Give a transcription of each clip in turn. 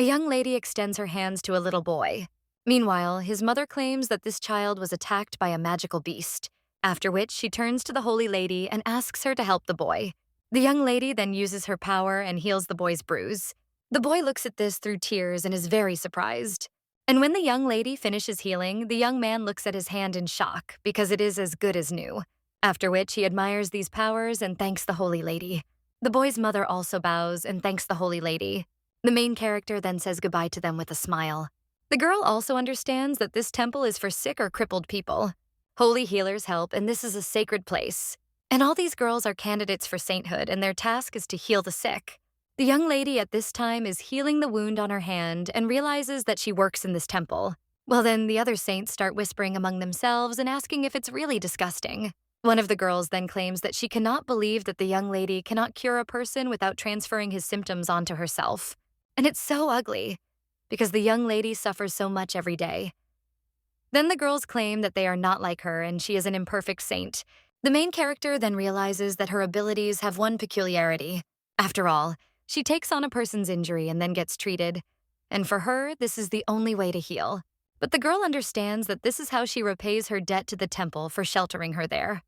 A young lady extends her hands to a little boy. Meanwhile, his mother claims that this child was attacked by a magical beast, after which she turns to the holy lady and asks her to help the boy. The young lady then uses her power and heals the boy's bruise. The boy looks at this through tears and is very surprised. And when the young lady finishes healing, the young man looks at his hand in shock because it is as good as new, after which he admires these powers and thanks the holy lady. The boy's mother also bows and thanks the holy lady. The main character then says goodbye to them with a smile. The girl also understands that this temple is for sick or crippled people. Holy healers help, and this is a sacred place. And all these girls are candidates for sainthood, and their task is to heal the sick. The young lady at this time is healing the wound on her hand and realizes that she works in this temple. Well, then the other saints start whispering among themselves and asking if it's really disgusting. One of the girls then claims that she cannot believe that the young lady cannot cure a person without transferring his symptoms onto herself. And it's so ugly, because the young lady suffers so much every day. Then the girls claim that they are not like her and she is an imperfect saint. The main character then realizes that her abilities have one peculiarity. After all, she takes on a person's injury and then gets treated. And for her, this is the only way to heal. But the girl understands that this is how she repays her debt to the temple for sheltering her there.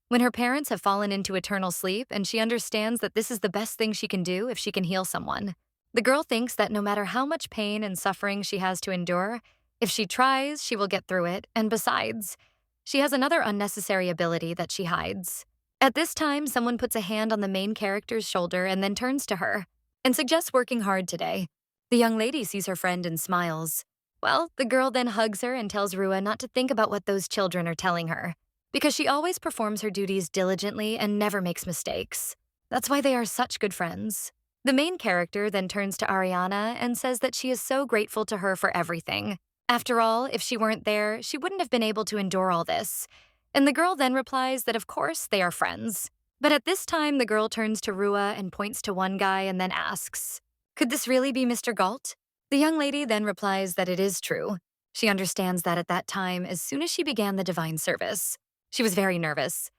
When her parents have fallen into eternal sleep and she understands that this is the best thing she can do if she can heal someone. The girl thinks that no matter how much pain and suffering she has to endure, if she tries, she will get through it, and besides, she has another unnecessary ability that she hides. At this time, someone puts a hand on the main character's shoulder and then turns to her and suggests working hard today. The young lady sees her friend and smiles. Well, the girl then hugs her and tells Rua not to think about what those children are telling her, because she always performs her duties diligently and never makes mistakes. That's why they are such good friends. The main character then turns to Ariana and says that she is so grateful to her for everything. After all, if she weren't there, she wouldn't have been able to endure all this. And the girl then replies that of course they are friends. But at this time, the girl turns to Rua and points to one guy and then asks, "Could this really be Mr. Galt?" The young lady then replies that it is true. She understands that at that time, as soon as she began the divine service, she was very nervous.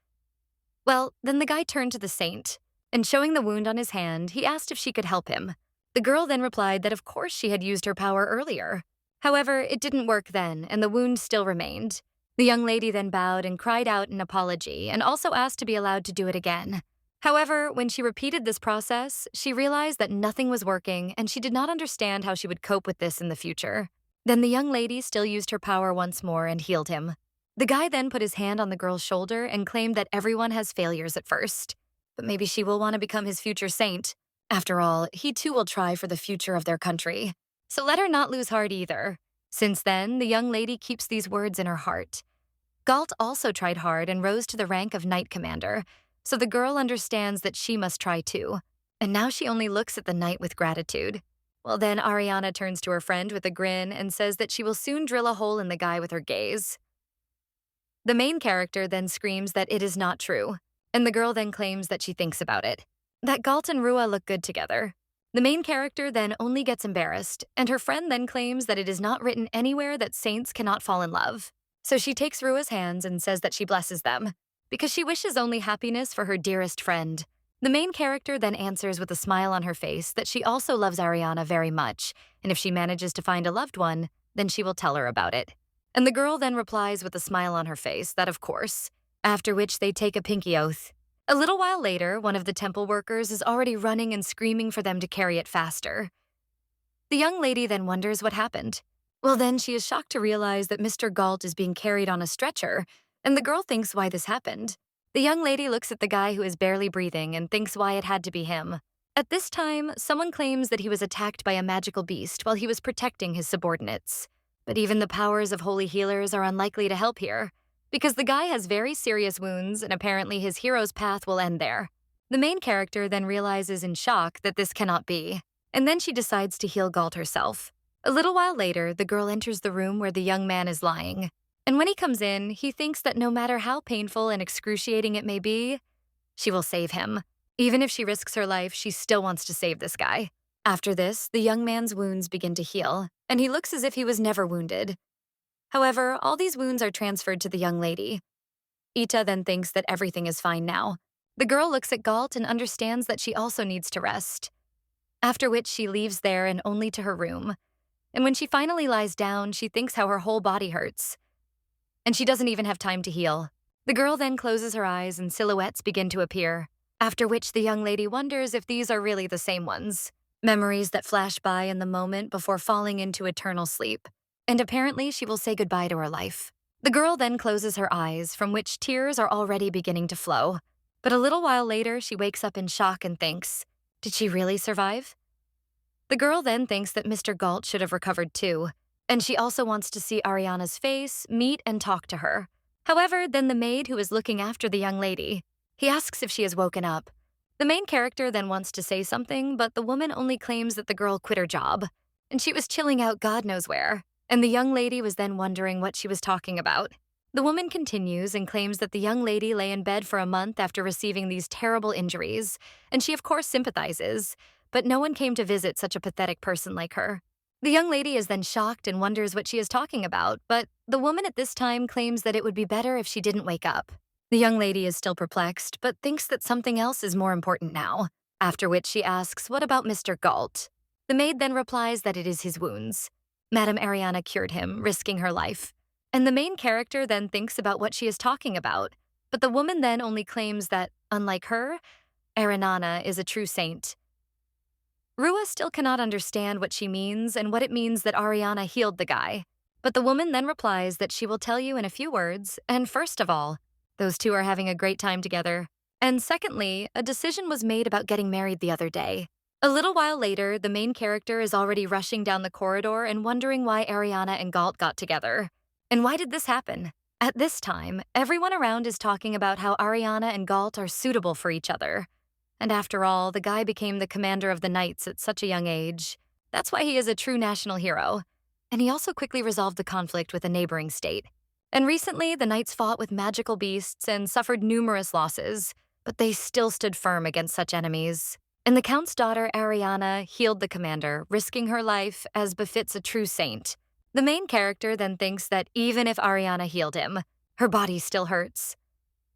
Well, then the guy turned to the saint, and showing the wound on his hand, he asked if she could help him. The girl then replied that of course she had used her power earlier. However, it didn't work then, and the wound still remained. The young lady then bowed and cried out an apology, and also asked to be allowed to do it again. However, when she repeated this process, she realized that nothing was working, and she did not understand how she would cope with this in the future. Then the young lady still used her power once more and healed him. The guy then put his hand on the girl's shoulder and claimed that everyone has failures at first. But maybe she will want to become his future saint. After all, he too will try for the future of their country. So let her not lose heart either. Since then, the young lady keeps these words in her heart. Galt also tried hard and rose to the rank of knight commander, so the girl understands that she must try too. And now she only looks at the knight with gratitude. Well, then Ariana turns to her friend with a grin and says that she will soon drill a hole in the guy with her gaze. The main character then screams that it is not true, and the girl then claims that she thinks about it, that Galt and Rua look good together. The main character then only gets embarrassed, and her friend then claims that it is not written anywhere that saints cannot fall in love. So she takes Rua's hands and says that she blesses them, because she wishes only happiness for her dearest friend. The main character then answers with a smile on her face that she also loves Ariana very much, and if she manages to find a loved one, then she will tell her about it. And the girl then replies with a smile on her face that of course, after which they take a pinky oath. A little while later, one of the temple workers is already running and screaming for them to carry it faster. The young lady then wonders what happened. Well, then she is shocked to realize that Mr. Galt is being carried on a stretcher, and the girl thinks why this happened. The young lady looks at the guy who is barely breathing and thinks why it had to be him. At this time, someone claims that he was attacked by a magical beast while he was protecting his subordinates. But even the powers of holy healers are unlikely to help here, because the guy has very serious wounds and apparently his hero's path will end there. The main character then realizes in shock that this cannot be, and then she decides to heal Galt herself. A little while later, the girl enters the room where the young man is lying, and when he comes in, he thinks that no matter how painful and excruciating it may be, she will save him. Even if she risks her life, she still wants to save this guy. After this, the young man's wounds begin to heal, and he looks as if he was never wounded. However, all these wounds are transferred to the young lady. Ita then thinks that everything is fine now. The girl looks at Galt and understands that she also needs to rest. after which she leaves there and only to her room. And when she finally lies down, she thinks how her whole body hurts. And she doesn't even have time to heal. The girl then closes her eyes and silhouettes begin to appear, after which the young lady wonders if these are really the same ones. Memories that flash by in the moment before falling into eternal sleep. And apparently she will say goodbye to her life. The girl then closes her eyes, from which tears are already beginning to flow. But a little while later, she wakes up in shock and thinks, did she really survive? The girl then thinks that Mr. Galt should have recovered too, and she also wants to see Ariana's face, meet, and talk to her. However, then the maid who is looking after the young lady, he asks if she has woken up. The main character then wants to say something, but the woman only claims that the girl quit her job, and she was chilling out God knows where, and the young lady was then wondering what she was talking about. The woman continues and claims that the young lady lay in bed for a month after receiving these terrible injuries, and she of course sympathizes, but no one came to visit such a pathetic person like her. The young lady is then shocked and wonders what she is talking about, but the woman at this time claims that it would be better if she didn't wake up. The young lady is still perplexed, but thinks that something else is more important now, after which she asks, what about Mr. Galt? The maid then replies that it is his wounds. Madame Ariana cured him, risking her life. And the main character then thinks about what she is talking about, but the woman then only claims that, unlike her, Ariana is a true saint. Rua still cannot understand what she means and what it means that Ariana healed the guy, but the woman then replies that she will tell you in a few words, and first of all, those two are having a great time together. And secondly, a decision was made about getting married the other day. A little while later, the main character is already rushing down the corridor and wondering why Ariana and Galt got together. And why did this happen? At this time, everyone around is talking about how Ariana and Galt are suitable for each other. And after all, the guy became the commander of the Knights at such a young age. That's why he is a true national hero. And he also quickly resolved the conflict with a neighboring state. And recently, the Knights fought with magical beasts and suffered numerous losses, but they still stood firm against such enemies. And the Count's daughter, Ariana, healed the commander, risking her life as befits a true saint. The main character then thinks that even if Ariana healed him, her body still hurts.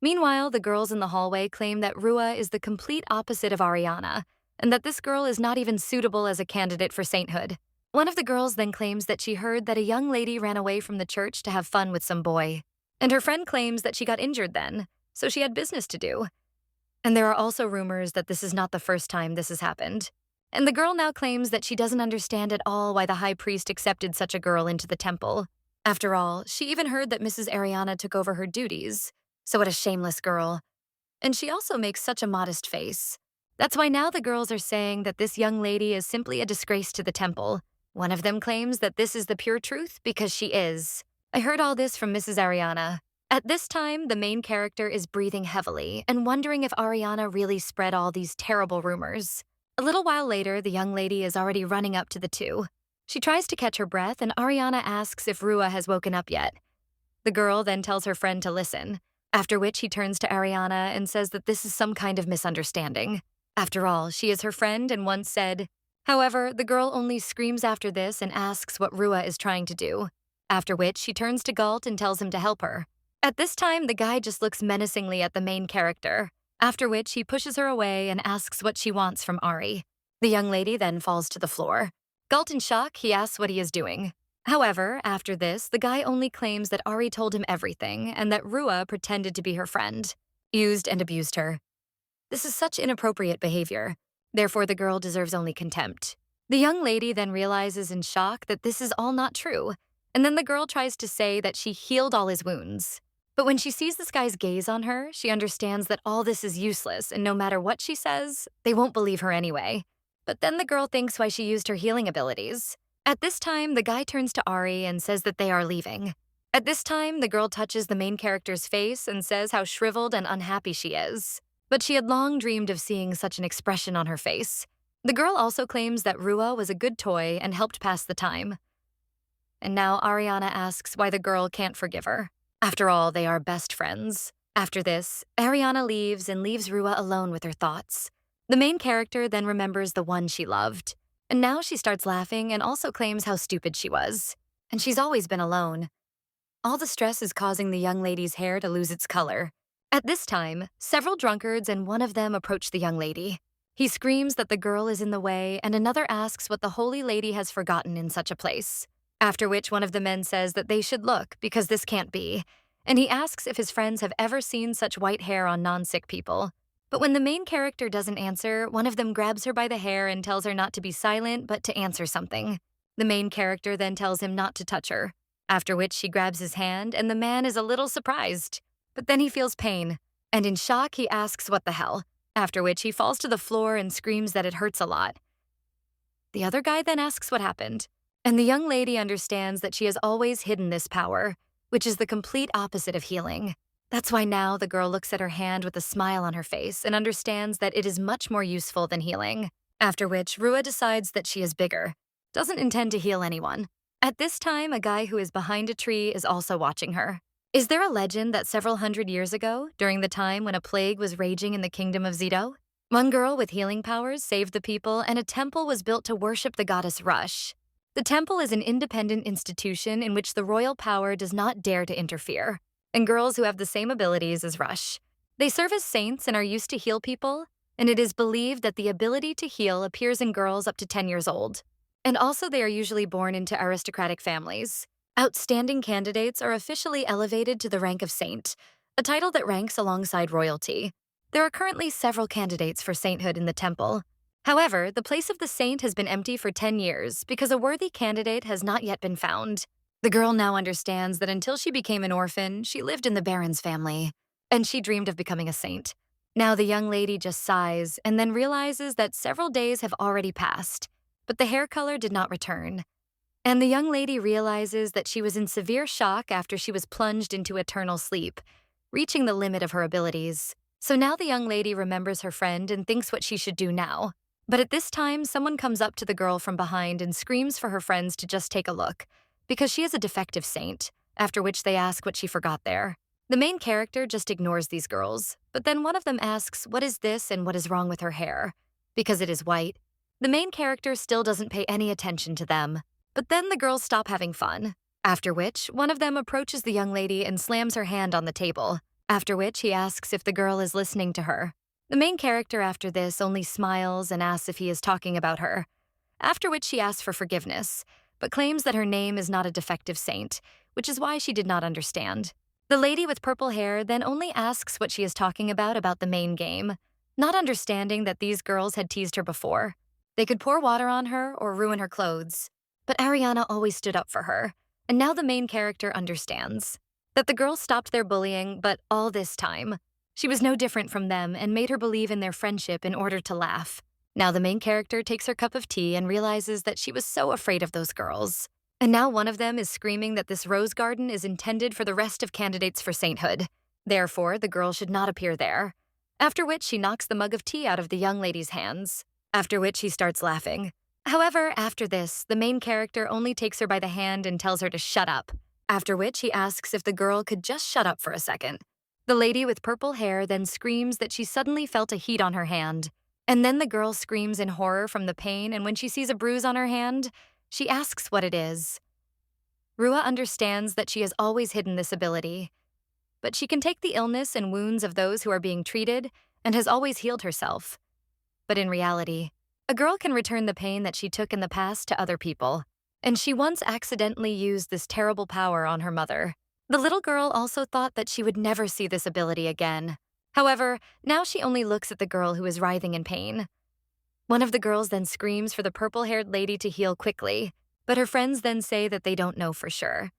Meanwhile, the girls in the hallway claim that Rua is the complete opposite of Ariana, and that this girl is not even suitable as a candidate for sainthood. One of the girls then claims that she heard that a young lady ran away from the church to have fun with some boy, and her friend claims that she got injured then, so she had business to do. And there are also rumors that this is not the first time this has happened. And the girl now claims that she doesn't understand at all why the high priest accepted such a girl into the temple. After all, she even heard that Mrs. Ariana took over her duties. So what a shameless girl. And she also makes such a modest face. That's why now the girls are saying that this young lady is simply a disgrace to the temple. One of them claims that this is the pure truth because she is. I heard all this from Mrs. Ariana. At this time, the main character is breathing heavily and wondering if Ariana really spread all these terrible rumors. A little while later, the young lady is already running up to the two. She tries to catch her breath, and Ariana asks if Rua has woken up yet. The girl then tells her friend to listen, after which he turns to Ariana and says that this is some kind of misunderstanding. After all, she is her friend and once said. However, the girl only screams after this and asks what Rua is trying to do, after which she turns to Galt and tells him to help her. At this time, the guy just looks menacingly at the main character, after which he pushes her away and asks what she wants from Ari. The young lady then falls to the floor. Galt in shock, he asks what he is doing. However, after this, the guy only claims that Ari told him everything and that Rua pretended to be her friend, used and abused her. This is such inappropriate behavior. Therefore, the girl deserves only contempt. The young lady then realizes in shock that this is all not true, and then the girl tries to say that she healed all his wounds. But when she sees this guy's gaze on her, she understands that all this is useless, and no matter what she says, they won't believe her anyway. But then the girl thinks why she used her healing abilities. At this time, the guy turns to Ari and says that they are leaving. At this time, the girl touches the main character's face and says how shriveled and unhappy she is. But she had long dreamed of seeing such an expression on her face. The girl also claims that Rua was a good toy and helped pass the time. And now Ariana asks why the girl can't forgive her. After all, they are best friends. After this, Ariana leaves and leaves Rua alone with her thoughts. The main character then remembers the one she loved. And now she starts laughing and also claims how stupid she was. And she's always been alone. All the stress is causing the young lady's hair to lose its color. At this time, several drunkards and one of them approach the young lady. He screams that the girl is in the way, and another asks what the holy lady has forgotten in such a place. After which one of the men says that they should look because this can't be, and he asks if his friends have ever seen such white hair on non-sick people. But when the main character doesn't answer, one of them grabs her by the hair and tells her not to be silent but to answer something. The main character then tells him not to touch her, after which she grabs his hand and the man is a little surprised. But then he feels pain, and in shock he asks what the hell, after which he falls to the floor and screams that it hurts a lot. The other guy then asks what happened, and the young lady understands that she has always hidden this power, which is the complete opposite of healing. That's why now the girl looks at her hand with a smile on her face and understands that it is much more useful than healing. After which, Rua decides that she is bigger, doesn't intend to heal anyone. At this time, a guy who is behind a tree is also watching her. Is there a legend that several hundred years ago, during the time when a plague was raging in the kingdom of Zeto, one girl with healing powers saved the people and a temple was built to worship the goddess Rush? The temple is an independent institution in which the royal power does not dare to interfere, and girls who have the same abilities as Rush. They serve as saints and are used to heal people, and it is believed that the ability to heal appears in girls up to 10 years old. And also they are usually born into aristocratic families. Outstanding candidates are officially elevated to the rank of saint, a title that ranks alongside royalty. There are currently several candidates for sainthood in the temple. However, the place of the saint has been empty for 10 years because a worthy candidate has not yet been found. The girl now understands that until she became an orphan, she lived in the Baron's family, and she dreamed of becoming a saint. Now the young lady just sighs and then realizes that several days have already passed, but the hair color did not return. And the young lady realizes that she was in severe shock after she was plunged into eternal sleep, reaching the limit of her abilities. So now the young lady remembers her friend and thinks what she should do now. But at this time, someone comes up to the girl from behind and screams for her friends to just take a look, because she is a defective saint, after which they ask what she forgot there. The main character just ignores these girls, but then one of them asks what is this and what is wrong with her hair, because it is white. The main character still doesn't pay any attention to them. But then the girls stop having fun, after which one of them approaches the young lady and slams her hand on the table, after which he asks if the girl is listening to her. The main character after this only smiles and asks if he is talking about her, after which she asks for forgiveness, but claims that her name is not a defective saint, which is why she did not understand. The lady with purple hair then only asks what she is talking about the main game, not understanding that these girls had teased her before. They could pour water on her or ruin her clothes. But Ariana always stood up for her, and now the main character understands that the girls stopped their bullying, but all this time, she was no different from them and made her believe in their friendship in order to laugh. Now the main character takes her cup of tea and realizes that she was so afraid of those girls. And now one of them is screaming that this rose garden is intended for the rest of candidates for sainthood. Therefore, the girl should not appear there. After which she knocks the mug of tea out of the young lady's hands, after which he starts laughing. However, after this, the main character only takes her by the hand and tells her to shut up, after which he asks if the girl could just shut up for a second. The lady with purple hair then screams that she suddenly felt a heat on her hand, and then the girl screams in horror from the pain, and when she sees a bruise on her hand, she asks what it is. Rua understands that she has always hidden this ability, but she can take the illness and wounds of those who are being treated and has always healed herself. But in reality, a girl can return the pain that she took in the past to other people, and she once accidentally used this terrible power on her mother. The little girl also thought that she would never see this ability again. However, now she only looks at the girl who is writhing in pain. One of the girls then screams for the purple-haired lady to heal quickly, but her friends then say that they don't know for sure.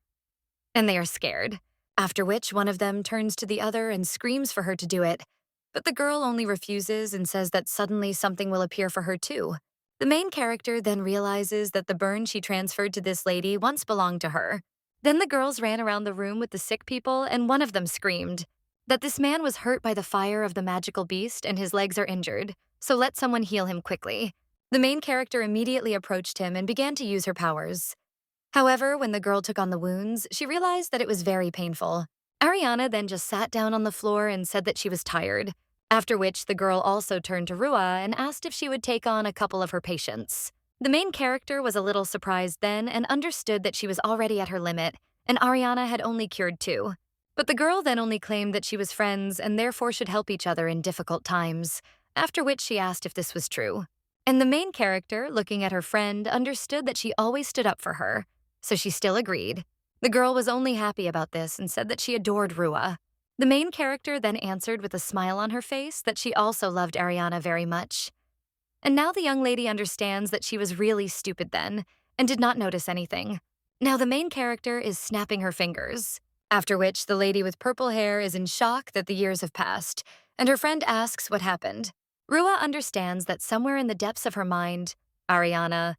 And they are scared, after which one of them turns to the other and screams for her to do it. But the girl only refuses and says that suddenly something will appear for her too. The main character then realizes that the burn she transferred to this lady once belonged to her. Then the girls ran around the room with the sick people and one of them screamed that this man was hurt by the fire of the magical beast and his legs are injured, so let someone heal him quickly. The main character immediately approached him and began to use her powers. However, when the girl took on the wounds, she realized that it was very painful. Ariana then just sat down on the floor and said that she was tired, after which the girl also turned to Rua and asked if she would take on a couple of her patients. The main character was a little surprised then and understood that she was already at her limit, and Ariana had only cured 2. But the girl then only claimed that she was friends and therefore should help each other in difficult times, after which she asked if this was true. And the main character, looking at her friend, understood that she always stood up for her, so she still agreed. The girl was only happy about this and said that she adored Rua. The main character then answered with a smile on her face that she also loved Ariana very much. And now the young lady understands that she was really stupid then and did not notice anything. Now the main character is snapping her fingers, after which the lady with purple hair is in shock that the years have passed, and her friend asks what happened. Rua understands that somewhere in the depths of her mind, Ariana,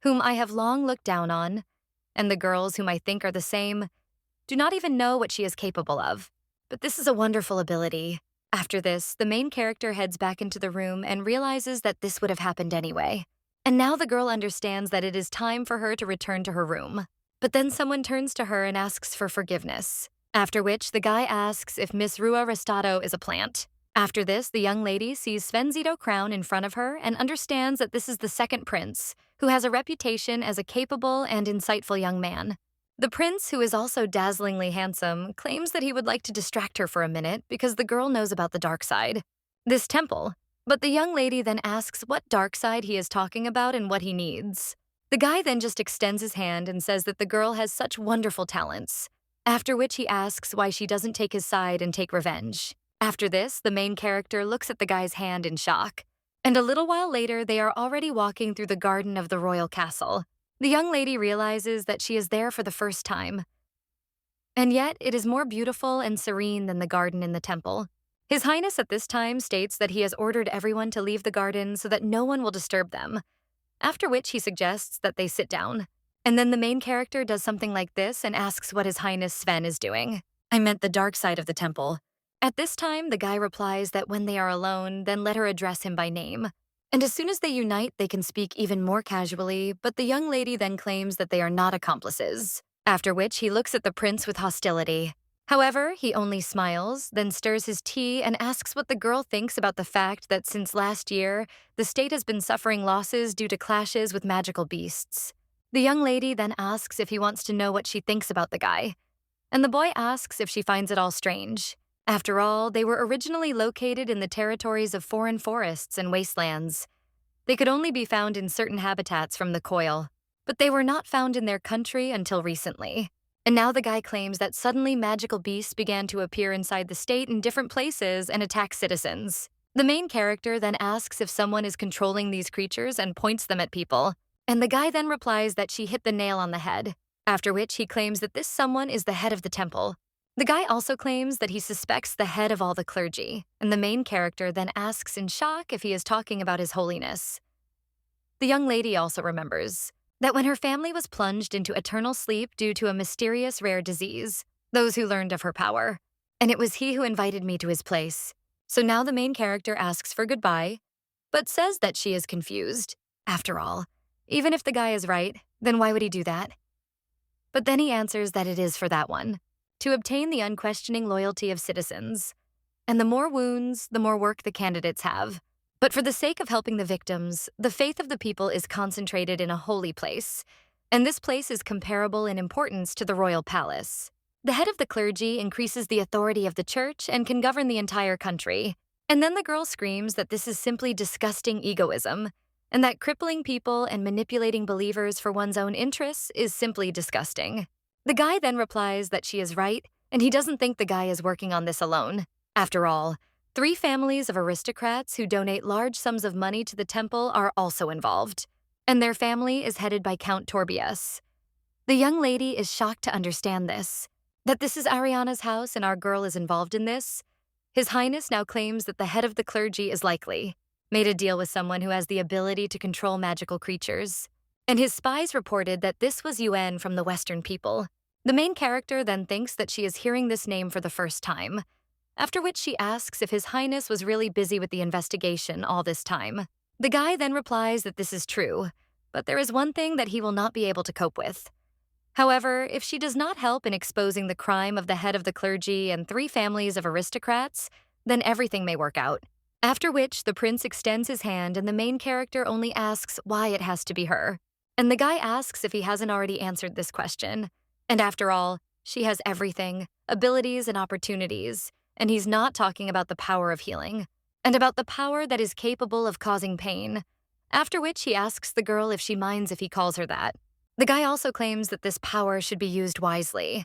whom I have long looked down on, and the girls whom I think are the same, do not even know what she is capable of. But this is a wonderful ability. After this, the main character heads back into the room and realizes that this would have happened anyway. And now the girl understands that it is time for her to return to her room. But then someone turns to her and asks for forgiveness, after which the guy asks if Miss Rua Restado is a plant. After this, the young lady sees Sven crown in front of her and understands that this is the second prince, who has a reputation as a capable and insightful young man. The prince, who is also dazzlingly handsome, claims that he would like to distract her for a minute because the girl knows about the dark side, this temple. But the young lady then asks what dark side he is talking about and what he needs. The guy then just extends his hand and says that the girl has such wonderful talents, after which he asks why she doesn't take his side and take revenge. After this, the main character looks at the guy's hand in shock. And a little while later, they are already walking through the garden of the royal castle. The young lady realizes that she is there for the first time. And yet, it is more beautiful and serene than the garden in the temple. His Highness at this time states that he has ordered everyone to leave the garden so that no one will disturb them, after which he suggests that they sit down. And then the main character does something like this and asks what His Highness Sven is doing. I meant the dark side of the temple. At this time, the guy replies that when they are alone, then let her address him by name. And as soon as they unite, they can speak even more casually, but the young lady then claims that they are not accomplices, after which he looks at the prince with hostility. However, he only smiles, then stirs his tea and asks what the girl thinks about the fact that since last year, the state has been suffering losses due to clashes with magical beasts. The young lady then asks if he wants to know what she thinks about the guy, and the boy asks if she finds it all strange. After all, they were originally located in the territories of foreign forests and wastelands. They could only be found in certain habitats from the coil, but they were not found in their country until recently. And now the guy claims that suddenly magical beasts began to appear inside the state in different places and attack citizens. The main character then asks if someone is controlling these creatures and points them at people, and the guy then replies that she hit the nail on the head, after which he claims that this someone is the head of the temple. The guy also claims that he suspects the head of all the clergy, and the main character then asks in shock if he is talking about His Holiness. The young lady also remembers that when her family was plunged into eternal sleep due to a mysterious rare disease, those who learned of her power, and it was he who invited me to his place. So now the main character asks for goodbye, but says that she is confused. After all, even if the guy is right, then why would he do that? But then he answers that it is for that one, to obtain the unquestioning loyalty of citizens. And the more wounds, the more work the candidates have. But for the sake of helping the victims, the faith of the people is concentrated in a holy place, and this place is comparable in importance to the royal palace. The head of the clergy increases the authority of the church and can govern the entire country. And then the girl screams that this is simply disgusting egoism, and that crippling people and manipulating believers for one's own interests is simply disgusting. The guy then replies that she is right, and he doesn't think the guy is working on this alone. After all, 3 families of aristocrats who donate large sums of money to the temple are also involved, and their family is headed by Count Torbius. The young lady is shocked to understand this, that this is Ariana's house and our girl is involved in this. His Highness now claims that the head of the clergy is likely made a deal with someone who has the ability to control magical creatures. And his spies reported that this was Yuen from the Western people. The main character then thinks that she is hearing this name for the first time, after which she asks if His Highness was really busy with the investigation all this time. The guy then replies that this is true, but there is one thing that he will not be able to cope with. However, if she does not help in exposing the crime of the head of the clergy and 3 families of aristocrats, then everything may work out. After which, the prince extends his hand and the main character only asks why it has to be her. And the guy asks if he hasn't already answered this question. And after all, she has everything, abilities and opportunities, and he's not talking about the power of healing. and about the power that is capable of causing pain, after which he asks the girl if she minds if he calls her that. The guy also claims that this power should be used wisely,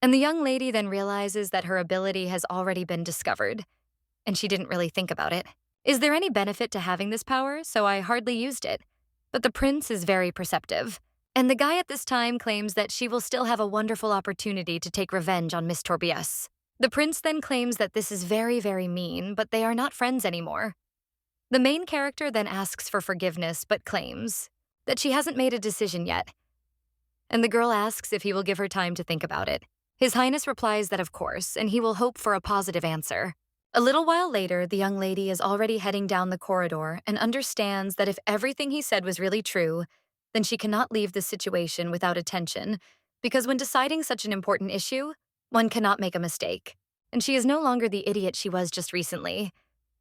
and the young lady then realizes that her ability has already been discovered, and she didn't really think about it. Is there any benefit to having this power? So I hardly used it. But the prince is very perceptive, and the guy at this time claims that she will still have a wonderful opportunity to take revenge on Miss Torbius. The prince then claims that this is very, very mean, but they are not friends anymore. The main character then asks for forgiveness, but claims that she hasn't made a decision yet, and the girl asks if he will give her time to think about it. His Highness replies that of course, and he will hope for a positive answer. A little while later, the young lady is already heading down the corridor and understands that if everything he said was really true, then she cannot leave this situation without attention, because when deciding such an important issue, one cannot make a mistake. And she is no longer the idiot she was just recently,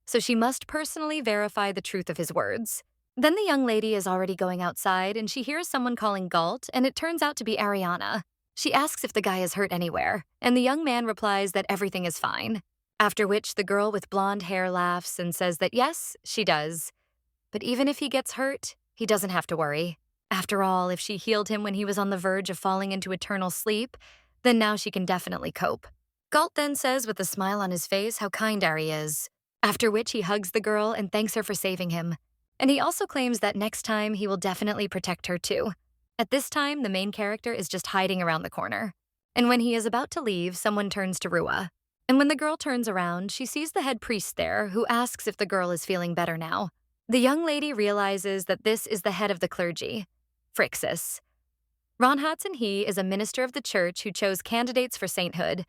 so she must personally verify the truth of his words. Then the young lady is already going outside and she hears someone calling Galt, and it turns out to be Ariana. She asks if the guy is hurt anywhere, and the young man replies that everything is fine. After which the girl with blonde hair laughs and says that yes, she does. But even if he gets hurt, he doesn't have to worry. After all, if she healed him when he was on the verge of falling into eternal sleep, then now she can definitely cope. Galt then says with a smile on his face how kind Ari is. After which he hugs the girl and thanks her for saving him. And he also claims that next time he will definitely protect her too. At this time, the main character is just hiding around the corner. And when he is about to leave, someone turns to Rua. And when the girl turns around, she sees the head priest there, who asks if the girl is feeling better now. The young lady realizes that this is the head of the clergy, Phrixus. Ronhatson he is a minister of the church who chose candidates for sainthood,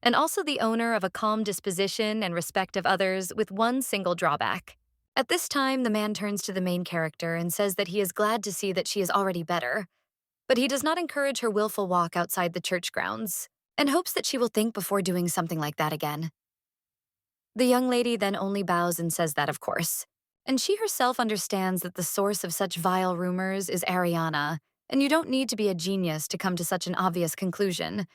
and also the owner of a calm disposition and respect of others with one single drawback. At this time, the man turns to the main character and says that he is glad to see that she is already better, but he does not encourage her willful walk outside the church grounds, and hopes that she will think before doing something like that again. The young lady then only bows and says that, of course, and she herself understands that the source of such vile rumors is Ariana, and you don't need to be a genius to come to such an obvious conclusion.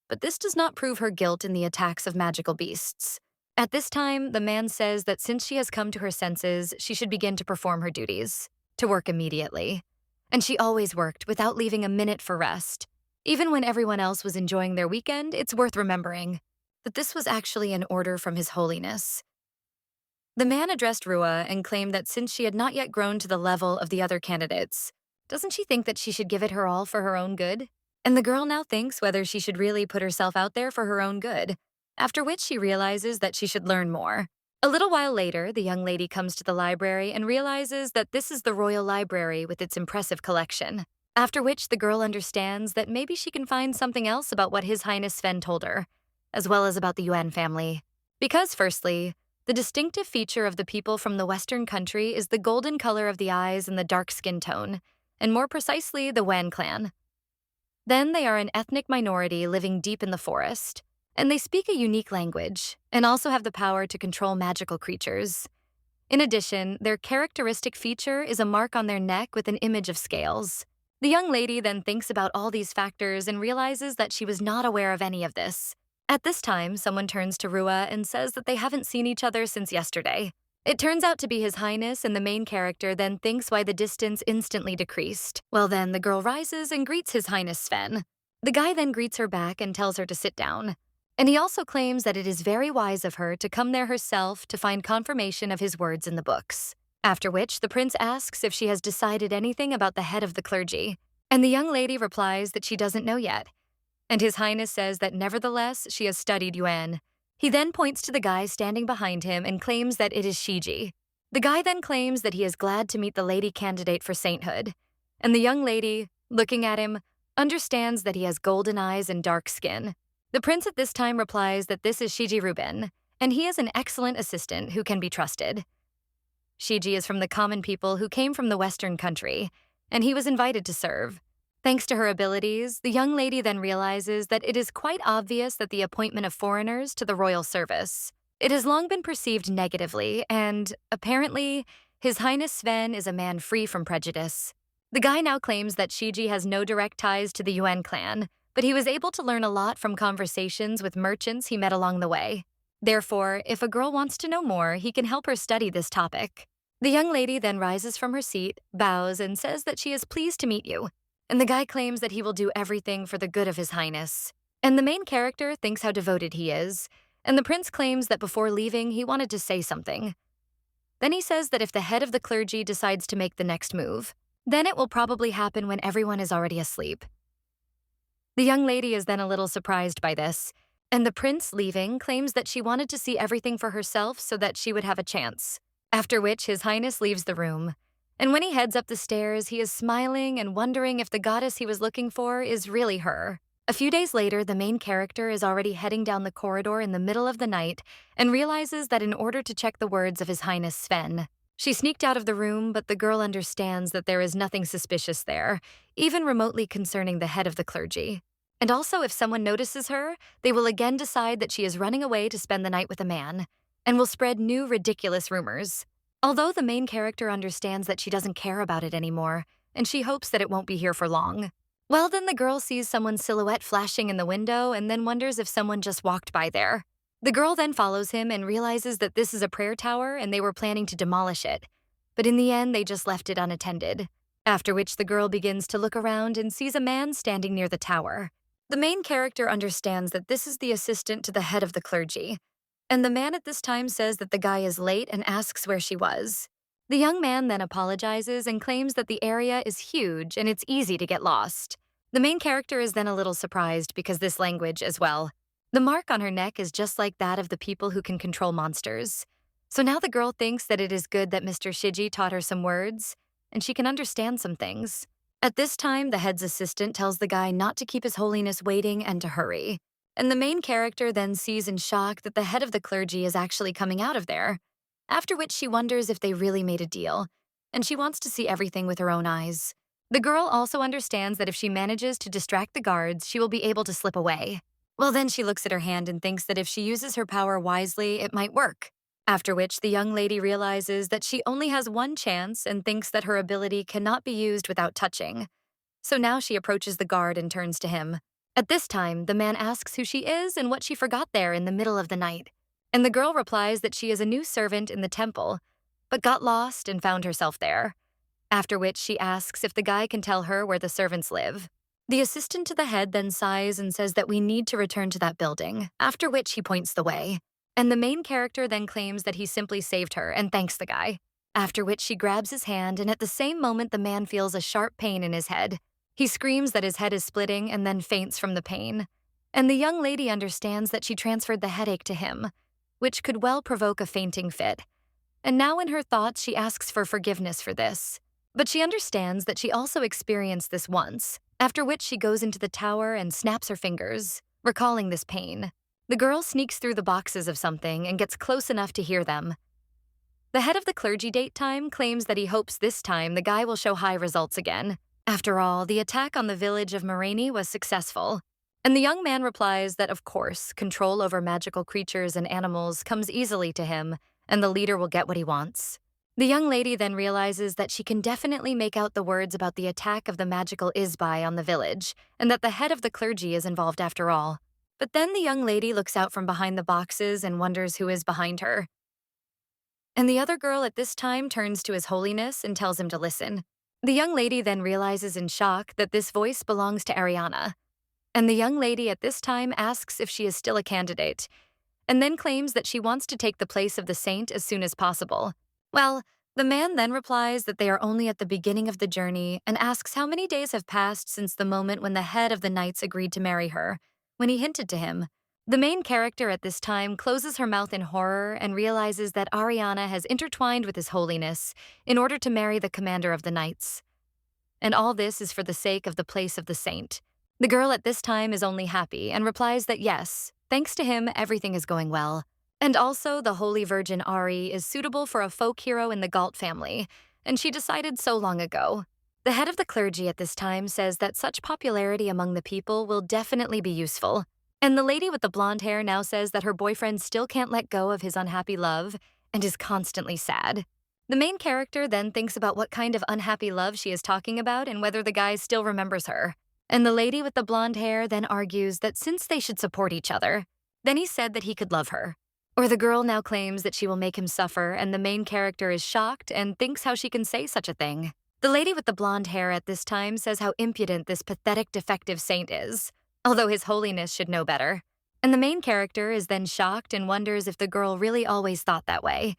But this does not prove her guilt in the attacks of magical beasts. At this time, the man says that since she has come to her senses, she should begin to perform her duties, to work immediately. And she always worked without leaving a minute for rest. Even when everyone else was enjoying their weekend, it's worth remembering that this was actually an order from His Holiness. The man addressed Rua and claimed that since she had not yet grown to the level of the other candidates, doesn't she think that she should give it her all for her own good? And the girl now thinks whether she should really put herself out there for her own good, after which she realizes that she should learn more. A little while later, the young lady comes to the library and realizes that this is the royal library with its impressive collection, after which the girl understands that maybe she can find something else about what His Highness Sven told her, as well as about the Yuan family. Because firstly, the distinctive feature of the people from the Western country is the golden color of the eyes and the dark skin tone, and more precisely, the Wan clan. Then they are an ethnic minority living deep in the forest, and they speak a unique language, and also have the power to control magical creatures. In addition, their characteristic feature is a mark on their neck with an image of scales. The young lady then thinks about all these factors and realizes that she was not aware of any of this. At this time, someone turns to Rua and says that they haven't seen each other since yesterday. It turns out to be His Highness, and the main character then thinks why the distance instantly decreased. Well then, the girl rises and greets His Highness Sven. The guy then greets her back and tells her to sit down. And he also claims that it is very wise of her to come there herself to find confirmation of his words in the books. After which, the prince asks if she has decided anything about the head of the clergy. And the young lady replies that she doesn't know yet. And His Highness says that nevertheless, she has studied Yuan. He then points to the guy standing behind him and claims that it is Shiji. The guy then claims that he is glad to meet the lady candidate for sainthood. And the young lady, looking at him, understands that he has golden eyes and dark skin. The prince at this time replies that this is Shiji Ruben, and he is an excellent assistant who can be trusted. Shiji is from the common people who came from the Western country, and he was invited to serve. Thanks to her abilities, the young lady then realizes that it is quite obvious that the appointment of foreigners to the royal service. It has long been perceived negatively, and, apparently, His Highness Sven is a man free from prejudice. The guy now claims that Shiji has no direct ties to the Yuan clan, but he was able to learn a lot from conversations with merchants he met along the way. Therefore, if a girl wants to know more, he can help her study this topic. The young lady then rises from her seat, bows, and says that she is pleased to meet you. And the guy claims that he will do everything for the good of his highness. And the main character thinks how devoted he is. And the prince claims that before leaving, he wanted to say something. Then he says that if the head of the clergy decides to make the next move, then it will probably happen when everyone is already asleep. The young lady is then a little surprised by this, and the prince, leaving, claims that she wanted to see everything for herself so that she would have a chance. After which, His Highness leaves the room. And when he heads up the stairs, he is smiling and wondering if the goddess he was looking for is really her. A few days later, the main character is already heading down the corridor in the middle of the night and realizes that in order to check the words of His Highness Sven, she sneaked out of the room, but the girl understands that there is nothing suspicious there, even remotely concerning the head of the clergy. And also, if someone notices her, they will again decide that she is running away to spend the night with a man, and will spread new ridiculous rumors. Although the main character understands that she doesn't care about it anymore, and she hopes that it won't be here for long. Well, then the girl sees someone's silhouette flashing in the window and then wonders if someone just walked by there. The girl then follows him and realizes that this is a prayer tower and they were planning to demolish it. But in the end, they just left it unattended. After which the girl begins to look around and sees a man standing near the tower. The main character understands that this is the assistant to the head of the clergy. And the man at this time says that the guy is late and asks where she was. The young man then apologizes and claims that the area is huge and it's easy to get lost. The main character is then a little surprised because this language as well. The mark on her neck is just like that of the people who can control monsters. So now the girl thinks that it is good that Mr. Shiji taught her some words, and she can understand some things. At this time, the head's assistant tells the guy not to keep His Holiness waiting and to hurry. And the main character then sees in shock that the head of the clergy is actually coming out of there. After which she wonders if they really made a deal, and she wants to see everything with her own eyes. The girl also understands that if she manages to distract the guards, she will be able to slip away. Well, then she looks at her hand and thinks that if she uses her power wisely, it might work. After which, the young lady realizes that she only has one chance and thinks that her ability cannot be used without touching. So now she approaches the guard and turns to him. At this time, the man asks who she is and what she forgot there in the middle of the night. And the girl replies that she is a new servant in the temple, but got lost and found herself there. After which she asks if the guy can tell her where the servants live. The assistant to the head then sighs and says that we need to return to that building, after which he points the way. And the main character then claims that he simply saved her and thanks the guy. After which she grabs his hand, and at the same moment the man feels a sharp pain in his head. He screams that his head is splitting and then faints from the pain. And the young lady understands that she transferred the headache to him, which could well provoke a fainting fit. And now in her thoughts she asks for forgiveness for this. But she understands that she also experienced this once, after which she goes into the tower and snaps her fingers, recalling this pain. The girl sneaks through the boxes of something and gets close enough to hear them. The head of the clergy date time claims that he hopes this time the guy will show high results again. After all, the attack on the village of Morani was successful. And the young man replies that, of course, control over magical creatures and animals comes easily to him, and the leader will get what he wants. The young lady then realizes that she can definitely make out the words about the attack of the magical Isbai on the village, and that the head of the clergy is involved after all. But then the young lady looks out from behind the boxes and wonders who is behind her. And the other girl at this time turns to His Holiness and tells him to listen. The young lady then realizes in shock that this voice belongs to Ariana. And the young lady at this time asks if she is still a candidate, and then claims that she wants to take the place of the saint as soon as possible. Well, the man then replies that they are only at the beginning of the journey and asks how many days have passed since the moment when the head of the knights agreed to marry her, when he hinted to him. The main character at this time closes her mouth in horror and realizes that Ariana has intertwined with His Holiness in order to marry the commander of the knights. And all this is for the sake of the place of the saint. The girl at this time is only happy and replies that yes, thanks to him, everything is going well. And also, the Holy Virgin Ari is suitable for a folk hero in the Galt family, and she decided so long ago. The head of the clergy at this time says that such popularity among the people will definitely be useful. And the lady with the blonde hair now says that her boyfriend still can't let go of his unhappy love and is constantly sad. The main character then thinks about what kind of unhappy love she is talking about and whether the guy still remembers her. And the lady with the blonde hair then argues that since they should support each other, then he said that he could love her. Or the girl now claims that she will make him suffer, and the main character is shocked and thinks how she can say such a thing. The lady with the blonde hair at this time says how impudent this pathetic defective saint is, although his holiness should know better. And the main character is then shocked and wonders if the girl really always thought that way.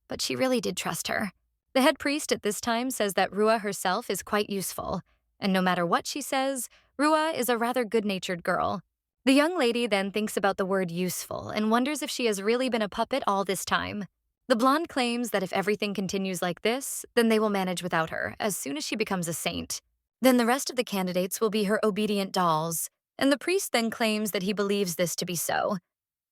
But she really did trust her. The head priest at this time says that Rua herself is quite useful, and no matter what she says, Rua is a rather good-natured girl. The young lady then thinks about the word useful and wonders if she has really been a puppet all this time. The blonde claims that if everything continues like this, then they will manage without her as soon as she becomes a saint. Then the rest of the candidates will be her obedient dolls, and the priest then claims that he believes this to be so.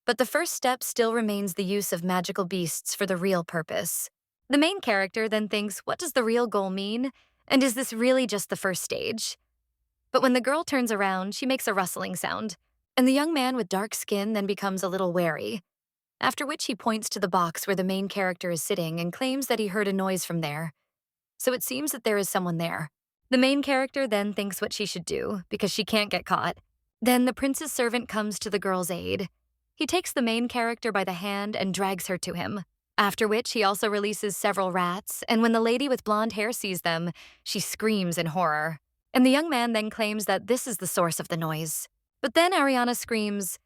But the first step still remains the use of magical beasts for the real purpose. The main character then thinks, what does the real goal mean? And is this really just the first stage? But when the girl turns around, she makes a rustling sound, and the young man with dark skin then becomes a little wary, after which he points to the box where the main character is sitting and claims that he heard a noise from there. So it seems that there is someone there. The main character then thinks what she should do, because she can't get caught. Then the prince's servant comes to the girl's aid. He takes the main character by the hand and drags her to him, after which he also releases several rats, and when the lady with blonde hair sees them, she screams in horror. And the young man then claims that this is the source of the noise. But then Ariana screams,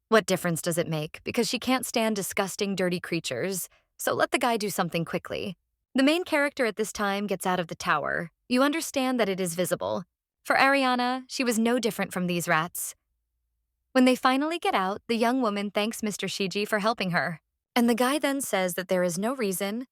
"What difference does it make? Because she can't stand disgusting, dirty creatures, so let the guy do something quickly." The main character at this time gets out of the tower. You understand that it is visible. For Ariana, she was no different from these rats. When they finally get out, the young woman thanks Mr. Shiji for helping her. And the guy then says that there is no reason,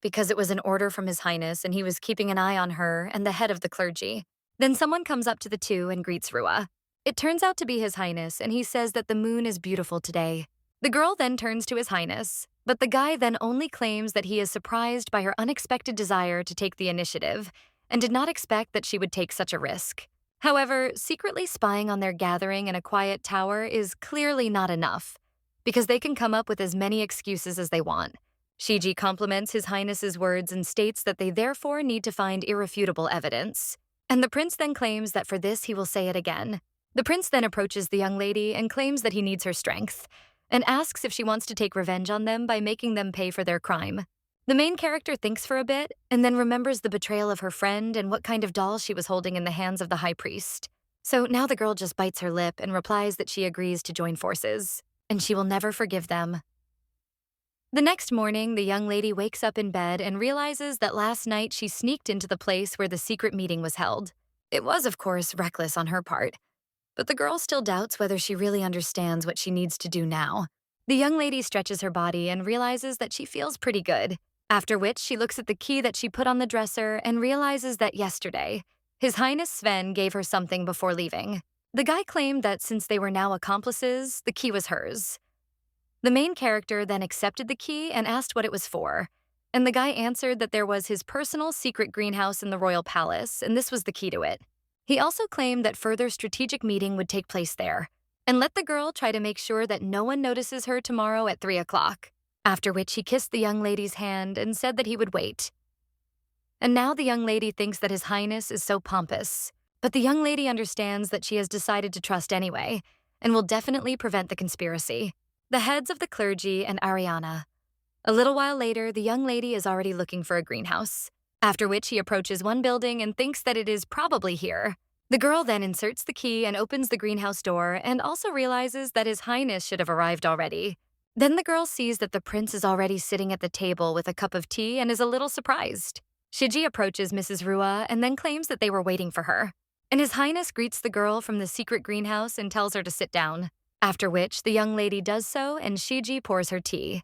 because it was an order from His Highness and he was keeping an eye on her and the head of the clergy. Then someone comes up to the two and greets Rua. It turns out to be His Highness, and he says that the moon is beautiful today. The girl then turns to His Highness, but the guy then only claims that he is surprised by her unexpected desire to take the initiative and did not expect that she would take such a risk. However, secretly spying on their gathering in a quiet tower is clearly not enough, because they can come up with as many excuses as they want. Shiji compliments His Highness's words and states that they therefore need to find irrefutable evidence. And the prince then claims that for this he will say it again. The prince then approaches the young lady and claims that he needs her strength, and asks if she wants to take revenge on them by making them pay for their crime. The main character thinks for a bit, and then remembers the betrayal of her friend and what kind of doll she was holding in the hands of the high priest. So now the girl just bites her lip and replies that she agrees to join forces, and she will never forgive them. The next morning, the young lady wakes up in bed and realizes that last night she sneaked into the place where the secret meeting was held. It was, of course, reckless on her part, but the girl still doubts whether she really understands what she needs to do now. The young lady stretches her body and realizes that she feels pretty good, after which she looks at the key that she put on the dresser and realizes that yesterday, His Highness Sven gave her something before leaving. The guy claimed that since they were now accomplices, the key was hers. The main character then accepted the key and asked what it was for, and the guy answered that there was his personal secret greenhouse in the royal palace, and this was the key to it. He also claimed that further strategic meeting would take place there, and let the girl try to make sure that no one notices her tomorrow at 3 o'clock, after which he kissed the young lady's hand and said that he would wait. And now the young lady thinks that His Highness is so pompous, but the young lady understands that she has decided to trust anyway, and will definitely prevent the conspiracy. The heads of the clergy and Ariana. A little while later, the young lady is already looking for a greenhouse, after which he approaches one building and thinks that it is probably here. The girl then inserts the key and opens the greenhouse door and also realizes that His Highness should have arrived already. Then the girl sees that the prince is already sitting at the table with a cup of tea and is a little surprised. Shiji approaches Mrs. Rua and then claims that they were waiting for her. And His Highness greets the girl from the secret greenhouse and tells her to sit down, after which the young lady does so and Shiji pours her tea.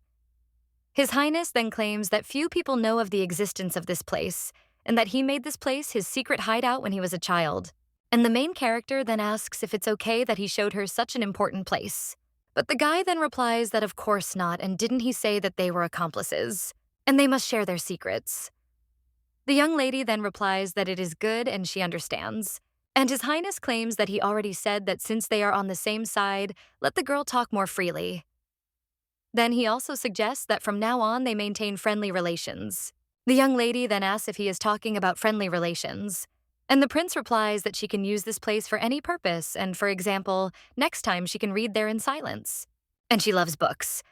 His Highness then claims that few people know of the existence of this place, and that he made this place his secret hideout when he was a child. And the main character then asks if it's okay that he showed her such an important place. But the guy then replies that of course not, and didn't he say that they were accomplices, and they must share their secrets. The young lady then replies that it is good and she understands. And His Highness claims that he already said that since they are on the same side, let the girl talk more freely. Then he also suggests that from now on they maintain friendly relations. The young lady then asks if he is talking about friendly relations, and the prince replies that she can use this place for any purpose, and for example, next time she can read there in silence. And she loves books.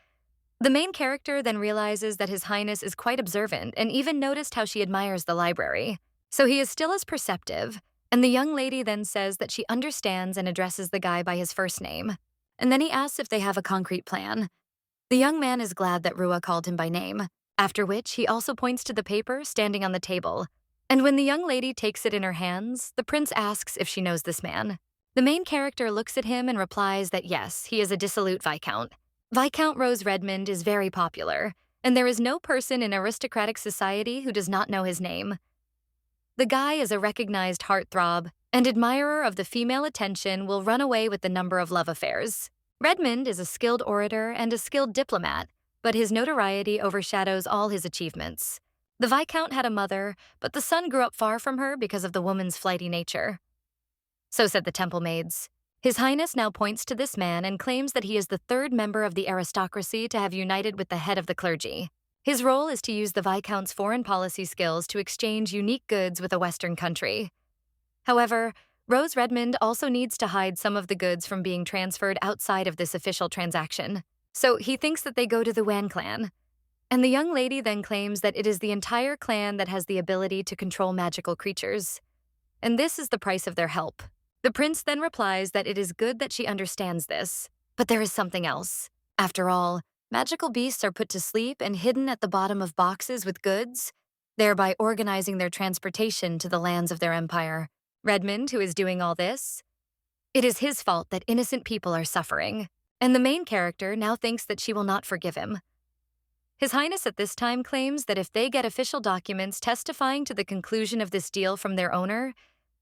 The main character then realizes that His Highness is quite observant and even noticed how she admires the library. So he is still as perceptive, and the young lady then says that she understands and addresses the guy by his first name. And then he asks if they have a concrete plan. The young man is glad that Rua called him by name, after which he also points to the paper standing on the table. And when the young lady takes it in her hands, the prince asks if she knows this man. The main character looks at him and replies that yes, he is a dissolute Viscount. Viscount Rose Redmond is very popular, and there is no person in aristocratic society who does not know his name. The guy is a recognized heartthrob, and admirer of the female attention will run away with the number of love affairs. Redmond is a skilled orator and a skilled diplomat, but his notoriety overshadows all his achievements. The Viscount had a mother, but the son grew up far from her because of the woman's flighty nature. So said the temple maids. His Highness now points to this man and claims that he is the third member of the aristocracy to have united with the head of the clergy. His role is to use the Viscount's foreign policy skills to exchange unique goods with a Western country. However, Rose Redmond also needs to hide some of the goods from being transferred outside of this official transaction. So he thinks that they go to the Wan clan. And the young lady then claims that it is the entire clan that has the ability to control magical creatures. And this is the price of their help. The prince then replies that it is good that she understands this, but there is something else. After all, magical beasts are put to sleep and hidden at the bottom of boxes with goods, thereby organizing their transportation to the lands of their empire. Redmond, who is doing all this, it is his fault that innocent people are suffering, and the main character now thinks that she will not forgive him. His Highness at this time claims that if they get official documents testifying to the conclusion of this deal from their owner,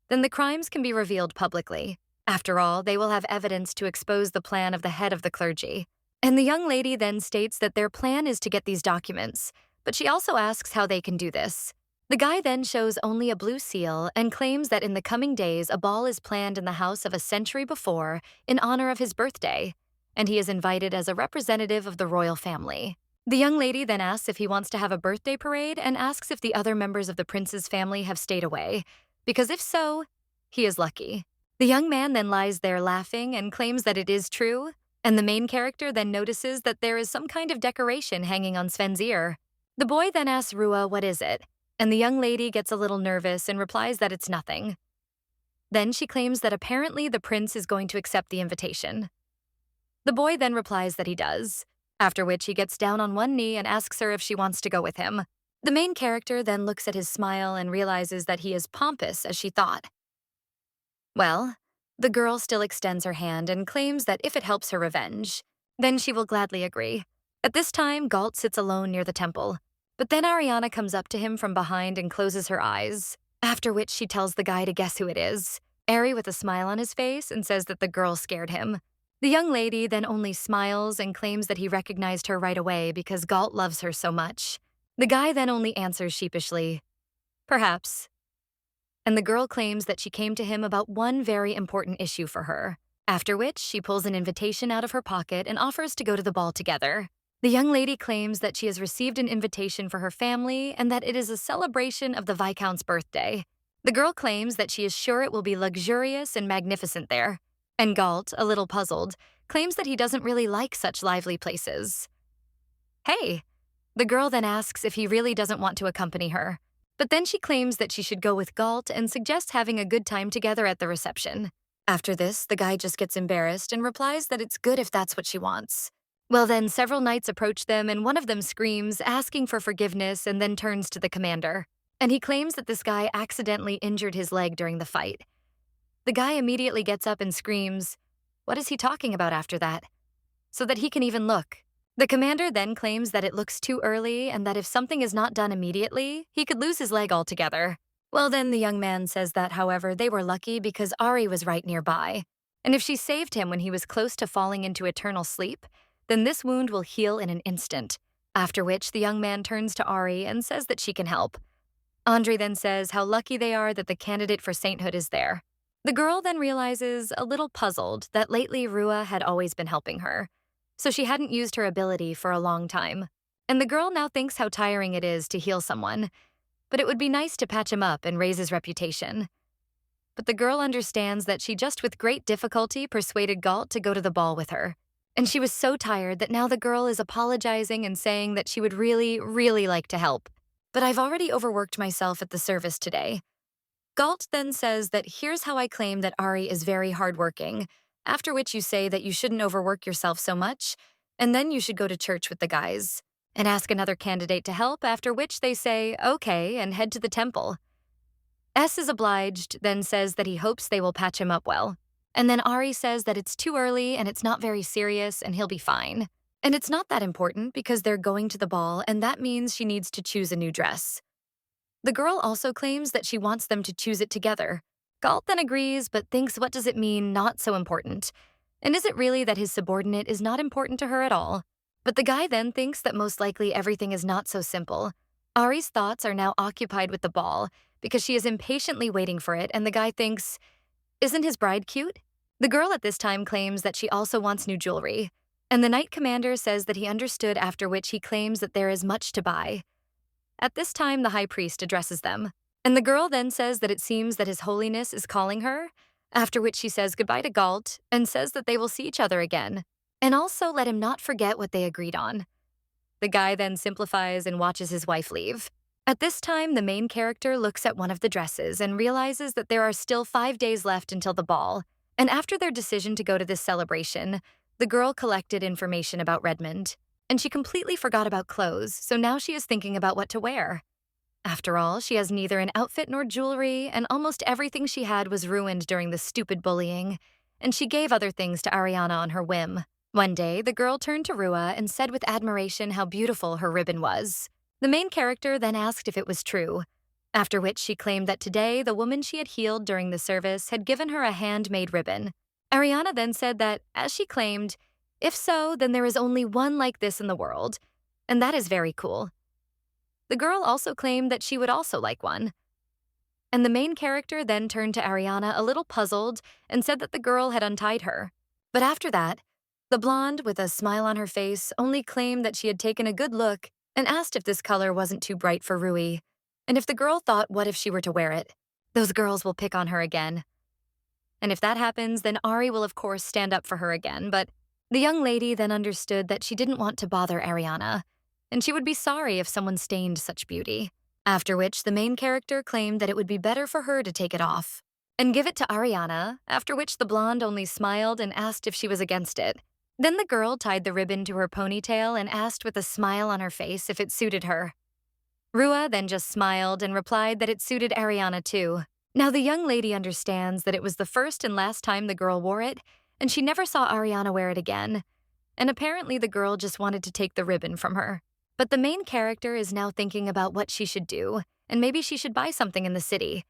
then the crimes can be revealed publicly. After all, they will have evidence to expose the plan of the head of the clergy. And the young lady then states that their plan is to get these documents, but she also asks how they can do this. The guy then shows only a blue seal and claims that in the coming days a ball is planned in the house of a century before in honor of his birthday, and he is invited as a representative of the royal family. The young lady then asks if he wants to have a birthday parade and asks if the other members of the prince's family have stayed away, because if so, he is lucky. The young man then lies there laughing and claims that it is true, and the main character then notices that there is some kind of decoration hanging on Sven's ear. The boy then asks Rua what is it, and the young lady gets a little nervous and replies that it's nothing. Then she claims that apparently the prince is going to accept the invitation. The boy then replies that he does, after which he gets down on one knee and asks her if she wants to go with him. The main character then looks at his smile and realizes that he is pompous as she thought. Well, the girl still extends her hand and claims that if it helps her revenge, then she will gladly agree. At this time, Galt sits alone near the temple, but then Ariana comes up to him from behind and closes her eyes, after which she tells the guy to guess who it is, Ari with a smile on his face, and says that the girl scared him. The young lady then only smiles and claims that he recognized her right away because Galt loves her so much. The guy then only answers sheepishly, "Perhaps." And the girl claims that she came to him about one very important issue for her, after which she pulls an invitation out of her pocket and offers to go to the ball together. The young lady claims that she has received an invitation for her family and that it is a celebration of the Viscount's birthday. The girl claims that she is sure it will be luxurious and magnificent there, and Galt, a little puzzled, claims that he doesn't really like such lively places. Hey! The girl then asks if he really doesn't want to accompany her, but then she claims that she should go with Galt and suggests having a good time together at the reception. After this, the guy just gets embarrassed and replies that it's good if that's what she wants. Well then, several knights approach them and one of them screams, asking for forgiveness, and then turns to the commander. And he claims that this guy accidentally injured his leg during the fight. The guy immediately gets up and screams, "What is he talking about after that?" So that he can even look. The commander then claims that it looks too early and that if something is not done immediately, he could lose his leg altogether. Well then, the young man says that, however, they were lucky because Ari was right nearby. And if she saved him when he was close to falling into eternal sleep, then this wound will heal in an instant, after which the young man turns to Ari and says that she can help. Andre then says how lucky they are that the candidate for sainthood is there. The girl then realizes, a little puzzled, that lately Rua had always been helping her, so she hadn't used her ability for a long time. And the girl now thinks how tiring it is to heal someone, but it would be nice to patch him up and raise his reputation. But the girl understands that she just with great difficulty persuaded Galt to go to the ball with her. And she was so tired that now the girl is apologizing and saying that she would really, really like to help. But I've already overworked myself at the service today. Galt then says that here's how I claim that Ari is very hardworking, after which you say that you shouldn't overwork yourself so much, and then you should go to church with the guys, and ask another candidate to help, after which they say, okay, and head to the temple. S is obliged, then says that he hopes they will patch him up well. And then Ari says that it's too early and it's not very serious and he'll be fine. And it's not that important because they're going to the ball and that means she needs to choose a new dress. The girl also claims that she wants them to choose it together. Galt then agrees but thinks what does it mean not so important? And is it really that his subordinate is not important to her at all? But the guy then thinks that most likely everything is not so simple. Ari's thoughts are now occupied with the ball because she is impatiently waiting for it and the guy thinks, isn't his bride cute? The girl at this time claims that she also wants new jewelry, and the knight commander says that he understood, after which he claims that there is much to buy. At this time, the high priest addresses them, and the girl then says that it seems that his holiness is calling her, after which she says goodbye to Galt and says that they will see each other again, and also let him not forget what they agreed on. The guy then simplifies and watches his wife leave. At this time, the main character looks at one of the dresses and realizes that there are still 5 days left until the ball, and after their decision to go to this celebration, the girl collected information about Redmond, and she completely forgot about clothes, so now she is thinking about what to wear. After all, she has neither an outfit nor jewelry, and almost everything she had was ruined during the stupid bullying, and she gave other things to Ariana on her whim. One day, the girl turned to Rua and said with admiration how beautiful her ribbon was. The main character then asked if it was true, after which she claimed that today the woman she had healed during the service had given her a handmade ribbon. Ariana then said that, as she claimed, if so, then there is only one like this in the world, and that is very cool. The girl also claimed that she would also like one. And the main character then turned to Ariana a little puzzled and said that the girl had untied her. But after that, the blonde, with a smile on her face, only claimed that she had taken a good look and asked if this color wasn't too bright for Rui, and if the girl thought what if she were to wear it. Those girls will pick on her again. And if that happens, then Ari will of course stand up for her again, but the young lady then understood that she didn't want to bother Ariana, and she would be sorry if someone stained such beauty. After which the main character claimed that it would be better for her to take it off and give it to Ariana, after which the blonde only smiled and asked if she was against it. Then the girl tied the ribbon to her ponytail and asked with a smile on her face if it suited her. Rua then just smiled and replied that it suited Ariana too. Now the young lady understands that it was the first and last time the girl wore it, and she never saw Ariana wear it again. And apparently the girl just wanted to take the ribbon from her. But the main character is now thinking about what she should do, and maybe she should buy something in the city.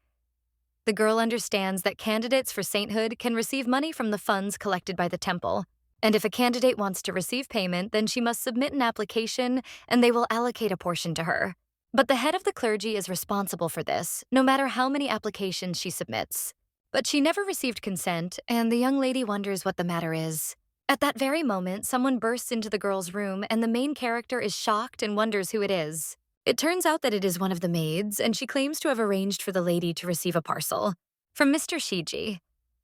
The girl understands that candidates for sainthood can receive money from the funds collected by the temple. And if a candidate wants to receive payment, then she must submit an application and they will allocate a portion to her. But the head of the clergy is responsible for this, no matter how many applications she submits. But she never received consent, and the young lady wonders what the matter is. At that very moment, someone bursts into the girl's room and the main character is shocked and wonders who it is. It turns out that it is one of the maids, and she claims to have arranged for the lady to receive a parcel from Mr. Shiji.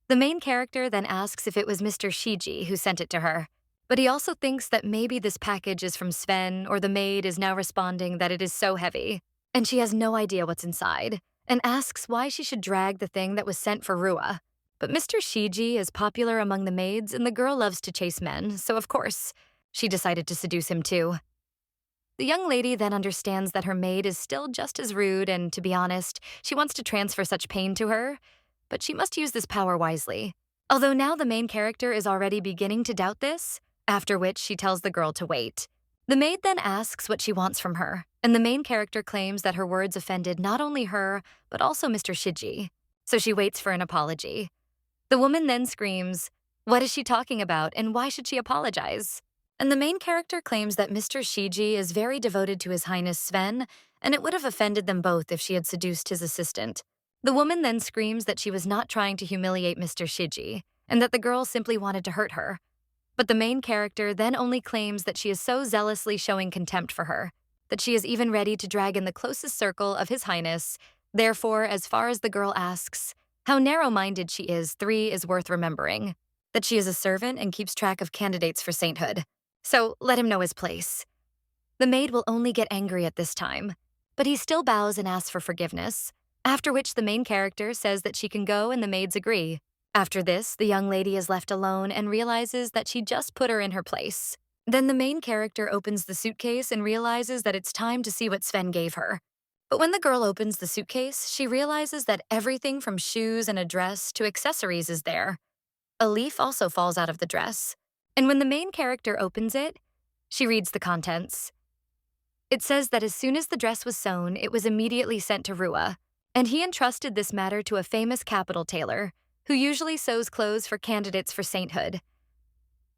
The main character then asks if it was Mr. Shiji who sent it to her, but he also thinks that maybe this package is from Sven, or the maid is now responding that it is so heavy, and she has no idea what's inside, and asks why she should drag the thing that was sent for Rua. But Mr. Shiji is popular among the maids, and the girl loves to chase men, so of course, she decided to seduce him too. The young lady then understands that her maid is still just as rude, and to be honest, she wants to transfer such pain to her, but she must use this power wisely. Although now the main character is already beginning to doubt this, after which she tells the girl to wait. The maid then asks what she wants from her, and the main character claims that her words offended not only her, but also Mr. Shiji. So she waits for an apology. The woman then screams, "What is she talking about, and why should she apologize?" And the main character claims that Mr. Shiji is very devoted to His Highness Sven, and it would have offended them both if she had seduced his assistant. The woman then screams that she was not trying to humiliate Mr. Shiji, and that the girl simply wanted to hurt her. But the main character then only claims that she is so zealously showing contempt for her, that she is even ready to drag in the closest circle of His Highness. Therefore, as far as the girl asks, how narrow-minded she is, 3 is worth remembering. that she is a servant and keeps track of candidates for sainthood. So let him know his place. The maid will only get angry at this time, but he still bows and asks for forgiveness, after which the main character says that she can go and the maids agree. After this, the young lady is left alone and realizes that she just put her in her place. Then the main character opens the suitcase and realizes that it's time to see what Sven gave her. But when the girl opens the suitcase, she realizes that everything from shoes and a dress to accessories is there. A leaf also falls out of the dress. And when the main character opens it, she reads the contents. It says that as soon as the dress was sewn, it was immediately sent to Rua, and he entrusted this matter to a famous capital tailor, who usually sews clothes for candidates for sainthood.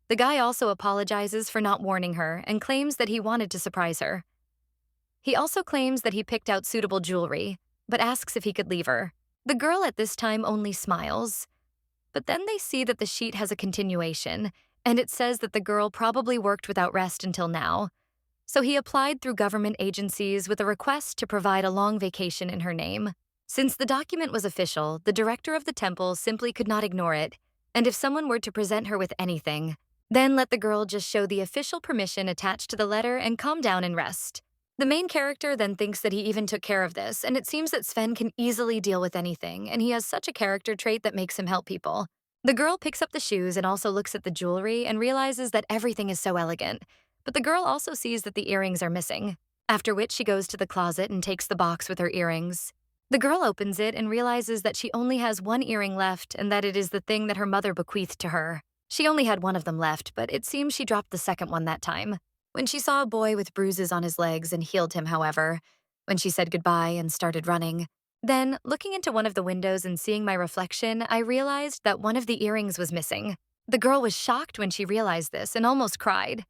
The guy also apologizes for not warning her and claims that he wanted to surprise her. He also claims that he picked out suitable jewelry, but asks if he could leave her. The girl at this time only smiles, but then they see that the sheet has a continuation, and it says that the girl probably worked without rest until now. So he applied through government agencies with a request to provide a long vacation in her name. Since the document was official, the director of the temple simply could not ignore it, and if someone were to present her with anything, then let the girl just show the official permission attached to the letter and calm down and rest. The main character then thinks that he even took care of this, and it seems that Sven can easily deal with anything, and he has such a character trait that makes him help people. The girl picks up the shoes and also looks at the jewelry and realizes that everything is so elegant, but the girl also sees that the earrings are missing, after which she goes to the closet and takes the box with her earrings. The girl opens it and realizes that she only has one earring left and that it is the thing that her mother bequeathed to her. She only had one of them left, but it seems she dropped the second one that time. When she saw a boy with bruises on his legs and healed him, however, when she said goodbye and started running. Then, looking into one of the windows and seeing my reflection, I realized that one of the earrings was missing. The girl was shocked when she realized this and almost cried.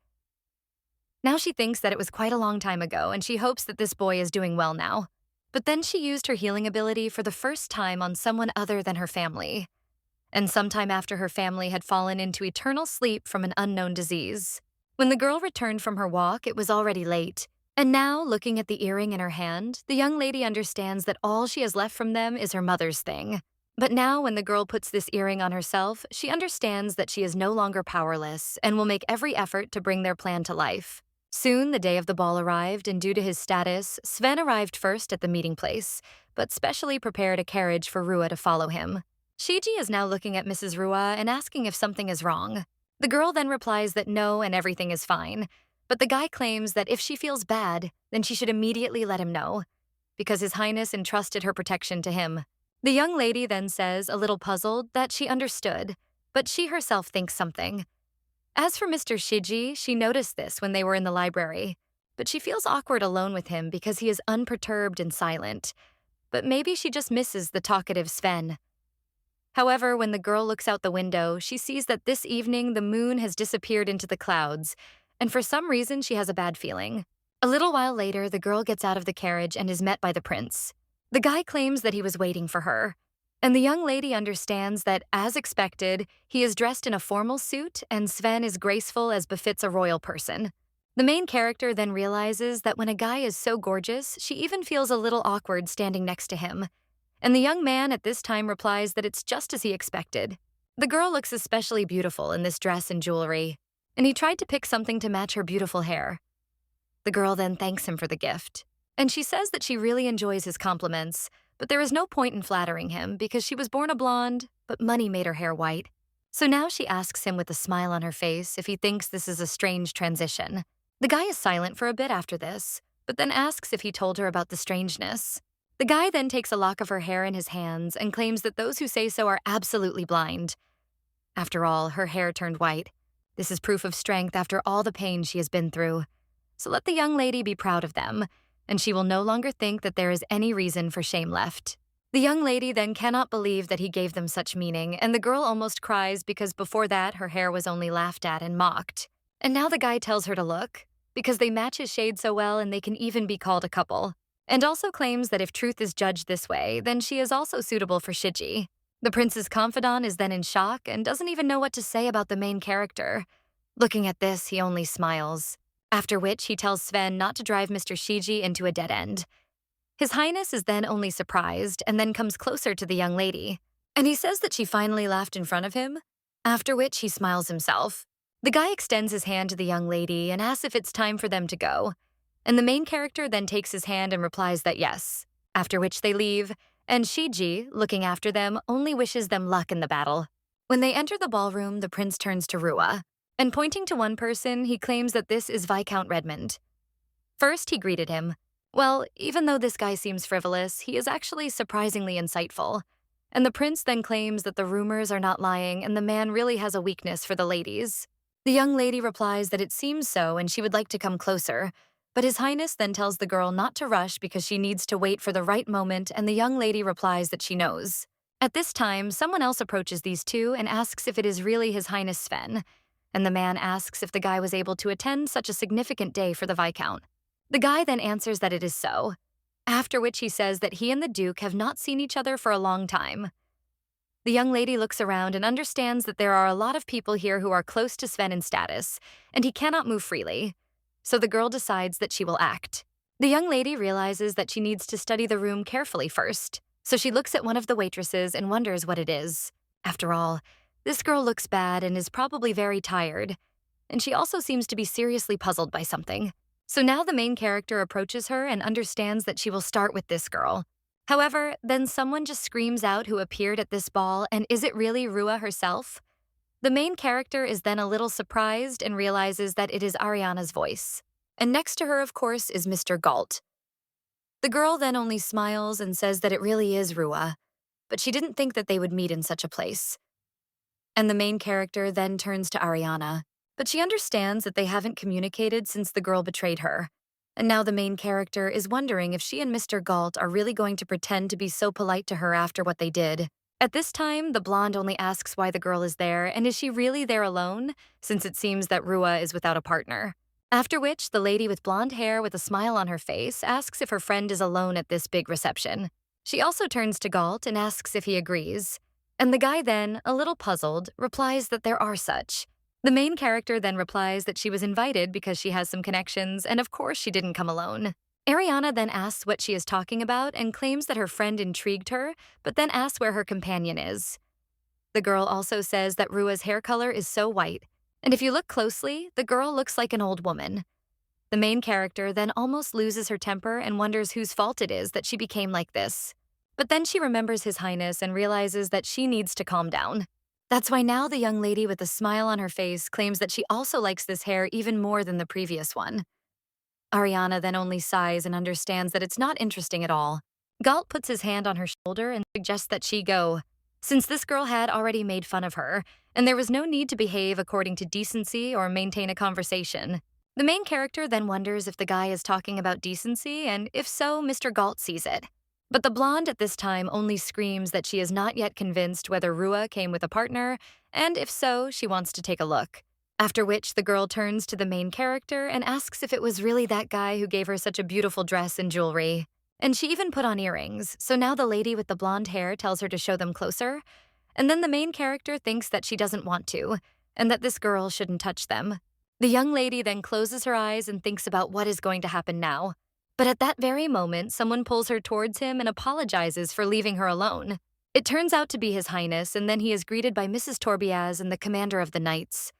Now she thinks that it was quite a long time ago and she hopes that this boy is doing well now. But then she used her healing ability for the first time on someone other than her family. And sometime after her family had fallen into eternal sleep from an unknown disease. When the girl returned from her walk, it was already late. And now, looking at the earring in her hand, the young lady understands that all she has left from them is her mother's thing. But now, when the girl puts this earring on herself, she understands that she is no longer powerless and will make every effort to bring their plan to life. Soon, the day of the ball arrived, and due to his status, Sven arrived first at the meeting place, but specially prepared a carriage for Rua to follow him. Shiji is now looking at Mrs. Rua and asking if something is wrong. The girl then replies that no and everything is fine, but the guy claims that if she feels bad, then she should immediately let him know, because His Highness entrusted her protection to him. The young lady then says, a little puzzled, that she understood, but she herself thinks something. As for Mr. Shiji, she noticed this when they were in the library, but she feels awkward alone with him because he is unperturbed and silent. But maybe she just misses the talkative Sven. However, when the girl looks out the window, she sees that this evening the moon has disappeared into the clouds, and for some reason she has a bad feeling. A little while later, the girl gets out of the carriage and is met by the prince. The guy claims that he was waiting for her, and the young lady understands that, as expected, he is dressed in a formal suit and Sven is graceful as befits a royal person. The main character then realizes that when a guy is so gorgeous, she even feels a little awkward standing next to him. And the young man at this time replies that it's just as he expected. The girl looks especially beautiful in this dress and jewelry, and he tried to pick something to match her beautiful hair. The girl then thanks him for the gift, and she says that she really enjoys his compliments, but there is no point in flattering him because she was born a blonde, but money made her hair white. So now she asks him with a smile on her face if he thinks this is a strange transition. The guy is silent for a bit after this, but then asks if he told her about the strangeness. The guy then takes a lock of her hair in his hands and claims that those who say so are absolutely blind. After all, her hair turned white. This is proof of strength after all the pain she has been through. So let the young lady be proud of them, and she will no longer think that there is any reason for shame left. The young lady then cannot believe that he gave them such meaning, and the girl almost cries because before that her hair was only laughed at and mocked. And now the guy tells her to look, because they match his shade so well and they can even be called a couple. And also claims that if truth is judged this way, then she is also suitable for Shiji. The prince's confidant is then in shock and doesn't even know what to say about the main character. Looking at this, he only smiles. After which, he tells Sven not to drive Mr. Shiji into a dead end. His Highness is then only surprised and then comes closer to the young lady. And he says that she finally laughed in front of him, after which he smiles himself. The guy extends his hand to the young lady and asks if it's time for them to go, and the main character then takes his hand and replies that yes, after which they leave, and Shiji, looking after them, only wishes them luck in the battle. When they enter the ballroom, the prince turns to Rua, and pointing to one person, he claims that this is Viscount Redmond. First, he greeted him. Well, even though this guy seems frivolous, he is actually surprisingly insightful. And the prince then claims that the rumors are not lying and the man really has a weakness for the ladies. The young lady replies that it seems so and she would like to come closer, but His Highness then tells the girl not to rush because she needs to wait for the right moment, and the young lady replies that she knows. At this time, someone else approaches these two and asks if it is really His Highness Sven, and the man asks if the guy was able to attend such a significant day for the Viscount. The guy then answers that it is so, after which he says that he and the Duke have not seen each other for a long time. The young lady looks around and understands that there are a lot of people here who are close to Sven in status, and he cannot move freely. So the girl decides that she will act. The young lady realizes that she needs to study the room carefully first, so she looks at one of the waitresses and wonders what it is. After all, this girl looks bad and is probably very tired, and she also seems to be seriously puzzled by something. So now the main character approaches her and understands that she will start with this girl. However, then someone just screams out who appeared at this ball, and is it really Rua herself? The main character is then a little surprised and realizes that it is Ariana's voice. And next to her, of course, is Mr. Galt. The girl then only smiles and says that it really is Rua, but she didn't think that they would meet in such a place. And the main character then turns to Ariana, but she understands that they haven't communicated since the girl betrayed her. And now the main character is wondering if she and Mr. Galt are really going to pretend to be so polite to her after what they did. At this time, the blonde only asks why the girl is there, and is she really there alone, since it seems that Rua is without a partner. After which, the lady with blonde hair with a smile on her face asks if her friend is alone at this big reception. She also turns to Galt and asks if he agrees. And the guy then, a little puzzled, replies that there are such. The main character then replies that she was invited because she has some connections, and of course she didn't come alone. Ariana then asks what she is talking about and claims that her friend intrigued her, but then asks where her companion is. The girl also says that Rua's hair color is so white, and if you look closely, the girl looks like an old woman. The main character then almost loses her temper and wonders whose fault it is that she became like this. But then she remembers His Highness and realizes that she needs to calm down. That's why now the young lady with a smile on her face claims that she also likes this hair even more than the previous one. Ariana then only sighs and understands that it's not interesting at all. Galt puts his hand on her shoulder and suggests that she go, since this girl had already made fun of her, and there was no need to behave according to decency or maintain a conversation. The main character then wonders if the guy is talking about decency, and if so, Mr. Galt sees it. But the blonde at this time only screams that she is not yet convinced whether Rua came with a partner, and if so, she wants to take a look. After which, the girl turns to the main character and asks if it was really that guy who gave her such a beautiful dress and jewelry. And she even put on earrings, so now the lady with the blonde hair tells her to show them closer. And then the main character thinks that she doesn't want to, and that this girl shouldn't touch them. The young lady then closes her eyes and thinks about what is going to happen now. But at that very moment, someone pulls her towards him and apologizes for leaving her alone. It turns out to be His Highness, and then he is greeted by Mrs. Torbiaz and the commander of the knights.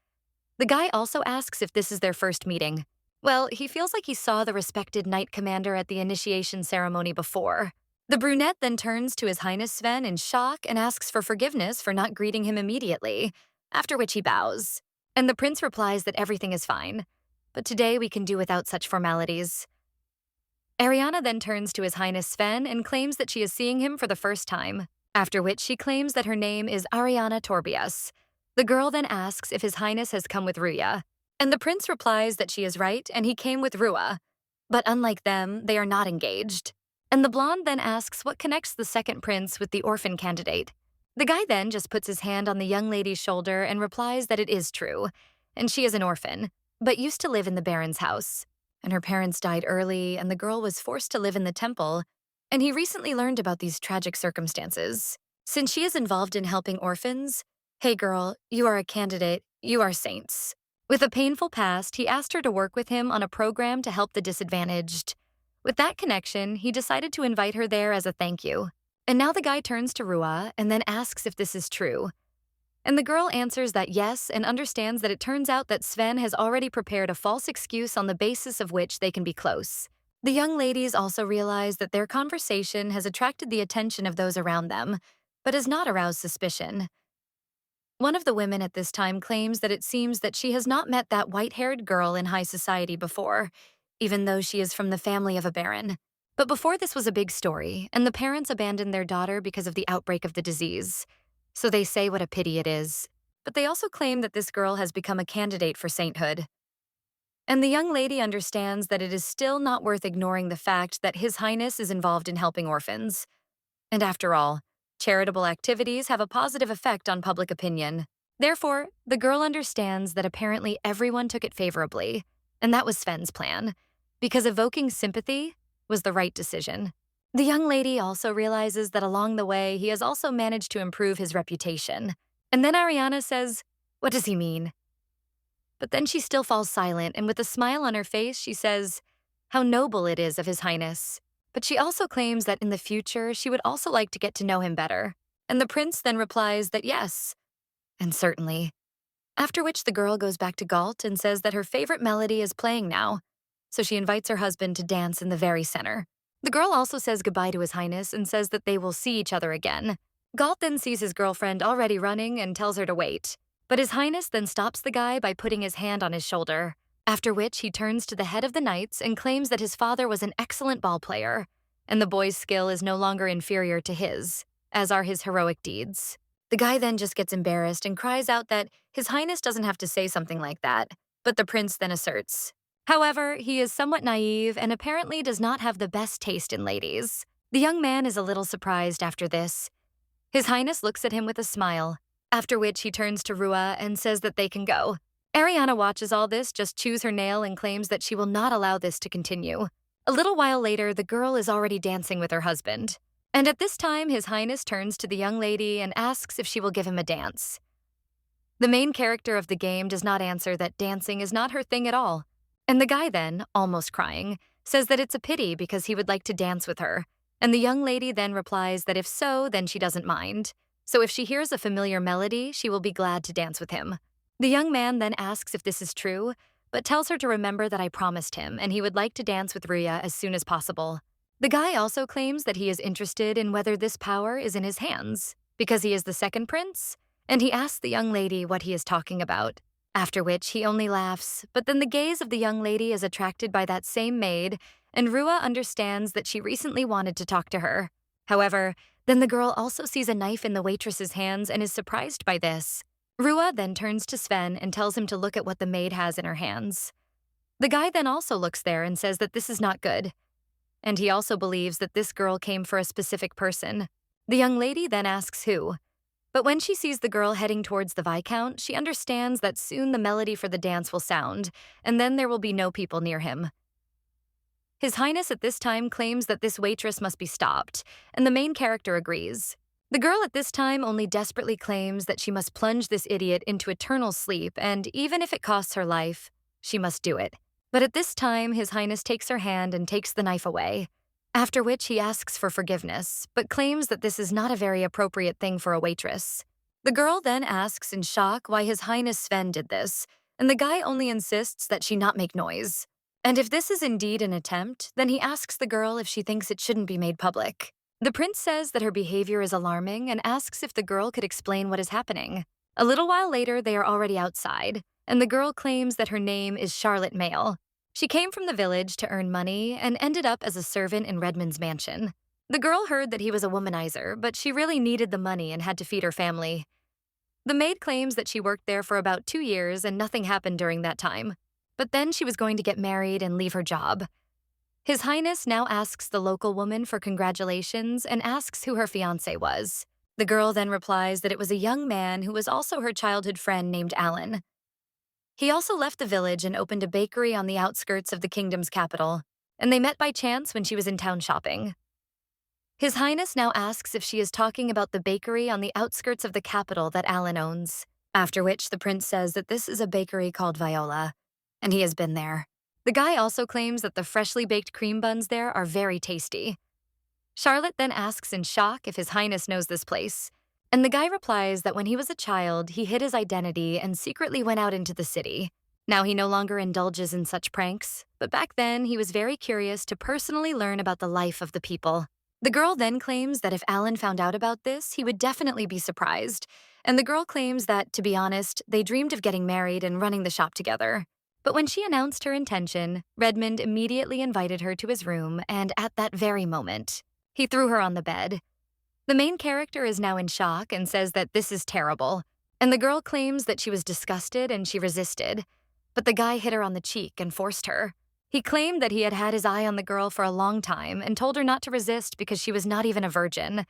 The guy also asks if this is their first meeting. Well, he feels like he saw the respected knight commander at the initiation ceremony before. The brunette then turns to His Highness Sven in shock and asks for forgiveness for not greeting him immediately, after which he bows. And the prince replies that everything is fine, but today we can do without such formalities. Ariana then turns to His Highness Sven and claims that she is seeing him for the first time, after which she claims that her name is Ariana Torbias. The girl then asks if His Highness has come with Ruya, and the prince replies that she is right and he came with Rua. But unlike them, they are not engaged. And the blonde then asks what connects the second prince with the orphan candidate. The guy then just puts his hand on the young lady's shoulder and replies that it is true, and she is an orphan, but used to live in the Baron's house. And her parents died early, and the girl was forced to live in the temple, and he recently learned about these tragic circumstances. Since she is involved in helping orphans, hey girl, you are a candidate, you are saints. With a painful past, he asked her to work with him on a program to help the disadvantaged. With that connection, he decided to invite her there as a thank you. And now the guy turns to Rua and then asks if this is true. And the girl answers that yes and understands that it turns out that Sven has already prepared a false excuse on the basis of which they can be close. The young ladies also realize that their conversation has attracted the attention of those around them, but has not aroused suspicion. One of the women at this time claims that it seems that she has not met that white-haired girl in high society before, even though she is from the family of a baron. But before this was a big story, and the parents abandoned their daughter because of the outbreak of the disease. So they say what a pity it is. But they also claim that this girl has become a candidate for sainthood. And the young lady understands that it is still not worth ignoring the fact that His Highness is involved in helping orphans. And after all, charitable activities have a positive effect on public opinion. Therefore, the girl understands that apparently everyone took it favorably, and that was Sven's plan, because evoking sympathy was the right decision. The young lady also realizes that along the way, he has also managed to improve his reputation. And then Ariana says, "What does he mean?" But then she still falls silent, and with a smile on her face, she says, "How noble it is of His Highness." But she also claims that in the future, she would also like to get to know him better. And the prince then replies that yes, and certainly. After which the girl goes back to Galt and says that her favorite melody is playing now, so she invites her husband to dance in the very center. The girl also says goodbye to His Highness and says that they will see each other again. Galt then sees his girlfriend already running and tells her to wait. But His Highness then stops the guy by putting his hand on his shoulder, after which he turns to the head of the knights and claims that his father was an excellent ball player, and the boy's skill is no longer inferior to his, as are his heroic deeds. The guy then just gets embarrassed and cries out that His Highness doesn't have to say something like that, but the prince then asserts. However, he is somewhat naive and apparently does not have the best taste in ladies. The young man is a little surprised after this. His Highness looks at him with a smile, after which he turns to Rua and says that they can go. Ariana watches all this, just chews her nail and claims that she will not allow this to continue. A little while later, the girl is already dancing with her husband. And at this time, His Highness turns to the young lady and asks if she will give him a dance. The main character of the game does not answer that dancing is not her thing at all. And the guy then, almost crying, says that it's a pity because he would like to dance with her. And the young lady then replies that if so, then she doesn't mind. So if she hears a familiar melody, she will be glad to dance with him. The young man then asks if this is true, but tells her to remember that I promised him and he would like to dance with Rhea as soon as possible. The guy also claims that he is interested in whether this power is in his hands, because he is the second prince, and he asks the young lady what he is talking about, after which he only laughs, but then the gaze of the young lady is attracted by that same maid, and Rua understands that she recently wanted to talk to her. However, then the girl also sees a knife in the waitress's hands and is surprised by this. Rua then turns to Sven and tells him to look at what the maid has in her hands. The guy then also looks there and says that this is not good. And he also believes that this girl came for a specific person. The young lady then asks who. But when she sees the girl heading towards the Viscount, she understands that soon the melody for the dance will sound, and then there will be no people near him. His Highness at this time claims that this waitress must be stopped, and the main character agrees. The girl at this time only desperately claims that she must plunge this idiot into eternal sleep, and even if it costs her life, she must do it. But at this time, His Highness takes her hand and takes the knife away, after which he asks for forgiveness, but claims that this is not a very appropriate thing for a waitress. The girl then asks in shock why His Highness Sven did this, and the guy only insists that she not make noise. And if this is indeed an attempt, then he asks the girl if she thinks it shouldn't be made public. The prince says that her behavior is alarming and asks if the girl could explain what is happening. A little while later, they are already outside, and the girl claims that her name is Charlotte Mail. She came from the village to earn money and ended up as a servant in Redmond's mansion. The girl heard that he was a womanizer, but she really needed the money and had to feed her family. The maid claims that she worked there for about 2 years and nothing happened during that time. But then she was going to get married and leave her job. His Highness now asks the local woman for congratulations and asks who her fiancé was. The girl then replies that it was a young man who was also her childhood friend named Alan. He also left the village and opened a bakery on the outskirts of the kingdom's capital, and they met by chance when she was in town shopping. His Highness now asks if she is talking about the bakery on the outskirts of the capital that Alan owns, after which the prince says that this is a bakery called Viola, and he has been there. The guy also claims that the freshly baked cream buns there are very tasty. Charlotte then asks in shock if His Highness knows this place, And the guy replies that when he was a child, he hid his identity and secretly went out into the city. Now he no longer indulges in such pranks, but back then he was very curious to personally learn about the life of the people. The girl then claims that if Alan found out about this, he would definitely be surprised. And the girl claims that, to be honest, they dreamed of getting married and running the shop together. But when she announced her intention, Redmond immediately invited her to his room, and at that very moment, he threw her on the bed. The main character is now in shock and says that this is terrible, and the girl claims that she was disgusted and she resisted, but the guy hit her on the cheek and forced her. He claimed that he had had his eye on the girl for a long time and told her not to resist because she was not even a virgin,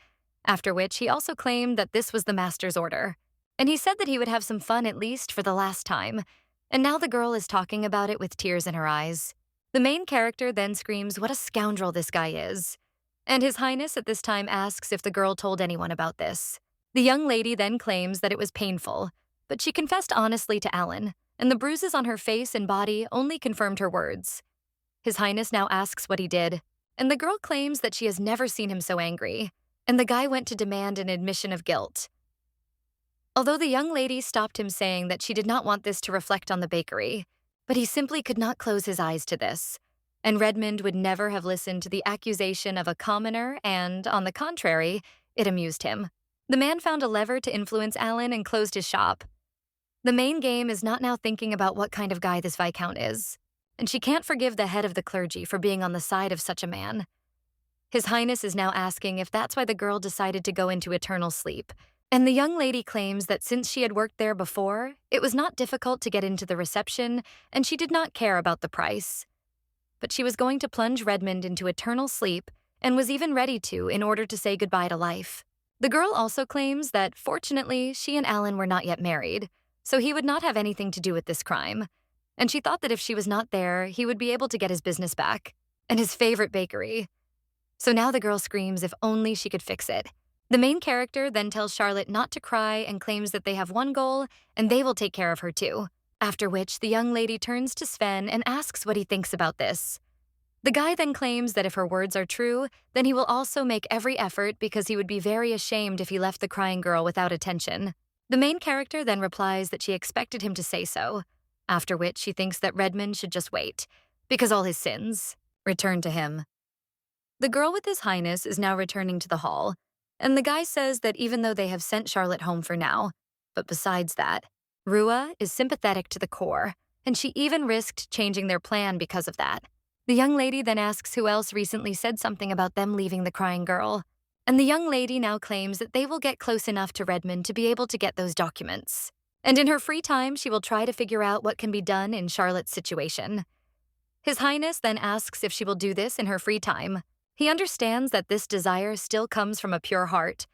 after which he also claimed that this was the master's order. And he said that he would have some fun at least for the last time, and now the girl is talking about it with tears in her eyes. The main character then screams what a scoundrel this guy is. And His Highness at this time asks if the girl told anyone about this. The young lady then claims that it was painful, but she confessed honestly to Alan, and the bruises on her face and body only confirmed her words. His Highness now asks what he did, and the girl claims that she has never seen him so angry, and the guy went to demand an admission of guilt. Although the young lady stopped him saying that she did not want this to reflect on the bakery, but he simply could not close his eyes to this. And Redmond would never have listened to the accusation of a commoner and, on the contrary, it amused him. The man found a lever to influence Alan and closed his shop. The main game is not now thinking about what kind of guy this Viscount is, and she can't forgive the head of the clergy for being on the side of such a man. His Highness is now asking if that's why the girl decided to go into eternal sleep, and the young lady claims that since she had worked there before, it was not difficult to get into the reception, and she did not care about the price. But she was going to plunge Redmond into eternal sleep and was even ready to in order to say goodbye to life. The girl also claims that, fortunately, she and Alan were not yet married, so he would not have anything to do with this crime. And she thought that if she was not there, he would be able to get his business back, and his favorite bakery. So now the girl screams if only she could fix it. The main character then tells Charlotte not to cry and claims that they have one goal, and they will take care of her too. After which, the young lady turns to Sven and asks what he thinks about this. The guy then claims that if her words are true, then he will also make every effort because he would be very ashamed if he left the crying girl without attention. The main character then replies that she expected him to say so, after which she thinks that Redmond should just wait, because all his sins return to him. The girl with His Highness is now returning to the hall, and the guy says that even though they have sent Charlotte home for now, but besides that, Rua is sympathetic to the core, and she even risked changing their plan because of that. The young lady then asks who else recently said something about them leaving the crying girl, and the young lady now claims that they will get close enough to Redmond to be able to get those documents. And in her free time, she will try to figure out what can be done in Charlotte's situation. His Highness then asks if she will do this in her free time. He understands that this desire still comes from a pure heart,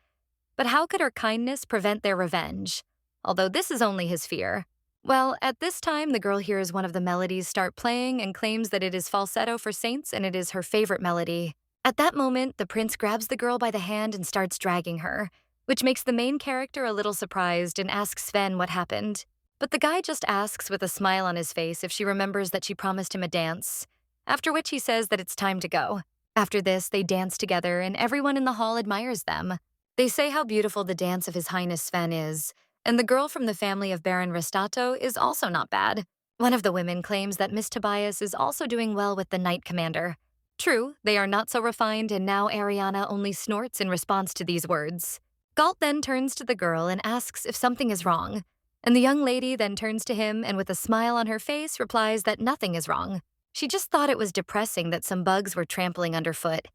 but how could her kindness prevent their revenge? Although this is only his fear. Well, at this time, the girl hears one of the melodies start playing and claims that it is falsetto for saints and it is her favorite melody. At that moment, the prince grabs the girl by the hand and starts dragging her, which makes the main character a little surprised and asks Sven what happened. But the guy just asks with a smile on his face if she remembers that she promised him a dance, after which he says that it's time to go. After this, they dance together and everyone in the hall admires them. They say how beautiful the dance of His Highness Sven is, and the girl from the family of Baron Restato is also not bad. One of the women claims that Miss Tobias is also doing well with the Knight Commander. True, they are not so refined, and now Ariana only snorts in response to these words. Galt then turns to the girl and asks if something is wrong, and the young lady then turns to him and with a smile on her face replies that nothing is wrong. She just thought it was depressing that some bugs were trampling underfoot.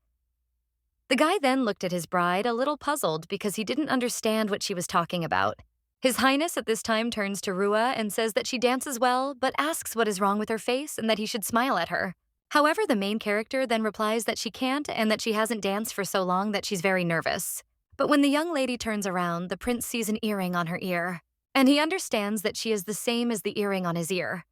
The guy then looked at his bride a little puzzled because he didn't understand what she was talking about. His Highness at this time turns to Rua and says that she dances well, but asks what is wrong with her face and that he should smile at her. However, the main character then replies that she can't and that she hasn't danced for so long that she's very nervous. But when the young lady turns around, the prince sees an earring on her ear, and he understands that she is the same as the earring on his ear.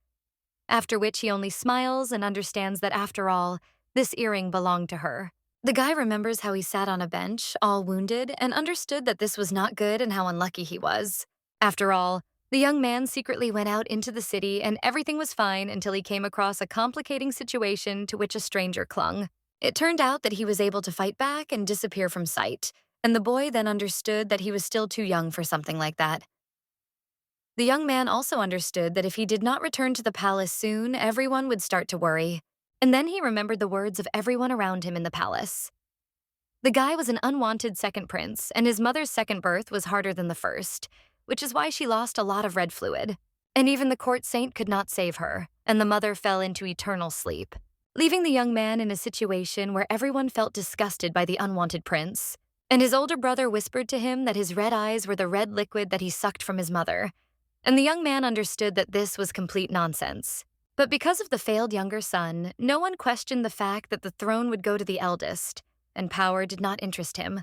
After which he only smiles and understands that after all, this earring belonged to her. The guy remembers how he sat on a bench, all wounded, and understood that this was not good and how unlucky he was. After all, the young man secretly went out into the city and everything was fine until he came across a complicating situation to which a stranger clung. It turned out that he was able to fight back and disappear from sight, and the boy then understood that he was still too young for something like that. The young man also understood that if he did not return to the palace soon, everyone would start to worry. And then he remembered the words of everyone around him in the palace. The guy was an unwanted second prince, and his mother's second birth was harder than the first, which is why she lost a lot of red fluid. And even the court saint could not save her, and the mother fell into eternal sleep, leaving the young man in a situation where everyone felt disgusted by the unwanted prince. And his older brother whispered to him that his red eyes were the red liquid that he sucked from his mother. And the young man understood that this was complete nonsense. But because of the failed younger son, no one questioned the fact that the throne would go to the eldest, and power did not interest him.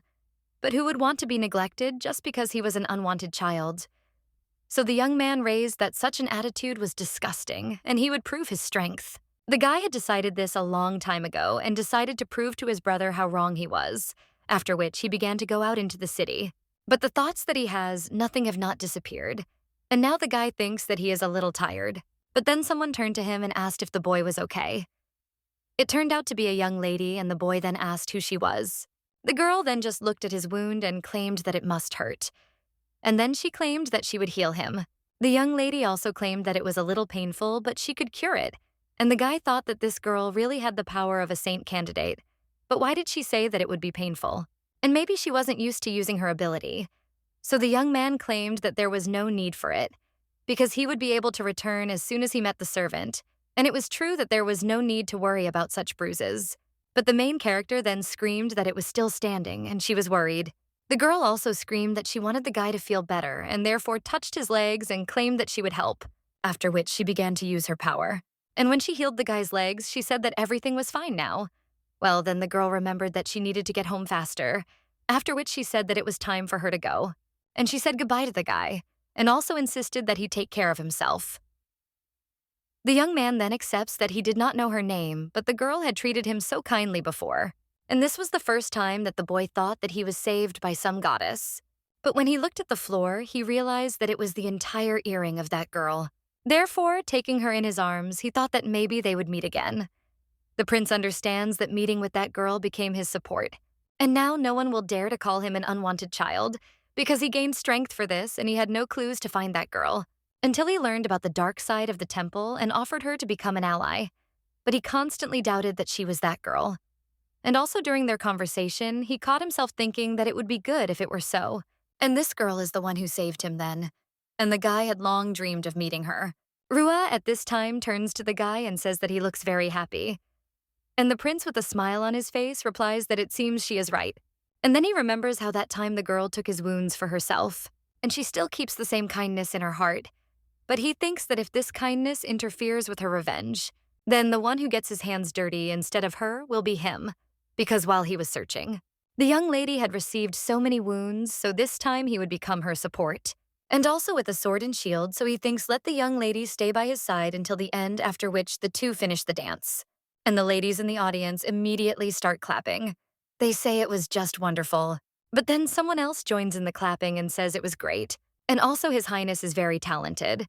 But who would want to be neglected just because he was an unwanted child? So the young man raised that such an attitude was disgusting, and he would prove his strength. The guy had decided this a long time ago and decided to prove to his brother how wrong he was, after which he began to go out into the city. But the thoughts that he has, nothing have not disappeared. And now the guy thinks that he is a little tired. But then someone turned to him and asked if the boy was okay. It turned out to be a young lady, and the boy then asked who she was. The girl then just looked at his wound and claimed that it must hurt. And then she claimed that she would heal him. The young lady also claimed that it was a little painful, but she could cure it. And the guy thought that this girl really had the power of a saint candidate. But why did she say that it would be painful? And maybe she wasn't used to using her ability. So the young man claimed that there was no need for it, because he would be able to return as soon as he met the servant. And it was true that there was no need to worry about such bruises. But the main character then screamed that it was still standing, and she was worried. The girl also screamed that she wanted the guy to feel better, and therefore touched his legs and claimed that she would help, after which she began to use her power. And when she healed the guy's legs, she said that everything was fine now. Well, then the girl remembered that she needed to get home faster, after which she said that it was time for her to go. And she said goodbye to the guy, and also insisted that he take care of himself. The young man then accepts that he did not know her name, but the girl had treated him so kindly before. And this was the first time that the boy thought that he was saved by some goddess. But when he looked at the floor, he realized that it was the entire earring of that girl. Therefore, taking her in his arms, he thought that maybe they would meet again. The prince understands that meeting with that girl became his support. And now no one will dare to call him an unwanted child, because he gained strength for this and he had no clues to find that girl, until he learned about the dark side of the temple and offered her to become an ally. But he constantly doubted that she was that girl. And also during their conversation, he caught himself thinking that it would be good if it were so. And this girl is the one who saved him then. And the guy had long dreamed of meeting her. Rua at this time turns to the guy and says that he looks very happy. And the prince with a smile on his face replies that it seems she is right. And then he remembers how that time the girl took his wounds for herself. And she still keeps the same kindness in her heart. But he thinks that if this kindness interferes with her revenge, then the one who gets his hands dirty instead of her will be him. Because while he was searching, the young lady had received so many wounds, so this time he would become her support. And also with a sword and shield, so he thinks let the young lady stay by his side until the end, after which the two finish the dance. And the ladies in the audience immediately start clapping. They say it was just wonderful. But then someone else joins in the clapping and says it was great. And also His Highness is very talented.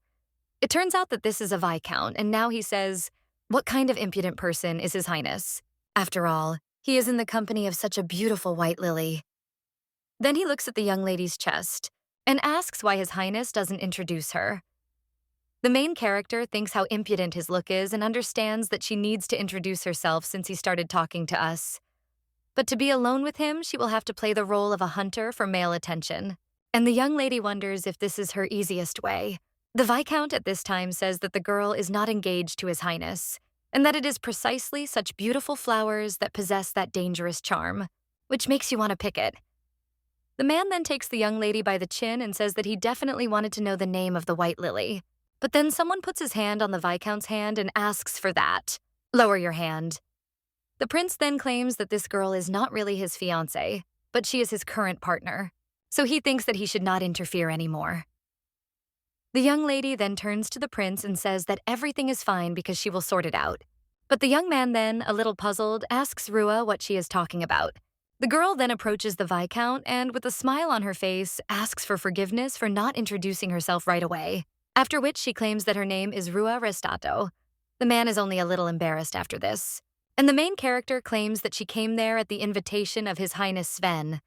It turns out that this is a Viscount, and now he says, what kind of impudent person is His Highness? After all, he is in the company of such a beautiful white lily. Then he looks at the young lady's chest and asks why His Highness doesn't introduce her. The main character thinks how impudent his look is and understands that she needs to introduce herself since he started talking to us. But to be alone with him, she will have to play the role of a hunter for male attention. And the young lady wonders if this is her easiest way. The Viscount at this time says that the girl is not engaged to His Highness, and that it is precisely such beautiful flowers that possess that dangerous charm, which makes you want to pick it. The man then takes the young lady by the chin and says that he definitely wanted to know the name of the white lily. But then someone puts his hand on the Viscount's hand and asks for that. Lower your hand. The prince then claims that this girl is not really his fiancée, but she is his current partner. So he thinks that he should not interfere anymore. The young lady then turns to the prince and says that everything is fine because she will sort it out. But the young man then, a little puzzled, asks Rua what she is talking about. The girl then approaches the Viscount and, with a smile on her face, asks for forgiveness for not introducing herself right away, after which she claims that her name is Rua Restato. The man is only a little embarrassed after this. And the main character claims that she came there at the invitation of His Highness Sven.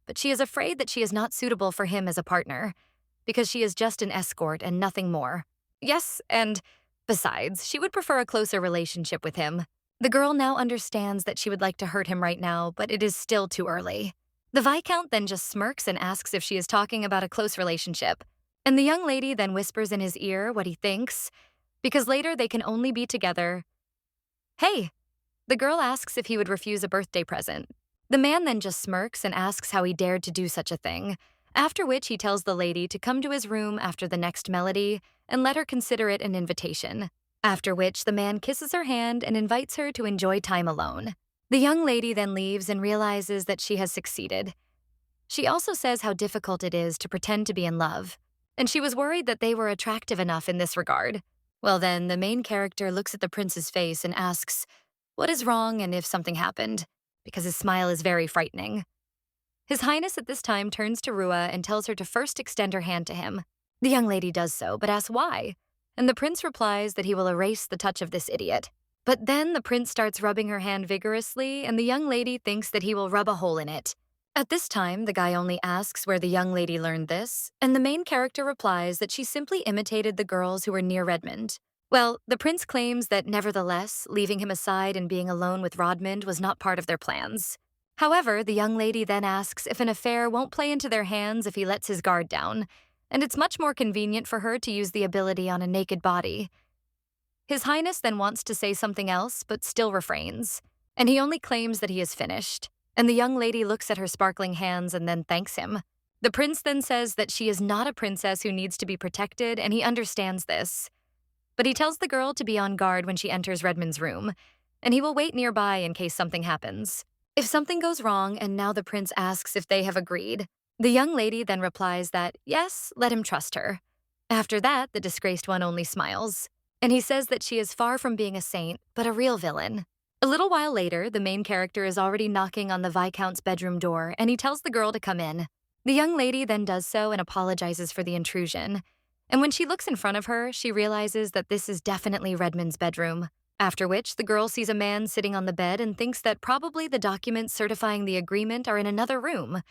but she is afraid that she is not suitable for him as a partner, because she is just an escort and nothing more. Yes, and besides, she would prefer a closer relationship with him. The girl now understands that she would like to hurt him right now, but it is still too early. The Viscount then just smirks and asks if she is talking about a close relationship, and the young lady then whispers in his ear what he thinks, because later they can only be together. Hey! The girl asks if he would refuse a birthday present. The man then just smirks and asks how he dared to do such a thing, after which he tells the lady to come to his room after the next melody and let her consider it an invitation, after which the man kisses her hand and invites her to enjoy time alone. The young lady then leaves and realizes that she has succeeded. She also says how difficult it is to pretend to be in love, and she was worried that they were attractive enough in this regard. Well then, the main character looks at the prince's face and asks what is wrong and if something happened, because his smile is very frightening. His Highness at this time turns to Rua and tells her to first extend her hand to him. The young lady does so, but asks why, and the prince replies that he will erase the touch of this idiot. But then the prince starts rubbing her hand vigorously, and the young lady thinks that he will rub a hole in it. At this time, the guy only asks where the young lady learned this, and the main character replies that she simply imitated the girls who were near Redmond. Well, the prince claims that nevertheless, leaving him aside and being alone with Redmond was not part of their plans. However, the young lady then asks if an affair won't play into their hands if he lets his guard down, and it's much more convenient for her to use the ability on a naked body. His Highness then wants to say something else, but still refrains, and he only claims that he is finished, and the young lady looks at her sparkling hands and then thanks him. The prince then says that she is not a princess who needs to be protected, and he understands this. But he tells the girl to be on guard when she enters Redmond's room, and he will wait nearby in case something happens. If something goes wrong and now the prince asks if they have agreed, the young lady then replies that, yes, let him trust her. After that, the disgraced one only smiles, and he says that she is far from being a saint, but a real villain. A little while later, the main character is already knocking on the Viscount's bedroom door, and he tells the girl to come in. The young lady then does so and apologizes for the intrusion. And when she looks in front of her, she realizes that this is definitely Redmond's bedroom, after which the girl sees a man sitting on the bed and thinks that probably the documents certifying the agreement are in another room.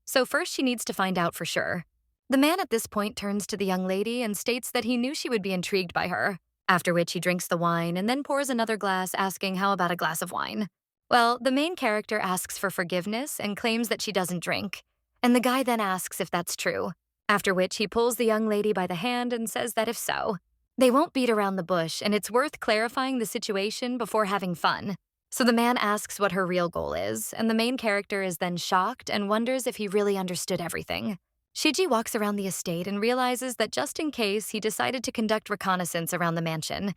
So first she needs to find out for sure. The man at this point turns to the young lady and states that he knew she would be intrigued by her, after which he drinks the wine and then pours another glass asking how about a glass of wine. Well, the main character asks for forgiveness and claims that she doesn't drink, and the guy then asks if that's true. After which he pulls the young lady by the hand and says that if so, they won't beat around the bush and it's worth clarifying the situation before having fun. So the man asks what her real goal is, and the main character is then shocked and wonders if he really understood everything. Shiji walks around the estate and realizes that just in case, he decided to conduct reconnaissance around the mansion,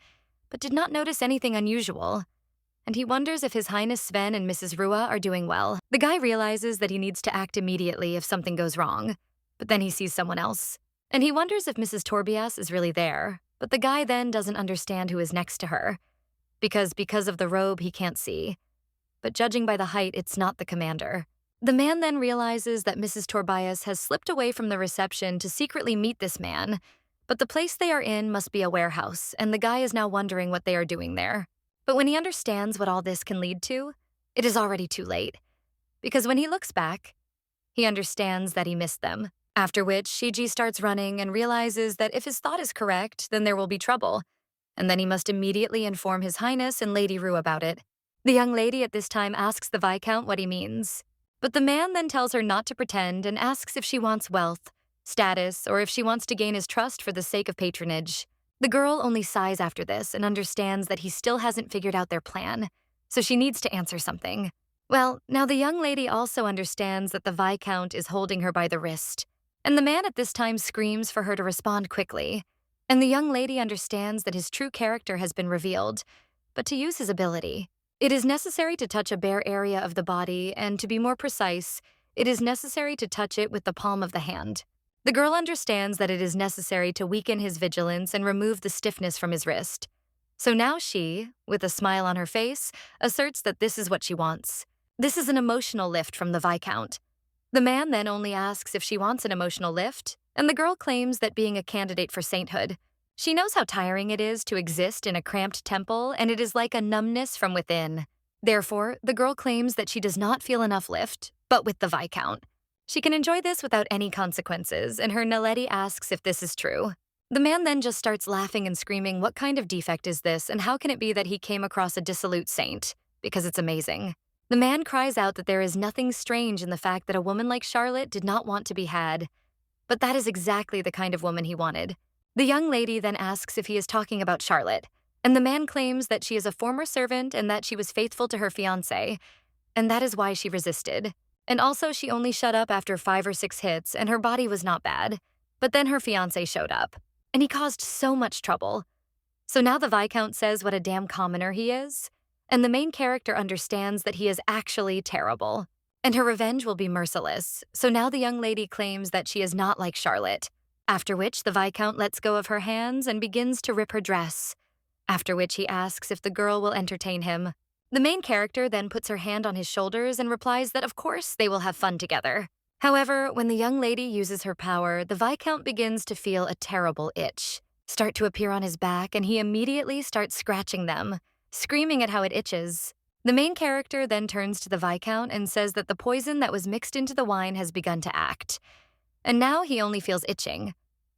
but did not notice anything unusual. And he wonders if His Highness Sven and Mrs. Rua are doing well. The guy realizes that he needs to act immediately if something goes wrong. But then he sees someone else, and he wonders if Mrs. Torbias is really there, but the guy then doesn't understand who is next to her, because of the robe he can't see. But judging by the height, it's not the commander. The man then realizes that Mrs. Torbias has slipped away from the reception to secretly meet this man, but the place they are in must be a warehouse, and the guy is now wondering what they are doing there. But when he understands what all this can lead to, it is already too late, because when he looks back, he understands that he missed them. After which, Shiji starts running and realizes that if his thought is correct, then there will be trouble, and then he must immediately inform His Highness and Lady Rue about it. The young lady at this time asks the Viscount what he means, but the man then tells her not to pretend and asks if she wants wealth, status, or if she wants to gain his trust for the sake of patronage. The girl only sighs after this and understands that he still hasn't figured out their plan, so she needs to answer something. Well, now the young lady also understands that the Viscount is holding her by the wrist, and the man at this time screams for her to respond quickly. And the young lady understands that his true character has been revealed, but to use his ability, it is necessary to touch a bare area of the body, and to be more precise, it is necessary to touch it with the palm of the hand. The girl understands that it is necessary to weaken his vigilance and remove the stiffness from his wrist. So now she, with a smile on her face, asserts that this is what she wants. This is an emotional lift from the Viscount. The man then only asks if she wants an emotional lift, and the girl claims that being a candidate for sainthood, she knows how tiring it is to exist in a cramped temple, and it is like a numbness from within. Therefore, the girl claims that she does not feel enough lift, but with the Viscount. She can enjoy this without any consequences, and her Naledi asks if this is true. The man then just starts laughing and screaming, "What kind of defect is this, and how can it be that he came across a dissolute saint? Because it's amazing." The man cries out that there is nothing strange in the fact that a woman like Charlotte did not want to be had, but that is exactly the kind of woman he wanted. The young lady then asks if he is talking about Charlotte, and the man claims that she is a former servant and that she was faithful to her fiancé, and that is why she resisted. And also, she only shut up after 5 or 6 hits, and her body was not bad. But then her fiancé showed up, and he caused so much trouble. So now the Viscount says what a damn commoner he is, and the main character understands that he is actually terrible. And her revenge will be merciless, so now the young lady claims that she is not like Charlotte, after which the Viscount lets go of her hands and begins to rip her dress, after which he asks if the girl will entertain him. The main character then puts her hand on his shoulders and replies that of course they will have fun together. However, when the young lady uses her power, the Viscount begins to feel a terrible itch start to appear on his back, and he immediately starts scratching them, screaming at how it itches. The main character then turns to the Viscount and says that the poison that was mixed into the wine has begun to act, and now he only feels itching.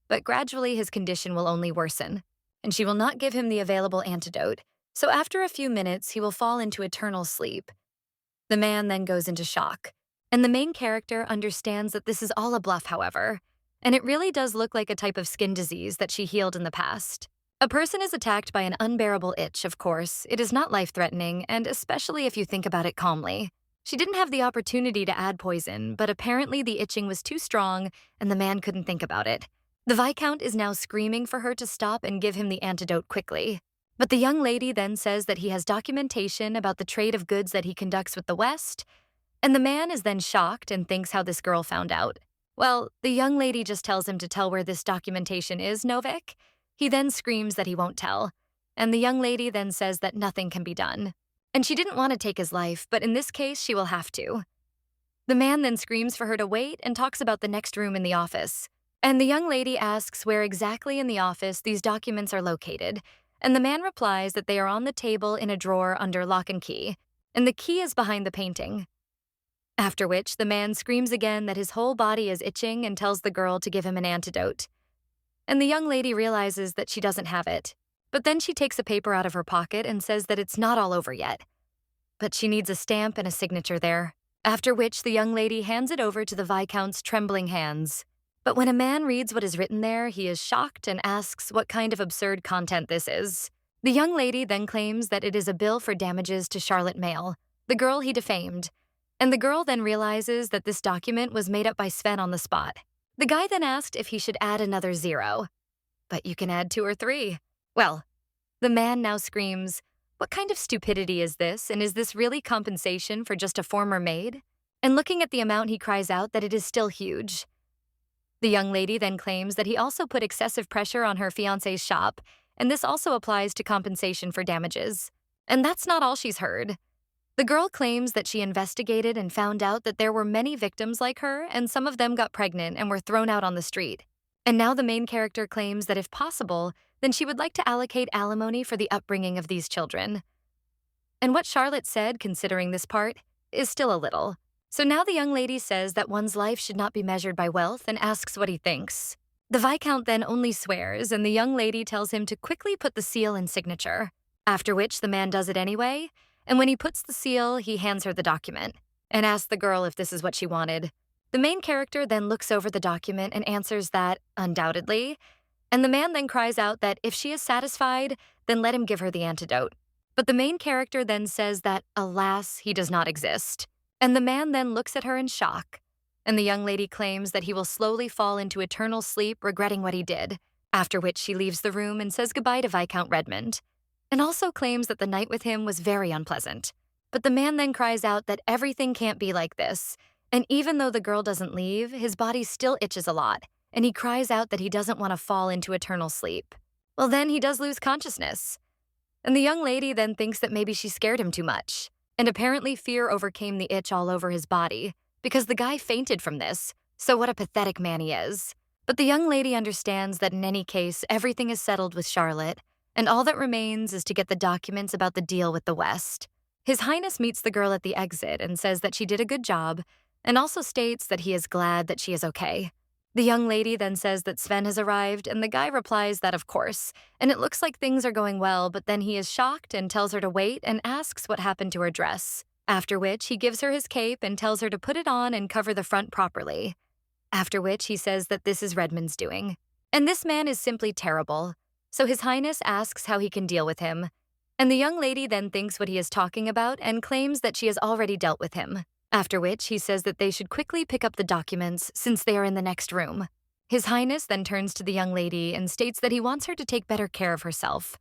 But gradually his condition will only worsen, and she will not give him the available antidote, so after a few minutes he will fall into eternal sleep. The man then goes into shock, and the main character understands that this is all a bluff, however, and it really does look like a type of skin disease that she healed in the past. A person is attacked by an unbearable itch, of course. It is not life-threatening, and especially if you think about it calmly. She didn't have the opportunity to add poison, but apparently the itching was too strong, and the man couldn't think about it. The Viscount is now screaming for her to stop and give him the antidote quickly. But the young lady then says that he has documentation about the trade of goods that he conducts with the West, and the man is then shocked and thinks how this girl found out. Well, the young lady just tells him to tell where this documentation is, Novik. He then screams that he won't tell, and the young lady then says that nothing can be done. And she didn't want to take his life, but in this case, she will have to. The man then screams for her to wait and talks about the next room in the office. And the young lady asks where exactly in the office these documents are located, and the man replies that they are on the table in a drawer under lock and key, and the key is behind the painting. After which, the man screams again that his whole body is itching and tells the girl to give him an antidote. And the young lady realizes that she doesn't have it, but then she takes a paper out of her pocket and says that it's not all over yet, but she needs a stamp and a signature there, after which the young lady hands it over to the Viscount's trembling hands. But when a man reads what is written there, he is shocked and asks what kind of absurd content this is. The young lady then claims that it is a bill for damages to Charlotte Mail, the girl he defamed, and the girl then realizes that this document was made up by Sven on the spot. The guy then asked if he should add another 0. But you can add 2 or 3. Well, the man now screams, "What kind of stupidity is this, and is this really compensation for just a former maid?" And looking at the amount, he cries out that it is still huge. The young lady then claims that he also put excessive pressure on her fiancé's shop, and this also applies to compensation for damages. And that's not all she's heard. The girl claims that she investigated and found out that there were many victims like her, and some of them got pregnant and were thrown out on the street. And now the main character claims that if possible, then she would like to allocate alimony for the upbringing of these children. And what Charlotte said, considering this part, is still a little. So now the young lady says that one's life should not be measured by wealth and asks what he thinks. The Viscount then only swears, and the young lady tells him to quickly put the seal and signature, after which the man does it anyway, and when he puts the seal, he hands her the document and asks the girl if this is what she wanted. The main character then looks over the document and answers that, undoubtedly, and the man then cries out that if she is satisfied, then let him give her the antidote. But the main character then says that, alas, he does not exist. And the man then looks at her in shock, and the young lady claims that he will slowly fall into eternal sleep, regretting what he did, after which she leaves the room and says goodbye to Viscount Redmond, and also claims that the night with him was very unpleasant. But the man then cries out that everything can't be like this, and even though the girl doesn't leave, his body still itches a lot, and he cries out that he doesn't want to fall into eternal sleep. Well, then he does lose consciousness. And the young lady then thinks that maybe she scared him too much, and apparently fear overcame the itch all over his body, because the guy fainted from this, so what a pathetic man he is. But the young lady understands that in any case, everything is settled with Charlotte, and all that remains is to get the documents about the deal with the West. His Highness meets the girl at the exit and says that she did a good job, and also states that he is glad that she is okay. The young lady then says that Sven has arrived, and the guy replies that of course, and it looks like things are going well, but then he is shocked and tells her to wait and asks what happened to her dress. After which, he gives her his cape and tells her to put it on and cover the front properly. After which, he says that this is Redmond's doing. And this man is simply terrible. So His Highness asks how he can deal with him. And the young lady then thinks what he is talking about and claims that she has already dealt with him. After which, he says that they should quickly pick up the documents since they are in the next room. His Highness then turns to the young lady and states that he wants her to take better care of herself.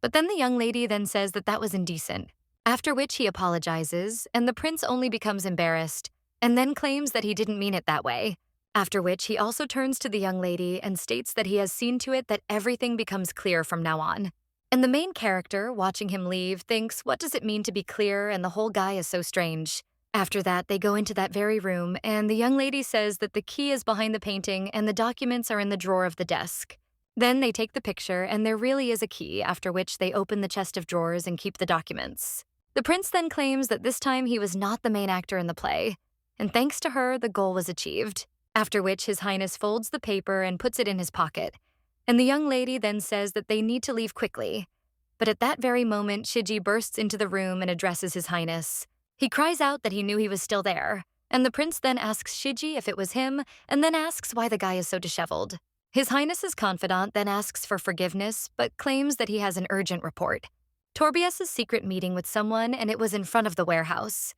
But then the young lady then says that that was indecent. After which he apologizes, and the prince only becomes embarrassed, and then claims that he didn't mean it that way. After which he also turns to the young lady and states that he has seen to it that everything becomes clear from now on. And the main character, watching him leave, thinks, what does it mean to be clear, and the whole guy is so strange. After that, they go into that very room, and the young lady says that the key is behind the painting and the documents are in the drawer of the desk. Then they take the picture, and there really is a key, after which they open the chest of drawers and keep the documents. The prince then claims that this time he was not the main actor in the play, and thanks to her, the goal was achieved. After which His Highness folds the paper and puts it in his pocket, and the young lady then says that they need to leave quickly. But at that very moment, Shiji bursts into the room and addresses His Highness. He cries out that he knew he was still there, and the prince then asks Shiji if it was him, and then asks why the guy is so disheveled. His Highness's confidant then asks for forgiveness, but claims that he has an urgent report. Torbius's secret meeting with someone, and it was in front of the warehouse.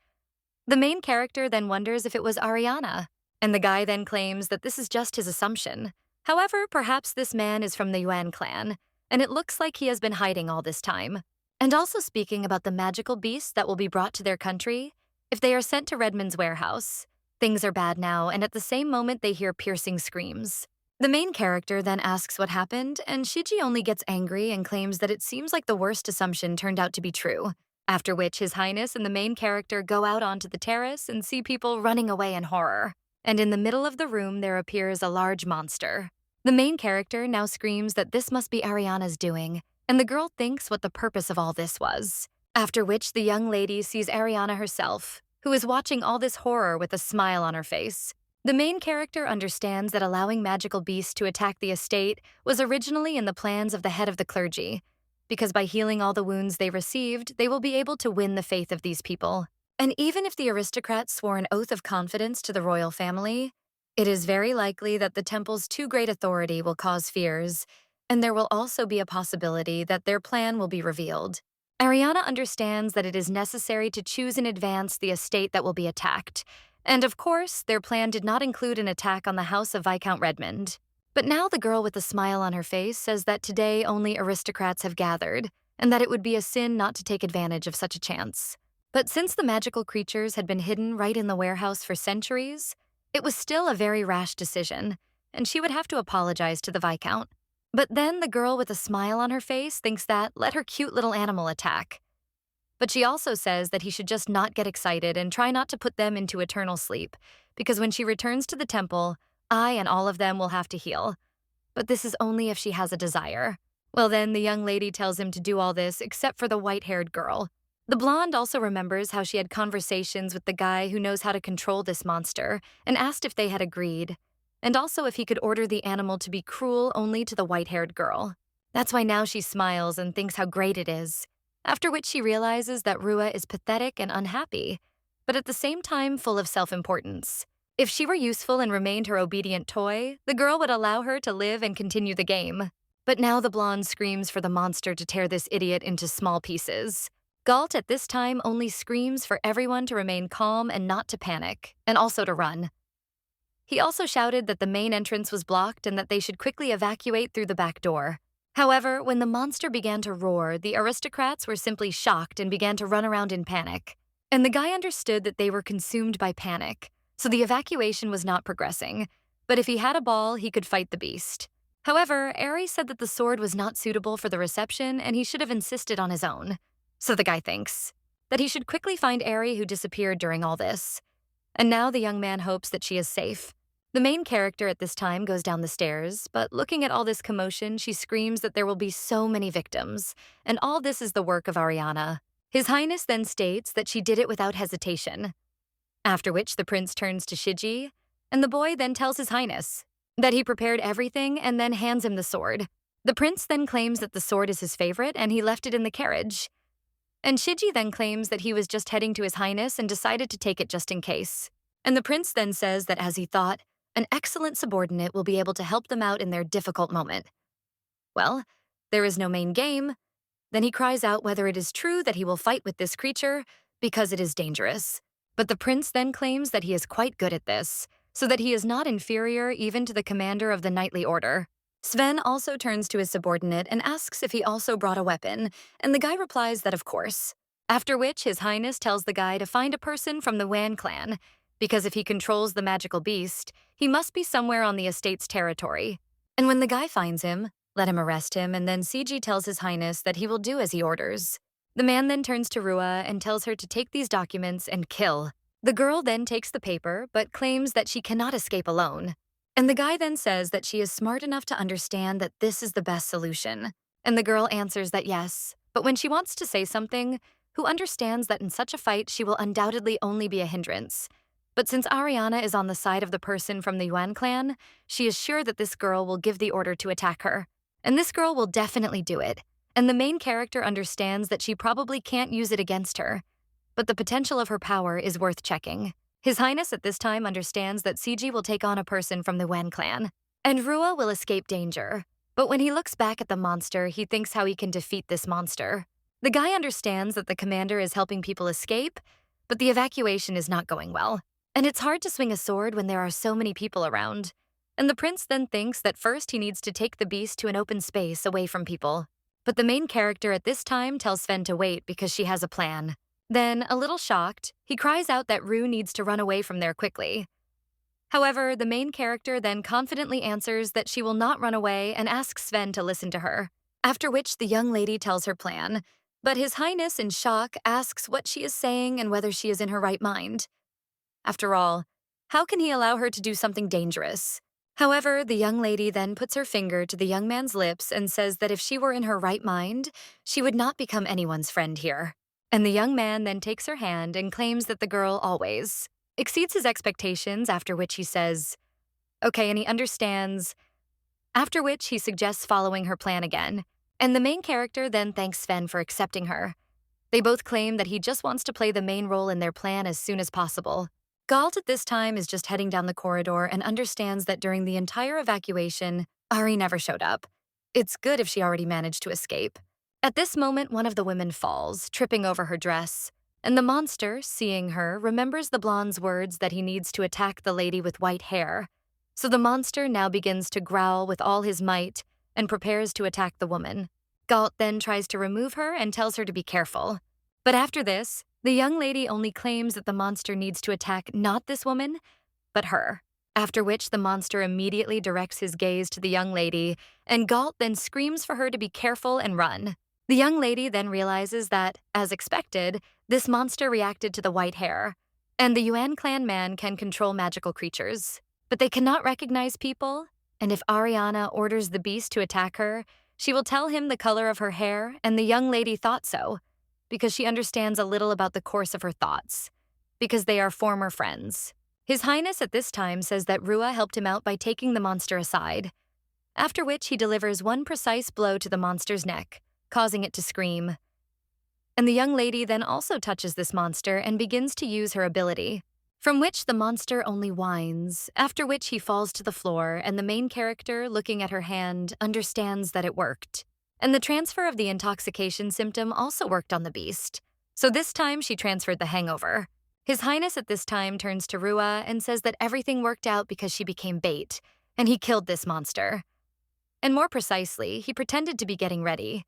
The main character then wonders if it was Ariana, and the guy then claims that this is just his assumption. However, perhaps this man is from the Yuan clan, and it looks like he has been hiding all this time. And also speaking about the magical beasts that will be brought to their country, if they are sent to Redmond's warehouse. Things are bad now, and at the same moment they hear piercing screams. The main character then asks what happened, and Shiji only gets angry and claims that it seems like the worst assumption turned out to be true. After which His Highness and the main character go out onto the terrace and see people running away in horror. And in the middle of the room there appears a large monster. The main character now screams that this must be Ariana's doing, and the girl thinks what the purpose of all this was. After which the young lady sees Ariana herself, who is watching all this horror with a smile on her face. The main character understands that allowing magical beasts to attack the estate was originally in the plans of the head of the clergy, because by healing all the wounds they received, they will be able to win the faith of these people. And even if the aristocrats swore an oath of confidence to the royal family, it is very likely that the temple's too great authority will cause fears, and there will also be a possibility that their plan will be revealed. Ariana understands that it is necessary to choose in advance the estate that will be attacked, and of course, their plan did not include an attack on the house of Viscount Redmond. But now the girl with a smile on her face says that today only aristocrats have gathered, and that it would be a sin not to take advantage of such a chance. But since the magical creatures had been hidden right in the warehouse for centuries, it was still a very rash decision, and she would have to apologize to the Viscount. But then the girl with a smile on her face thinks that let her cute little animal attack. But she also says that he should just not get excited and try not to put them into eternal sleep, because when she returns to the temple, I and all of them will have to heal. But this is only if she has a desire. Well then, the young lady tells him to do all this except for the white-haired girl. The blonde also remembers how she had conversations with the guy who knows how to control this monster and asked if they had agreed, and also if he could order the animal to be cruel only to the white-haired girl. That's why now she smiles and thinks how great it is, after which she realizes that Rua is pathetic and unhappy, but at the same time full of self-importance. If she were useful and remained her obedient toy, the girl would allow her to live and continue the game. But now the blonde screams for the monster to tear this idiot into small pieces. Galt at this time only screams for everyone to remain calm and not to panic, and also to run. He also shouted that the main entrance was blocked and that they should quickly evacuate through the back door. However, when the monster began to roar, the aristocrats were simply shocked and began to run around in panic. And the guy understood that they were consumed by panic, so the evacuation was not progressing. But if he had a ball, he could fight the beast. However, Ari said that the sword was not suitable for the reception and he should have insisted on his own. So the guy thinks that he should quickly find Ari, who disappeared during all this. And now the young man hopes that she is safe. The main character at this time goes down the stairs, but looking at all this commotion, she screams that there will be so many victims, and all this is the work of Ariana. His Highness then states that she did it without hesitation. After which the prince turns to Shiji, and the boy then tells His Highness that he prepared everything and then hands him the sword. The prince then claims that the sword is his favorite and he left it in the carriage. And Shiji then claims that he was just heading to His Highness and decided to take it just in case. And the prince then says that as he thought, an excellent subordinate will be able to help them out in their difficult moment. Well, there is no main game. Then he cries out whether it is true that he will fight with this creature because it is dangerous. But the prince then claims that he is quite good at this, so that he is not inferior even to the commander of the knightly order. Sven also turns to his subordinate and asks if he also brought a weapon, and the guy replies that of course. After which His Highness tells the guy to find a person from the Wan clan, because if he controls the magical beast, he must be somewhere on the estate's territory. And when the guy finds him, let him arrest him, and then CG tells His Highness that he will do as he orders. The man then turns to Rua and tells her to take these documents and kill. The girl then takes the paper, but claims that she cannot escape alone. And the guy then says that she is smart enough to understand that this is the best solution. And the girl answers that yes, but when she wants to say something, who understands that in such a fight she will undoubtedly only be a hindrance. But since Ariana is on the side of the person from the Yuan clan, she is sure that this girl will give the order to attack her. And this girl will definitely do it. And the main character understands that she probably can't use it against her. But the potential of her power is worth checking. His Highness at this time understands that CG will take on a person from the Wen clan, and Rua will escape danger. But when he looks back at the monster, he thinks how he can defeat this monster. The guy understands that the commander is helping people escape, but the evacuation is not going well. And it's hard to swing a sword when there are so many people around. And the prince then thinks that first he needs to take the beast to an open space away from people. But the main character at this time tells Sven to wait because she has a plan. Then, a little shocked, he cries out that Rue needs to run away from there quickly. However, the main character then confidently answers that she will not run away and asks Sven to listen to her. After which the young lady tells her plan, but His Highness in shock asks what she is saying and whether she is in her right mind. After all, how can he allow her to do something dangerous? However, the young lady then puts her finger to the young man's lips and says that if she were in her right mind, she would not become anyone's friend here. And the young man then takes her hand and claims that the girl always exceeds his expectations, after which he says, okay, and he understands. After which he suggests following her plan again. And the main character then thanks Sven for accepting her. They both claim that he just wants to play the main role in their plan as soon as possible. Galt at this time is just heading down the corridor and understands that during the entire evacuation, Ari never showed up. It's good if she already managed to escape. At this moment, one of the women falls, tripping over her dress, and the monster, seeing her, remembers the blonde's words that he needs to attack the lady with white hair. So the monster now begins to growl with all his might and prepares to attack the woman. Galt then tries to remove her and tells her to be careful. But after this, the young lady only claims that the monster needs to attack not this woman, but her. After which the monster immediately directs his gaze to the young lady, and Galt then screams for her to be careful and run. The young lady then realizes that, as expected, this monster reacted to the white hair, and the Yuan clan man can control magical creatures. But they cannot recognize people, and if Ariana orders the beast to attack her, she will tell him the color of her hair, and the young lady thought so, because she understands a little about the course of her thoughts, because they are former friends. His Highness at this time says that Rua helped him out by taking the monster aside, after which he delivers one precise blow to the monster's neck, causing it to scream. And the young lady then also touches this monster and begins to use her ability, from which the monster only whines, after which he falls to the floor, and the main character, looking at her hand, understands that it worked. And the transfer of the intoxication symptom also worked on the beast. So this time she transferred the hangover. His Highness at this time turns to Rua and says that everything worked out because she became bait, and he killed this monster. And more precisely, he pretended to be getting ready.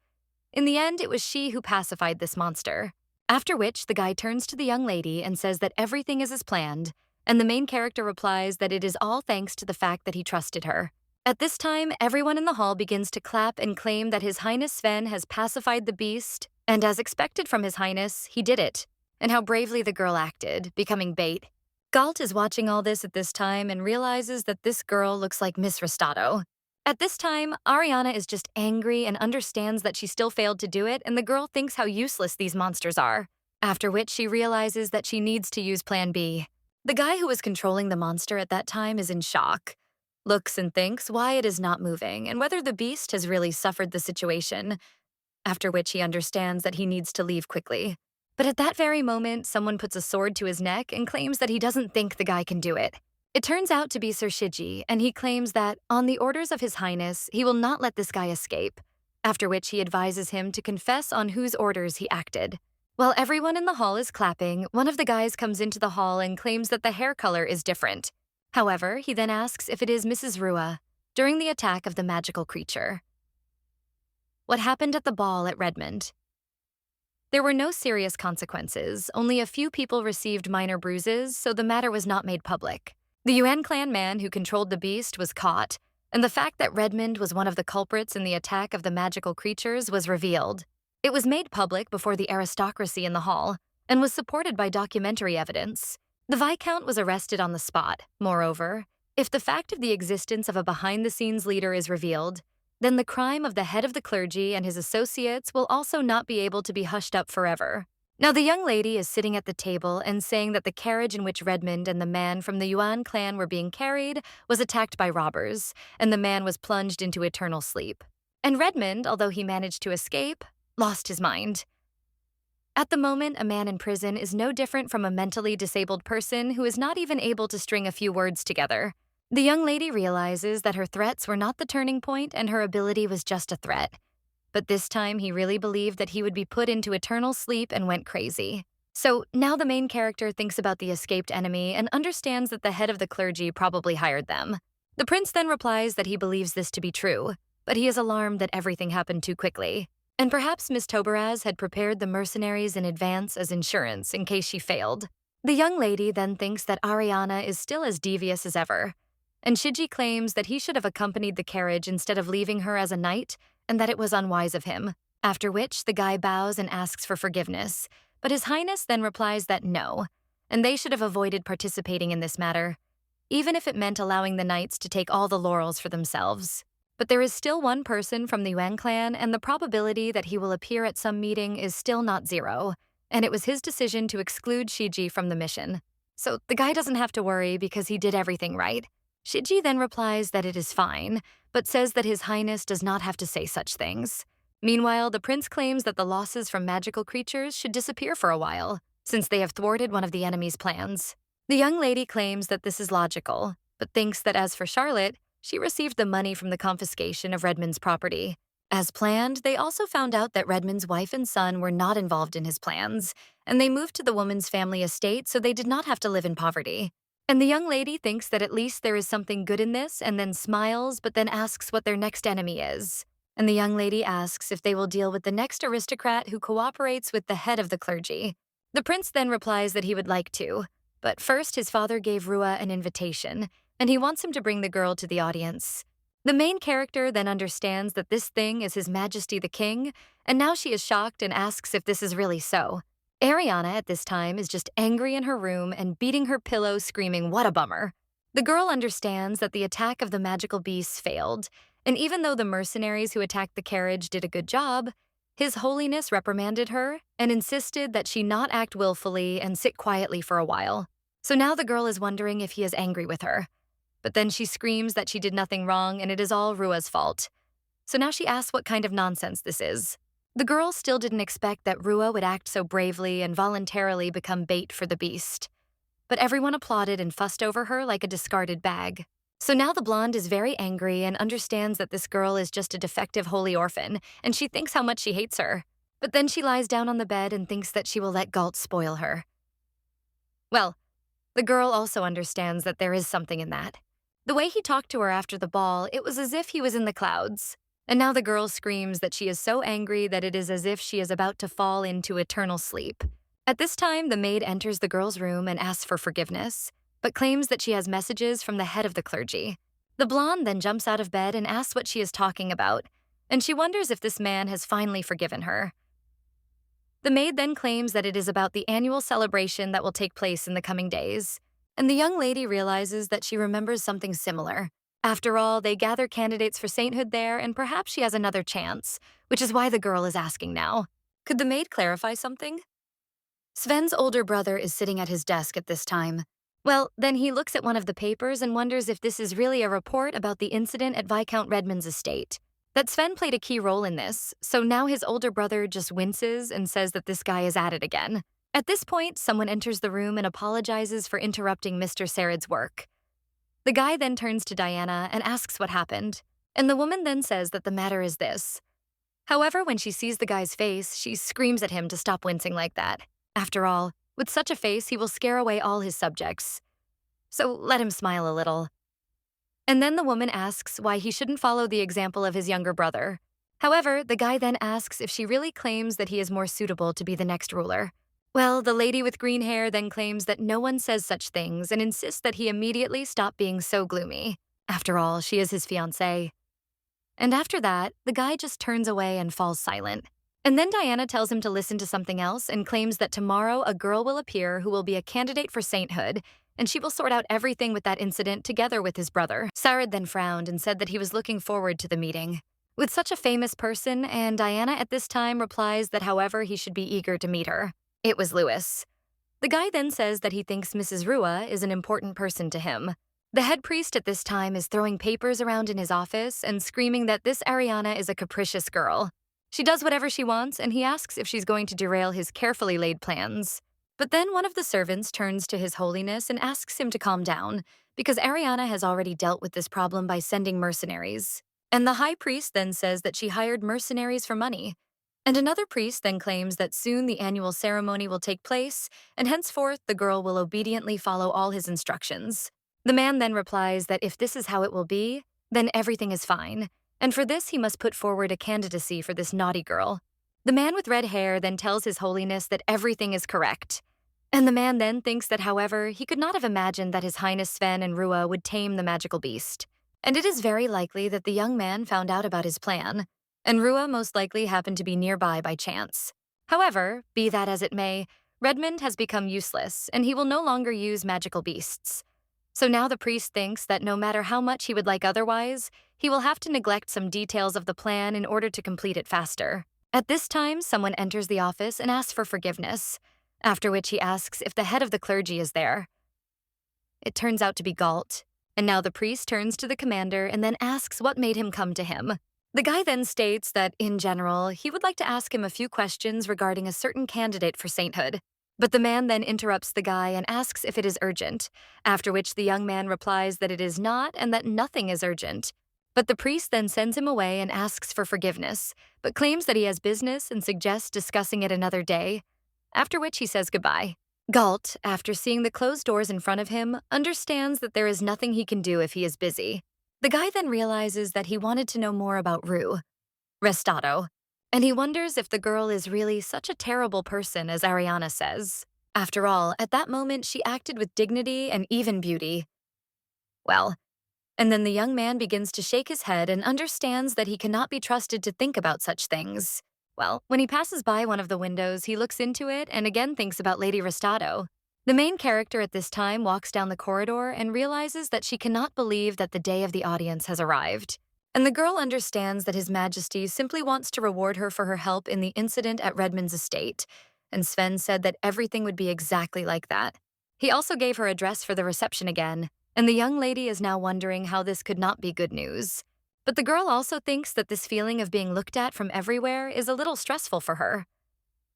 In the end, it was she who pacified this monster. After which, the guy turns to the young lady and says that everything is as planned, and the main character replies that it is all thanks to the fact that he trusted her. At this time, everyone in the hall begins to clap and claim that His Highness Sven has pacified the beast, and as expected from His Highness, he did it, and how bravely the girl acted, becoming bait. Galt is watching all this at this time and realizes that this girl looks like Miss Restato. At this time, Ariana is just angry and understands that she still failed to do it, and the girl thinks how useless these monsters are. After which she realizes that she needs to use Plan B. The guy who was controlling the monster at that time is in shock, looks and thinks why it is not moving and whether the beast has really suffered the situation, after which he understands that he needs to leave quickly. But at that very moment, someone puts a sword to his neck and claims that he doesn't think the guy can do it. It turns out to be Sir Shiji, and he claims that, on the orders of His Highness, he will not let this guy escape, after which he advises him to confess on whose orders he acted. While everyone in the hall is clapping, one of the guys comes into the hall and claims that the hair color is different. However, he then asks if it is Mrs. Rua during the attack of the magical creature. What happened at the ball at Redmond? There were no serious consequences, only a few people received minor bruises, so the matter was not made public. The Yuan clan man who controlled the beast was caught, and the fact that Redmond was one of the culprits in the attack of the magical creatures was revealed. It was made public before the aristocracy in the hall, and was supported by documentary evidence. The Viscount was arrested on the spot. Moreover, if the fact of the existence of a behind-the-scenes leader is revealed, then the crime of the head of the clergy and his associates will also not be able to be hushed up forever. Now the young lady is sitting at the table and saying that the carriage in which Redmond and the man from the Yuan clan were being carried was attacked by robbers, and the man was plunged into eternal sleep. And Redmond, although he managed to escape, lost his mind. At the moment, a man in prison is no different from a mentally disabled person who is not even able to string a few words together. The young lady realizes that her threats were not the turning point and her ability was just a threat. But this time he really believed that he would be put into eternal sleep and went crazy. So now the main character thinks about the escaped enemy and understands that the head of the clergy probably hired them. The prince then replies that he believes this to be true, but he is alarmed that everything happened too quickly. And perhaps Miss Tobaraz had prepared the mercenaries in advance as insurance in case she failed. The young lady then thinks that Ariana is still as devious as ever, and Shiji claims that he should have accompanied the carriage instead of leaving her as a knight, and that it was unwise of him. After which, the guy bows and asks for forgiveness, but His Highness then replies that no, and they should have avoided participating in this matter, even if it meant allowing the knights to take all the laurels for themselves. But there is still one person from the Yuan clan, and the probability that he will appear at some meeting is still not zero, and it was his decision to exclude Shiji from the mission. So the guy doesn't have to worry because he did everything right. Shiji then replies that it is fine, but says that His Highness does not have to say such things. Meanwhile, the prince claims that the losses from magical creatures should disappear for a while, since they have thwarted one of the enemy's plans. The young lady claims that this is logical, but thinks that as for Charlotte, she received the money from the confiscation of Redmond's property. As planned, they also found out that Redmond's wife and son were not involved in his plans, and they moved to the woman's family estate so they did not have to live in poverty. And the young lady thinks that at least there is something good in this and then smiles, but then asks what their next enemy is. And the young lady asks if they will deal with the next aristocrat who cooperates with the head of the clergy. The prince then replies that he would like to, but first his father gave Rua an invitation, and he wants him to bring the girl to the audience. The main character then understands that this thing is His Majesty the King, and now she is shocked and asks if this is really so. Ariana at this time is just angry in her room and beating her pillow, screaming, "What a bummer." The girl understands that the attack of the magical beasts failed, and even though the mercenaries who attacked the carriage did a good job, His Holiness reprimanded her and insisted that she not act willfully and sit quietly for a while. So now the girl is wondering if he is angry with her. But then she screams that she did nothing wrong and it is all Rua's fault. So now she asks what kind of nonsense this is. The girl still didn't expect that Rua would act so bravely and voluntarily become bait for the beast. But everyone applauded and fussed over her like a discarded bag. So now the blonde is very angry and understands that this girl is just a defective holy orphan, and she thinks how much she hates her. But then she lies down on the bed and thinks that she will let Galt spoil her. Well, the girl also understands that there is something in that. The way he talked to her after the ball, it was as if he was in the clouds. And now the girl screams that she is so angry that it is as if she is about to fall into eternal sleep. At this time, the maid enters the girl's room and asks for forgiveness, but claims that she has messages from the head of the clergy. The blonde then jumps out of bed and asks what she is talking about, and she wonders if this man has finally forgiven her. The maid then claims that it is about the annual celebration that will take place in the coming days, and the young lady realizes that she remembers something similar. After all, they gather candidates for sainthood there, and perhaps she has another chance, which is why the girl is asking now. Could the maid clarify something? Sven's older brother is sitting at his desk at this time. Well, then he looks at one of the papers and wonders if this is really a report about the incident at Viscount Redmond's estate. That Sven played a key role in this, so now his older brother just winces and says that this guy is at it again. At this point, someone enters the room and apologizes for interrupting Mr. Sarid's work. The guy then turns to Diana and asks what happened, and the woman then says that the matter is this. However, when she sees the guy's face, she screams at him to stop wincing like that. After all, with such a face, he will scare away all his subjects. So let him smile a little. And then the woman asks why he shouldn't follow the example of his younger brother. However, the guy then asks if she really claims that he is more suitable to be the next ruler. Well, the lady with green hair then claims that no one says such things and insists that he immediately stop being so gloomy. After all, she is his fiancée. And after that, the guy just turns away and falls silent. And then Diana tells him to listen to something else and claims that tomorrow a girl will appear who will be a candidate for sainthood, and she will sort out everything with that incident together with his brother. Sarid then frowned and said that he was looking forward to the meeting with such a famous person, and Diana at this time replies that however he should be eager to meet her. It was Lewis. The guy then says that he thinks Mrs. Rua is an important person to him. The head priest at this time is throwing papers around in his office and screaming that this Ariana is a capricious girl. She does whatever she wants, and he asks if she's going to derail his carefully laid plans. But then one of the servants turns to His Holiness and asks him to calm down, because Ariana has already dealt with this problem by sending mercenaries. And the high priest then says that she hired mercenaries for money. And another priest then claims that soon the annual ceremony will take place, and henceforth the girl will obediently follow all his instructions. The man then replies that if this is how it will be, then everything is fine, and for this he must put forward a candidacy for this naughty girl. The man with red hair then tells His Holiness that everything is correct. And the man then thinks that, however, he could not have imagined that His Highness Sven and Rua would tame the magical beast. And it is very likely that the young man found out about his plan, and Rua most likely happened to be nearby by chance. However, be that as it may, Redmond has become useless, and he will no longer use magical beasts. So now the priest thinks that no matter how much he would like otherwise, he will have to neglect some details of the plan in order to complete it faster. At this time, someone enters the office and asks for forgiveness, after which he asks if the head of the clergy is there. It turns out to be Galt, and now the priest turns to the commander and then asks what made him come to him. The guy then states that, in general, he would like to ask him a few questions regarding a certain candidate for sainthood. But the man then interrupts the guy and asks if it is urgent, after which the young man replies that it is not and that nothing is urgent. But the priest then sends him away and asks for forgiveness, but claims that he has business and suggests discussing it another day, after which he says goodbye. Galt, after seeing the closed doors in front of him, understands that there is nothing he can do if he is busy. The guy then realizes that he wanted to know more about Rue, Restato, and he wonders if the girl is really such a terrible person as Ariana says. After all, at that moment she acted with dignity and even beauty. Well, and then the young man begins to shake his head and understands that he cannot be trusted to think about such things. Well, when he passes by one of the windows, he looks into it and again thinks about Lady Restato. The main character at this time walks down the corridor and realizes that she cannot believe that the day of the audience has arrived. And the girl understands that His Majesty simply wants to reward her for her help in the incident at Redmond's estate, and Sven said that everything would be exactly like that. He also gave her a dress for the reception again, and the young lady is now wondering how this could not be good news. But the girl also thinks that this feeling of being looked at from everywhere is a little stressful for her.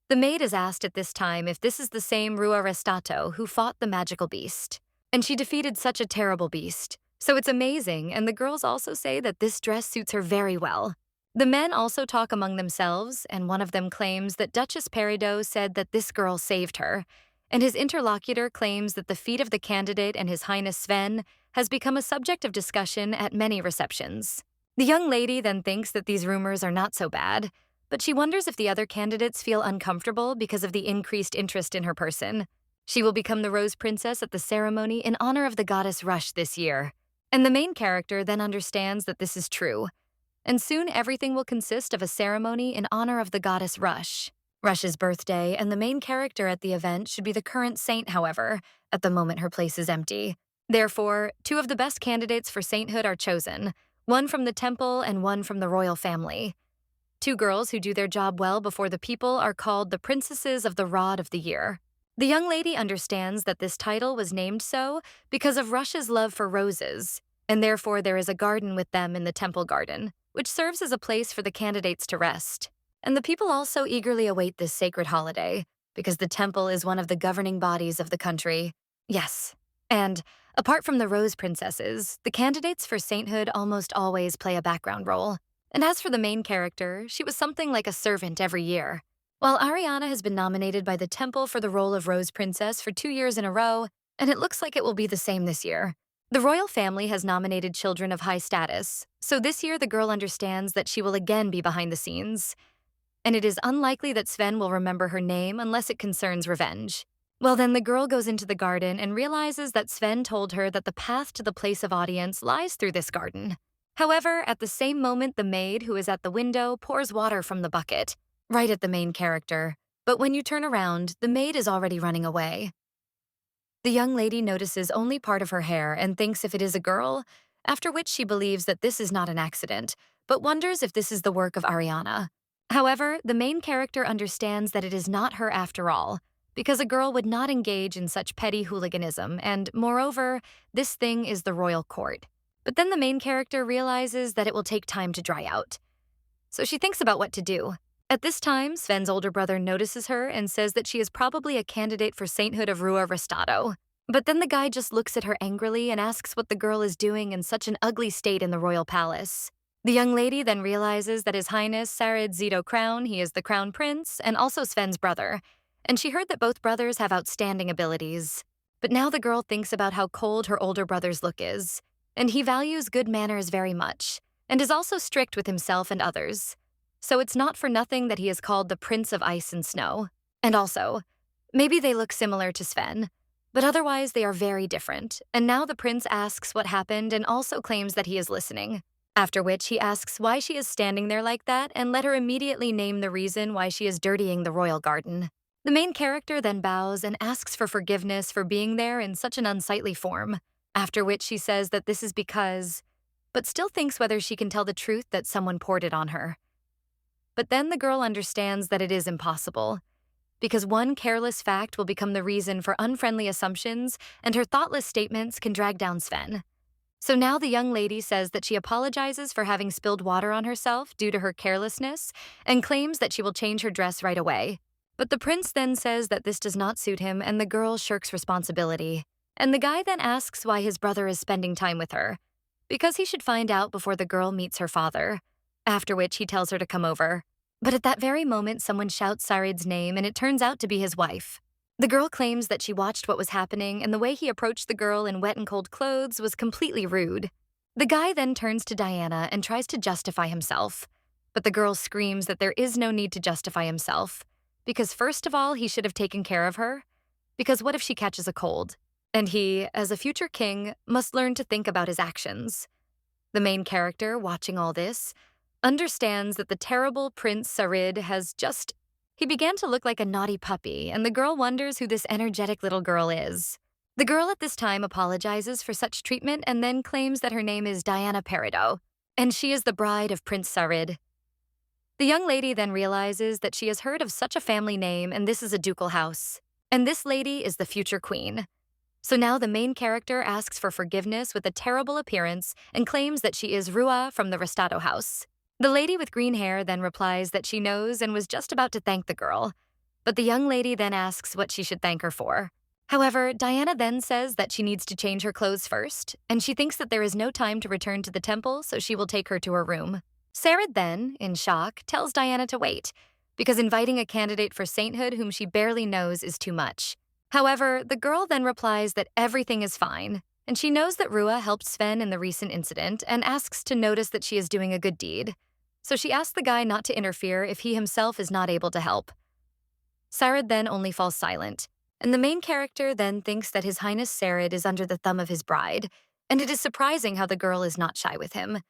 The maid is asked at this time if this is the same Rua Restato who fought the magical beast. And she defeated such a terrible beast. So it's amazing, and the girls also say that this dress suits her very well. The men also talk among themselves, and one of them claims that Duchess Peridot said that this girl saved her, and his interlocutor claims that the feat of the candidate and His Highness Sven has become a subject of discussion at many receptions. The young lady then thinks that these rumors are not so bad, but she wonders if the other candidates feel uncomfortable because of the increased interest in her person. She will become the Rose Princess at the ceremony in honor of the goddess Rush this year. And the main character then understands that this is true. And soon everything will consist of a ceremony in honor of the goddess Rush. Rush's birthday, and the main character at the event should be the current saint, however. At the moment her place is empty. Therefore, 2 of the best candidates for sainthood are chosen, one from the temple and one from the royal family. 2 girls who do their job well before the people are called the Princesses of the Rod of the Year. The young lady understands that this title was named so because of Russia's love for roses, and therefore there is a garden with them in the temple garden, which serves as a place for the candidates to rest. And the people also eagerly await this sacred holiday because the temple is one of the governing bodies of the country. Yes. And apart from the rose princesses, the candidates for sainthood almost always play a background role. And as for the main character, she was something like a servant every year. While Ariana has been nominated by the temple for the role of Rose Princess for 2 years in a row, and it looks like it will be the same this year. The royal family has nominated children of high status, so this year the girl understands that she will again be behind the scenes. And it is unlikely that Sven will remember her name unless it concerns revenge. Well, then the girl goes into the garden and realizes that Sven told her that the path to the place of audience lies through this garden. However, at the same moment, the maid who is at the window pours water from the bucket, right at the main character. But when you turn around, the maid is already running away. The young lady notices only part of her hair and thinks if it is a girl, after which she believes that this is not an accident, but wonders if this is the work of Ariana. However, the main character understands that it is not her after all, because a girl would not engage in such petty hooliganism, and moreover, this thing is the royal court. But then the main character realizes that it will take time to dry out. So she thinks about what to do. At this time, Sven's older brother notices her and says that she is probably a candidate for sainthood of Rua Restado. But then the guy just looks at her angrily and asks what the girl is doing in such an ugly state in the royal palace. The young lady then realizes that His Highness Sarid Zito Crown, he is the crown prince, and also Sven's brother, and she heard that both brothers have outstanding abilities. But now the girl thinks about how cold her older brother's look is, and he values good manners very much, and is also strict with himself and others. So it's not for nothing that he is called the Prince of Ice and Snow. And also, maybe they look similar to Sven, but otherwise they are very different, and now the prince asks what happened and also claims that he is listening. After which he asks why she is standing there like that and let her immediately name the reason why she is dirtying the royal garden. The main character then bows and asks for forgiveness for being there in such an unsightly form, after which she says that this is because, but still thinks whether she can tell the truth that someone poured it on her. But then the girl understands that it is impossible, because one careless fact will become the reason for unfriendly assumptions, and her thoughtless statements can drag down Sven. So now the young lady says that she apologizes for having spilled water on herself due to her carelessness and claims that she will change her dress right away. But the prince then says that this does not suit him and the girl shirks responsibility. And the guy then asks why his brother is spending time with her, because he should find out before the girl meets her father, after which he tells her to come over. But at that very moment, someone shouts Sarid's name and it turns out to be his wife. The girl claims that she watched what was happening and the way he approached the girl in wet and cold clothes was completely rude. The guy then turns to Diana and tries to justify himself. But the girl screams that there is no need to justify himself, because first of all, he should have taken care of her, because what if she catches a cold? And he, as a future king, must learn to think about his actions. The main character, watching all this, understands that the terrible Prince Sarid has just... He began to look like a naughty puppy, and the girl wonders who this energetic little girl is. The girl at this time apologizes for such treatment and then claims that her name is Diana Peridot, and she is the bride of Prince Sarid. The young lady then realizes that she has heard of such a family name and this is a ducal house, and this lady is the future queen. So now the main character asks for forgiveness with a terrible appearance and claims that she is Rua from the Restado house. The lady with green hair then replies that she knows and was just about to thank the girl, but the young lady then asks what she should thank her for. However, Diana then says that she needs to change her clothes first, and she thinks that there is no time to return to the temple, so she will take her to her room. Sarid then, in shock, tells Diana to wait, because inviting a candidate for sainthood whom she barely knows is too much. However, the girl then replies that everything is fine, and she knows that Rua helped Sven in the recent incident and asks to notice that she is doing a good deed. So she asks the guy not to interfere if he himself is not able to help. Sarid then only falls silent, and the main character then thinks that His Highness Sarid is under the thumb of his bride, and it is surprising how the girl is not shy with him.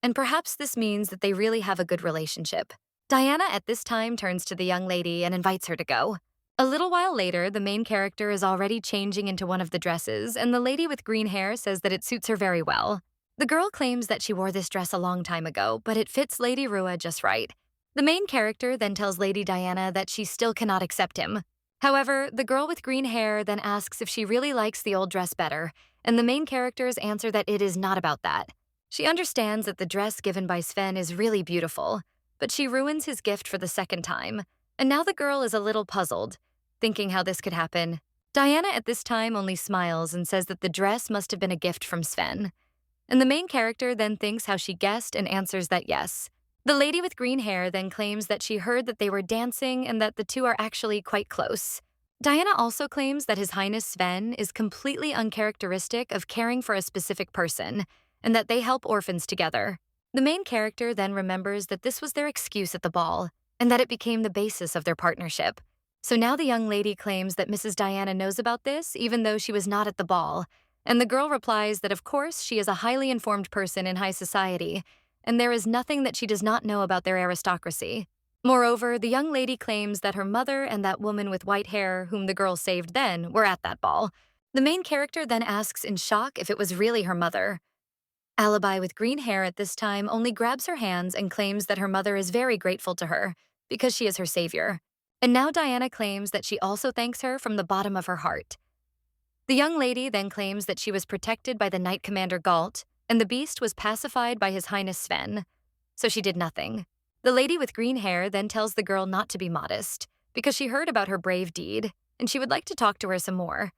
And perhaps this means that they really have a good relationship. Diana at this time turns to the young lady and invites her to go. A little while later, the main character is already changing into one of the dresses, and the lady with green hair says that it suits her very well. The girl claims that she wore this dress a long time ago, but it fits Lady Rua just right. The main character then tells Lady Diana that she still cannot accept him, However, the girl with green hair then asks if she really likes the old dress better, and the main characters answer that it is not about that. She understands that the dress given by Sven is really beautiful, but she ruins his gift for the second time, and now the girl is a little puzzled, thinking how this could happen. Diana at this time only smiles and says that the dress must have been a gift from Sven. And the main character then thinks how she guessed and answers that yes. The lady with green hair then claims that she heard that they were dancing and that the two are actually quite close. Diana also claims that His Highness Sven is completely uncharacteristic of caring for a specific person, and that they help orphans together. The main character then remembers that this was their excuse at the ball, and that it became the basis of their partnership. So now the young lady claims that Mrs. Diana knows about this even though she was not at the ball, and the girl replies that of course she is a highly informed person in high society, and there is nothing that she does not know about their aristocracy. Moreover, the young lady claims that her mother and that woman with white hair, whom the girl saved then, were at that ball. The main character then asks in shock if it was really her mother. Alibi with green hair at this time only grabs her hands and claims that her mother is very grateful to her, because she is her savior. And now Diana claims that she also thanks her from the bottom of her heart. The young lady then claims that she was protected by the Knight Commander Galt, and the beast was pacified by His Highness Sven. So she did nothing. The lady with green hair then tells the girl not to be modest, because she heard about her brave deed, and she would like to talk to her some more.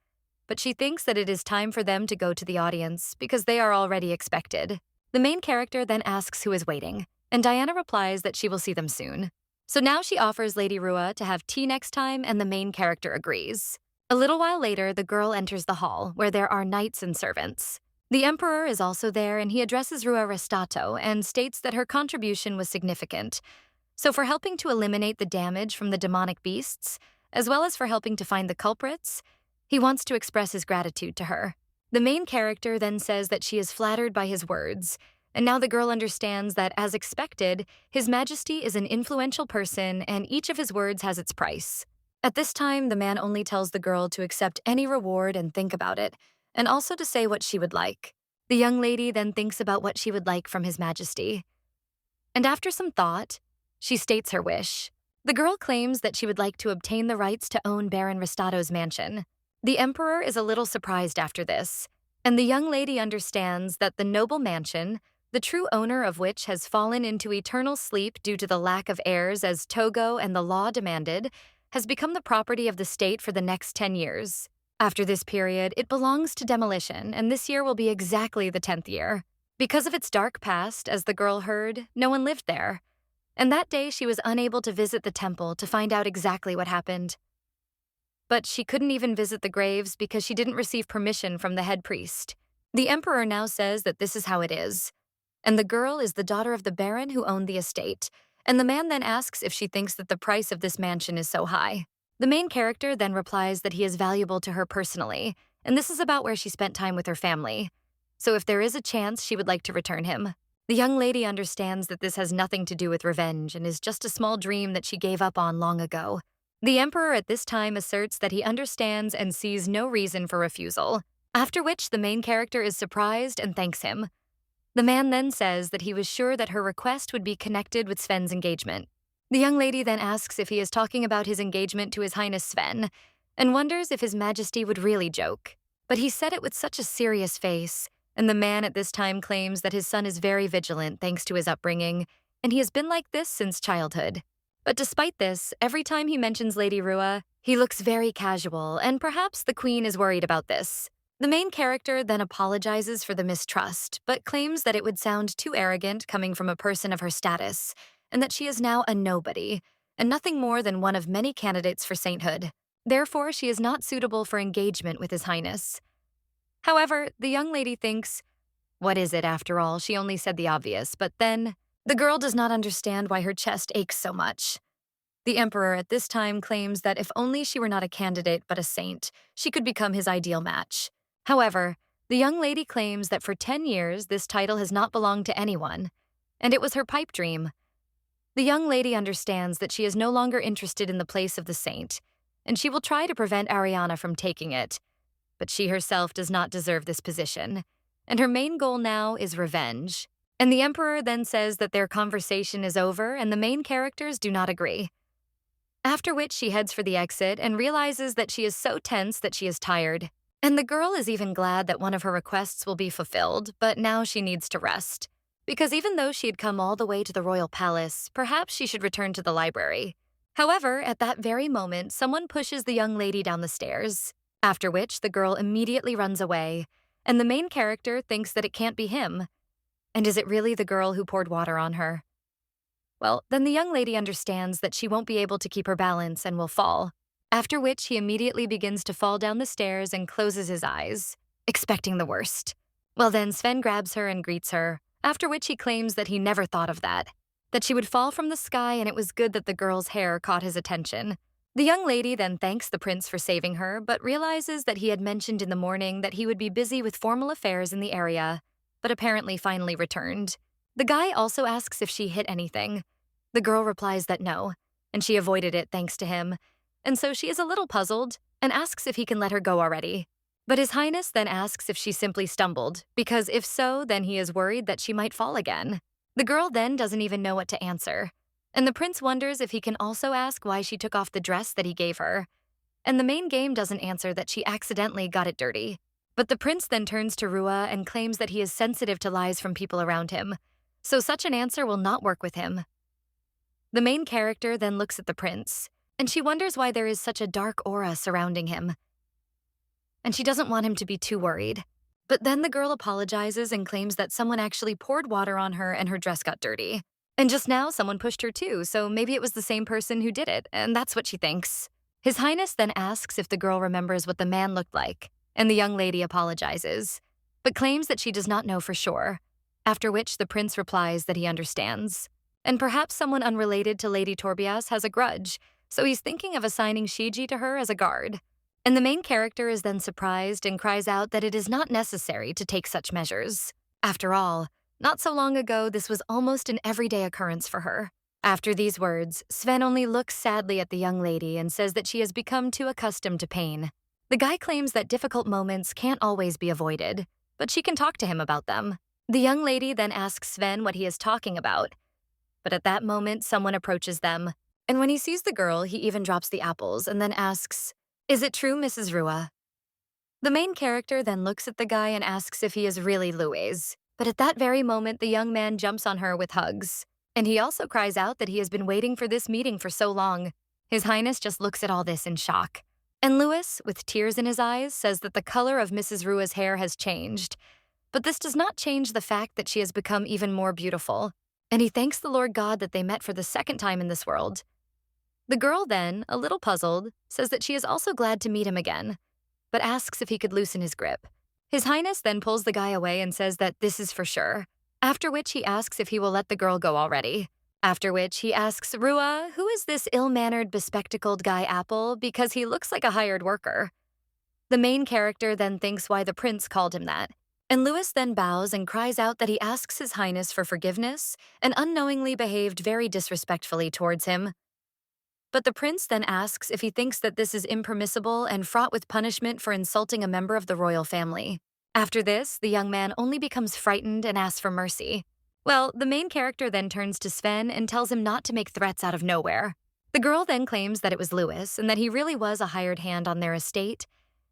But she thinks that it is time for them to go to the audience, because they are already expected. The main character then asks who is waiting, and Diana replies that she will see them soon. So now she offers Lady Rua to have tea next time, and the main character agrees. A little while later, the girl enters the hall, where there are knights and servants. The Emperor is also there, and he addresses Rua Restato and states that her contribution was significant. So for helping to eliminate the damage from the demonic beasts, as well as for helping to find the culprits, he wants to express his gratitude to her. The main character then says that she is flattered by his words, and now the girl understands that, as expected, His Majesty is an influential person and each of his words has its price. At this time, the man only tells the girl to accept any reward and think about it, and also to say what she would like. The young lady then thinks about what she would like from His Majesty. And after some thought, she states her wish. The girl claims that she would like to obtain the rights to own Baron Restato's mansion. The Emperor is a little surprised after this, and the young lady understands that the noble mansion, the true owner of which has fallen into eternal sleep due to the lack of heirs as Togo and the law demanded, has become the property of the state for the next 10 years. After this period, it belongs to demolition, and this year will be exactly the 10th year. Because of its dark past, as the girl heard, no one lived there. And that day she was unable to visit the temple to find out exactly what happened. But she couldn't even visit the graves because she didn't receive permission from the head priest. The Emperor now says that this is how it is. And the girl is the daughter of the Baron who owned the estate, and the man then asks if she thinks that the price of this mansion is so high. The main character then replies that he is valuable to her personally, and this is about where she spent time with her family. So if there is a chance, she would like to return him. The young lady understands that this has nothing to do with revenge and is just a small dream that she gave up on long ago. The Emperor at this time asserts that he understands and sees no reason for refusal, after which the main character is surprised and thanks him. The man then says that he was sure that her request would be connected with Sven's engagement. The young lady then asks if he is talking about his engagement to His Highness Sven, and wonders if His Majesty would really joke. But he said it with such a serious face, and the man at this time claims that his son is very vigilant thanks to his upbringing, and he has been like this since childhood. But despite this, every time he mentions Lady Rua, he looks very casual, and perhaps the Queen is worried about this. The main character then apologizes for the mistrust, but claims that it would sound too arrogant coming from a person of her status, and that she is now a nobody, and nothing more than one of many candidates for sainthood. Therefore, she is not suitable for engagement with His Highness. However, the young lady thinks, what is it after all? She only said the obvious, but then the girl does not understand why her chest aches so much. The Emperor at this time claims that if only she were not a candidate but a saint, she could become his ideal match. However, the young lady claims that for 10 years this title has not belonged to anyone, and it was her pipe dream. The young lady understands that she is no longer interested in the place of the saint, and she will try to prevent Ariana from taking it. But she herself does not deserve this position, and her main goal now is revenge. And the Emperor then says that their conversation is over and the main characters do not agree. After which she heads for the exit and realizes that she is so tense that she is tired. And the girl is even glad that one of her requests will be fulfilled, but now she needs to rest. Because even though she had come all the way to the royal palace, perhaps she should return to the library. However, at that very moment, someone pushes the young lady down the stairs, after which the girl immediately runs away, and the main character thinks that it can't be him. And is it really the girl who poured water on her? Well, then the young lady understands that she won't be able to keep her balance and will fall, after which he immediately begins to fall down the stairs and closes his eyes, expecting the worst. Well, then Sven grabs her and greets her, after which he claims that he never thought of that she would fall from the sky and it was good that the girl's hair caught his attention. The young lady then thanks the prince for saving her, but realizes that he had mentioned in the morning that he would be busy with formal affairs in the area, but apparently finally returned. The guy also asks if she hit anything. The girl replies that no, and she avoided it thanks to him, and so she is a little puzzled and asks if he can let her go already. But His Highness then asks if she simply stumbled, because if so, then he is worried that she might fall again. The girl then doesn't even know what to answer, and the prince wonders if he can also ask why she took off the dress that he gave her. And the main game doesn't answer that she accidentally got it dirty. But the prince then turns to Rua and claims that he is sensitive to lies from people around him, so such an answer will not work with him. The main character then looks at the prince, and she wonders why there is such a dark aura surrounding him. And she doesn't want him to be too worried. But then the girl apologizes and claims that someone actually poured water on her and her dress got dirty. And just now someone pushed her too, so maybe it was the same person who did it, and that's what she thinks. His Highness then asks if the girl remembers what the man looked like, and the young lady apologizes, but claims that she does not know for sure, after which the prince replies that he understands. And perhaps someone unrelated to Lady Torbias has a grudge, so he's thinking of assigning Shiji to her as a guard. And the main character is then surprised and cries out that it is not necessary to take such measures. After all, not so long ago, this was almost an everyday occurrence for her. After these words, Sven only looks sadly at the young lady and says that she has become too accustomed to pain. The guy claims that difficult moments can't always be avoided, but she can talk to him about them. The young lady then asks Sven what he is talking about, but at that moment, someone approaches them. And when he sees the girl, he even drops the apples and then asks, "Is it true, Mrs. Rua?" The main character then looks at the guy and asks if he is really Louise. But at that very moment, the young man jumps on her with hugs. And he also cries out that he has been waiting for this meeting for so long. His Highness just looks at all this in shock. And Louis, with tears in his eyes, says that the color of Mrs. Rua's hair has changed. But this does not change the fact that she has become even more beautiful. And he thanks the Lord God that they met for the second time in this world. The girl then, a little puzzled, says that she is also glad to meet him again, but asks if he could loosen his grip. His Highness then pulls the guy away and says that this is for sure, after which he asks if he will let the girl go already. After which he asks Rua, who is this ill-mannered, bespectacled guy Apple, because he looks like a hired worker. The main character then thinks why the prince called him that, and Louis then bows and cries out that he asks His Highness for forgiveness and unknowingly behaved very disrespectfully towards him. But the prince then asks if he thinks that this is impermissible and fraught with punishment for insulting a member of the royal family. After this, the young man only becomes frightened and asks for mercy. Well, the main character then turns to Sven and tells him not to make threats out of nowhere. The girl then claims that it was Louis and that he really was a hired hand on their estate,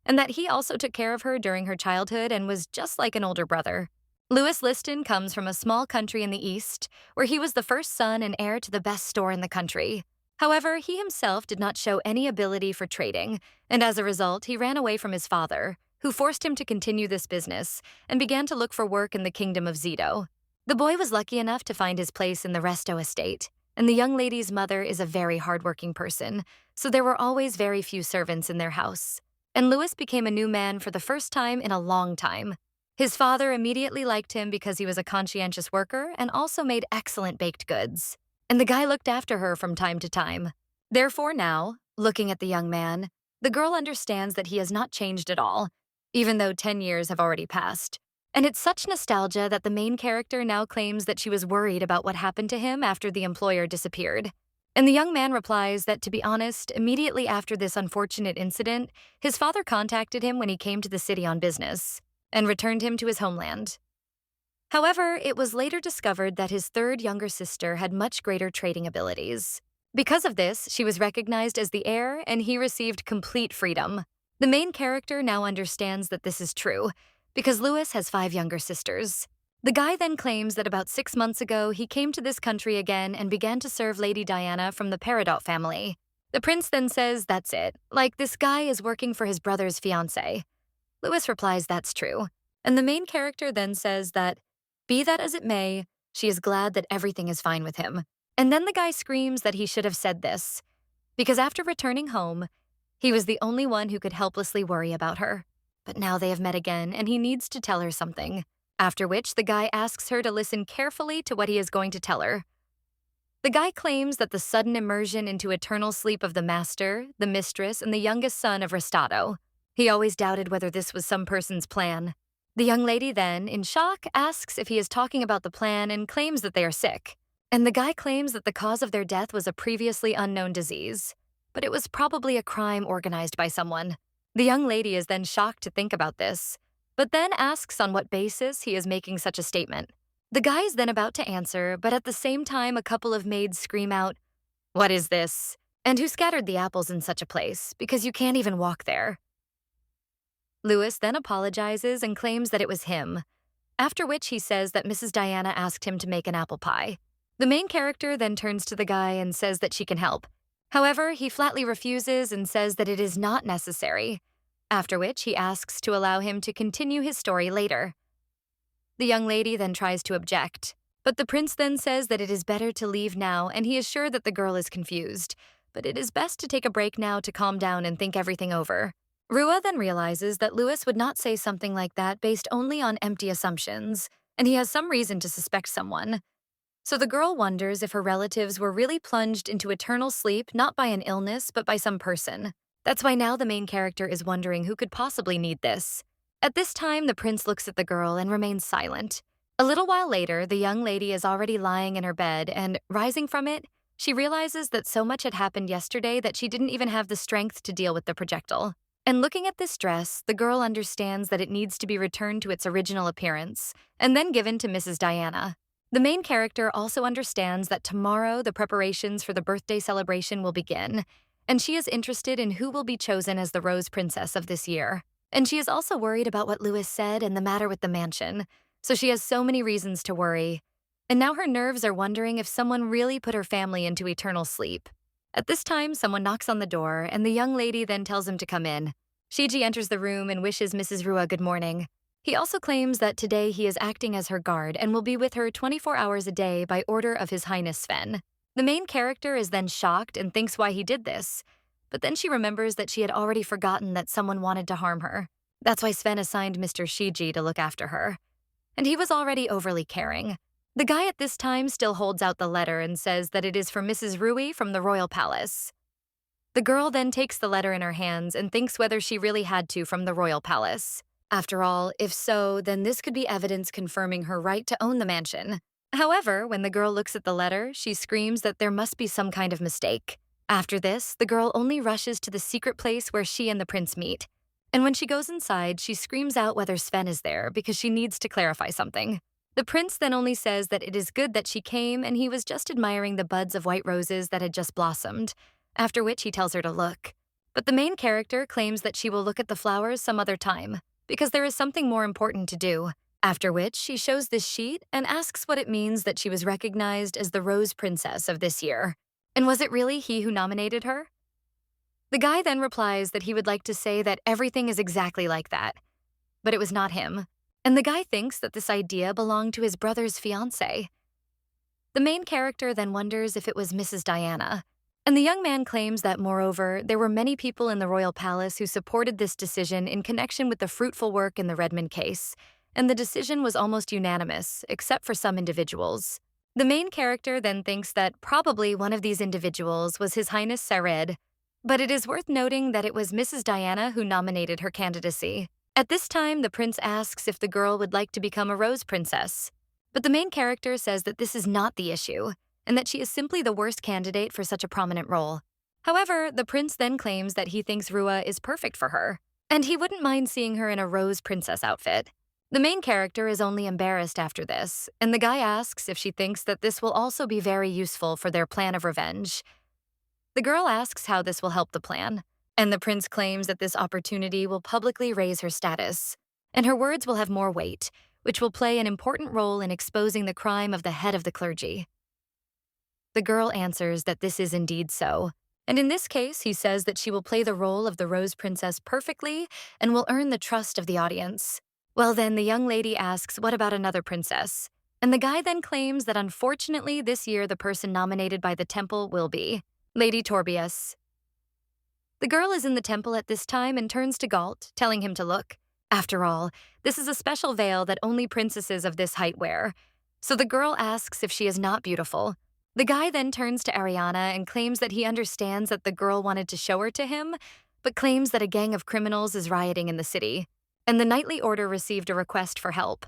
and that he also took care of her during her childhood and was just like an older brother. Louis Liston comes from a small country in the east, where he was the first son and heir to the best store in the country. However, he himself did not show any ability for trading, and as a result, he ran away from his father, who forced him to continue this business, and began to look for work in the kingdom of Zeto. The boy was lucky enough to find his place in the Resto estate, and the young lady's mother is a very hardworking person, so there were always very few servants in their house. And Louis became a new man for the first time in a long time. His father immediately liked him because he was a conscientious worker and also made excellent baked goods. And the guy looked after her from time to time. Therefore now, looking at the young man, the girl understands that he has not changed at all, even though 10 years have already passed. And it's such nostalgia that the main character now claims that she was worried about what happened to him after the employer disappeared. And the young man replies that, to be honest, immediately after this unfortunate incident, his father contacted him when he came to the city on business and returned him to his homeland. However, it was later discovered that his third younger sister had much greater trading abilities. Because of this, she was recognized as the heir and he received complete freedom. The main character now understands that this is true, because Lewis has 5 younger sisters. The guy then claims that about 6 months ago, he came to this country again and began to serve Lady Diana from the Peridot family. The prince then says that's it, like this guy is working for his brother's fiancé. Lewis replies that's true, and the main character then says that, be that as it may, she is glad that everything is fine with him. And then the guy screams that he should have said this, because after returning home, he was the only one who could helplessly worry about her. But now they have met again, and he needs to tell her something. After which, the guy asks her to listen carefully to what he is going to tell her. The guy claims that the sudden immersion into eternal sleep of the master, the mistress, and the youngest son of Restato. He always doubted whether this was some person's plan. The young lady then, in shock, asks if he is talking about the plan and claims that they are sick. And the guy claims that the cause of their death was a previously unknown disease, but it was probably a crime organized by someone. The young lady is then shocked to think about this, but then asks on what basis he is making such a statement. The guy is then about to answer, but at the same time a couple of maids scream out, "What is this? And who scattered the apples in such a place, because you can't even walk there?" Lewis then apologizes and claims that it was him, after which he says that Mrs. Diana asked him to make an apple pie. The main character then turns to the guy and says that she can help. However, he flatly refuses and says that it is not necessary, after which he asks to allow him to continue his story later. The young lady then tries to object, but the prince then says that it is better to leave now, and he is sure that the girl is confused, but it is best to take a break now to calm down and think everything over. Rua then realizes that Lewis would not say something like that based only on empty assumptions, and he has some reason to suspect someone. So the girl wonders if her relatives were really plunged into eternal sleep not by an illness but by some person. That's why now the main character is wondering who could possibly need this. At this time, the prince looks at the girl and remains silent. A little while later, the young lady is already lying in her bed and, rising from it, she realizes that so much had happened yesterday that she didn't even have the strength to deal with the projectile. And looking at this dress, the girl understands that it needs to be returned to its original appearance and then given to Mrs. Diana. The main character also understands that tomorrow the preparations for the birthday celebration will begin, and she is interested in who will be chosen as the Rose Princess of this year. And she is also worried about what Lewis said and the matter with the mansion, so she has so many reasons to worry. And now her nerves are wondering if someone really put her family into eternal sleep. At this time, someone knocks on the door, and the young lady then tells him to come in. Shiji enters the room and wishes Mrs. Rua good morning. He also claims that today he is acting as her guard and will be with her 24 hours a day by order of His Highness Sven. The main character is then shocked and thinks why he did this, but then she remembers that she had already forgotten that someone wanted to harm her. That's why Sven assigned Mr. Shiji to look after her. And he was already overly caring. The guy at this time still holds out the letter and says that it is for Mrs. Rui from the royal palace. The girl then takes the letter in her hands and thinks whether she really had to from the royal palace. After all, if so, then this could be evidence confirming her right to own the mansion. However, when the girl looks at the letter, she screams that there must be some kind of mistake. After this, the girl only rushes to the secret place where she and the prince meet. And when she goes inside, she screams out whether Sven is there because she needs to clarify something. The prince then only says that it is good that she came and he was just admiring the buds of white roses that had just blossomed, after which he tells her to look. But the main character claims that she will look at the flowers some other time, because there is something more important to do, after which she shows this sheet and asks what it means that she was recognized as the Rose Princess of this year. And was it really he who nominated her? The guy then replies that he would like to say that everything is exactly like that, but it was not him. And the guy thinks that this idea belonged to his brother's fiancé. The main character then wonders if it was Mrs. Diana, and the young man claims that, moreover, there were many people in the royal palace who supported this decision in connection with the fruitful work in the Redmond case, and the decision was almost unanimous, except for some individuals. The main character then thinks that probably one of these individuals was His Highness Sared, but it is worth noting that it was Mrs. Diana who nominated her candidacy. At this time, the prince asks if the girl would like to become a Rose Princess, but the main character says that this is not the issue, and that she is simply the worst candidate for such a prominent role. However, the prince then claims that he thinks Rua is perfect for her, and he wouldn't mind seeing her in a Rose Princess outfit. The main character is only embarrassed after this, and the guy asks if she thinks that this will also be very useful for their plan of revenge. The girl asks how this will help the plan, and the prince claims that this opportunity will publicly raise her status, and her words will have more weight, which will play an important role in exposing the crime of the head of the clergy. The girl answers that this is indeed so, and in this case, he says that she will play the role of the Rose Princess perfectly and will earn the trust of the audience. Well, then the young lady asks, what about another princess? And the guy then claims that unfortunately this year the person nominated by the temple will be Lady Torbius. The girl is in the temple at this time and turns to Galt, telling him to look. After all, this is a special veil that only princesses of this height wear. So the girl asks if she is not beautiful. The guy then turns to Ariana and claims that he understands that the girl wanted to show her to him, but claims that a gang of criminals is rioting in the city, and the knightly order received a request for help.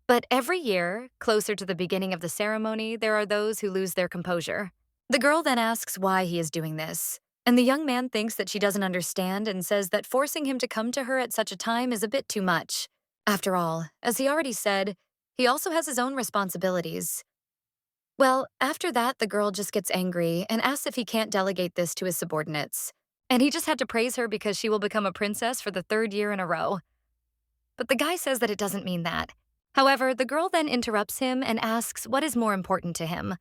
But every year, closer to the beginning of the ceremony, there are those who lose their composure. The girl then asks why he is doing this, and the young man thinks that she doesn't understand and says that forcing him to come to her at such a time is a bit too much. After all, as he already said, he also has his own responsibilities. Well, after that, the girl just gets angry and asks if he can't delegate this to his subordinates. And he just had to praise her because she will become a princess for the 3rd year in a row. But the guy says that it doesn't mean that. However, the girl then interrupts him and asks what is more important to him,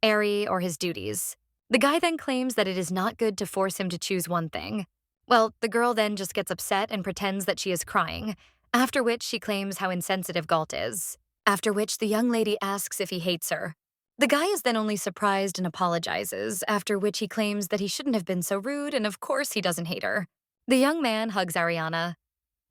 Ari or his duties. The guy then claims that it is not good to force him to choose one thing. Well, the girl then just gets upset and pretends that she is crying, after which she claims how insensitive Galt is, after which the young lady asks if he hates her. The guy is then only surprised and apologizes, after which he claims that he shouldn't have been so rude and of course he doesn't hate her. The young man hugs Ariana.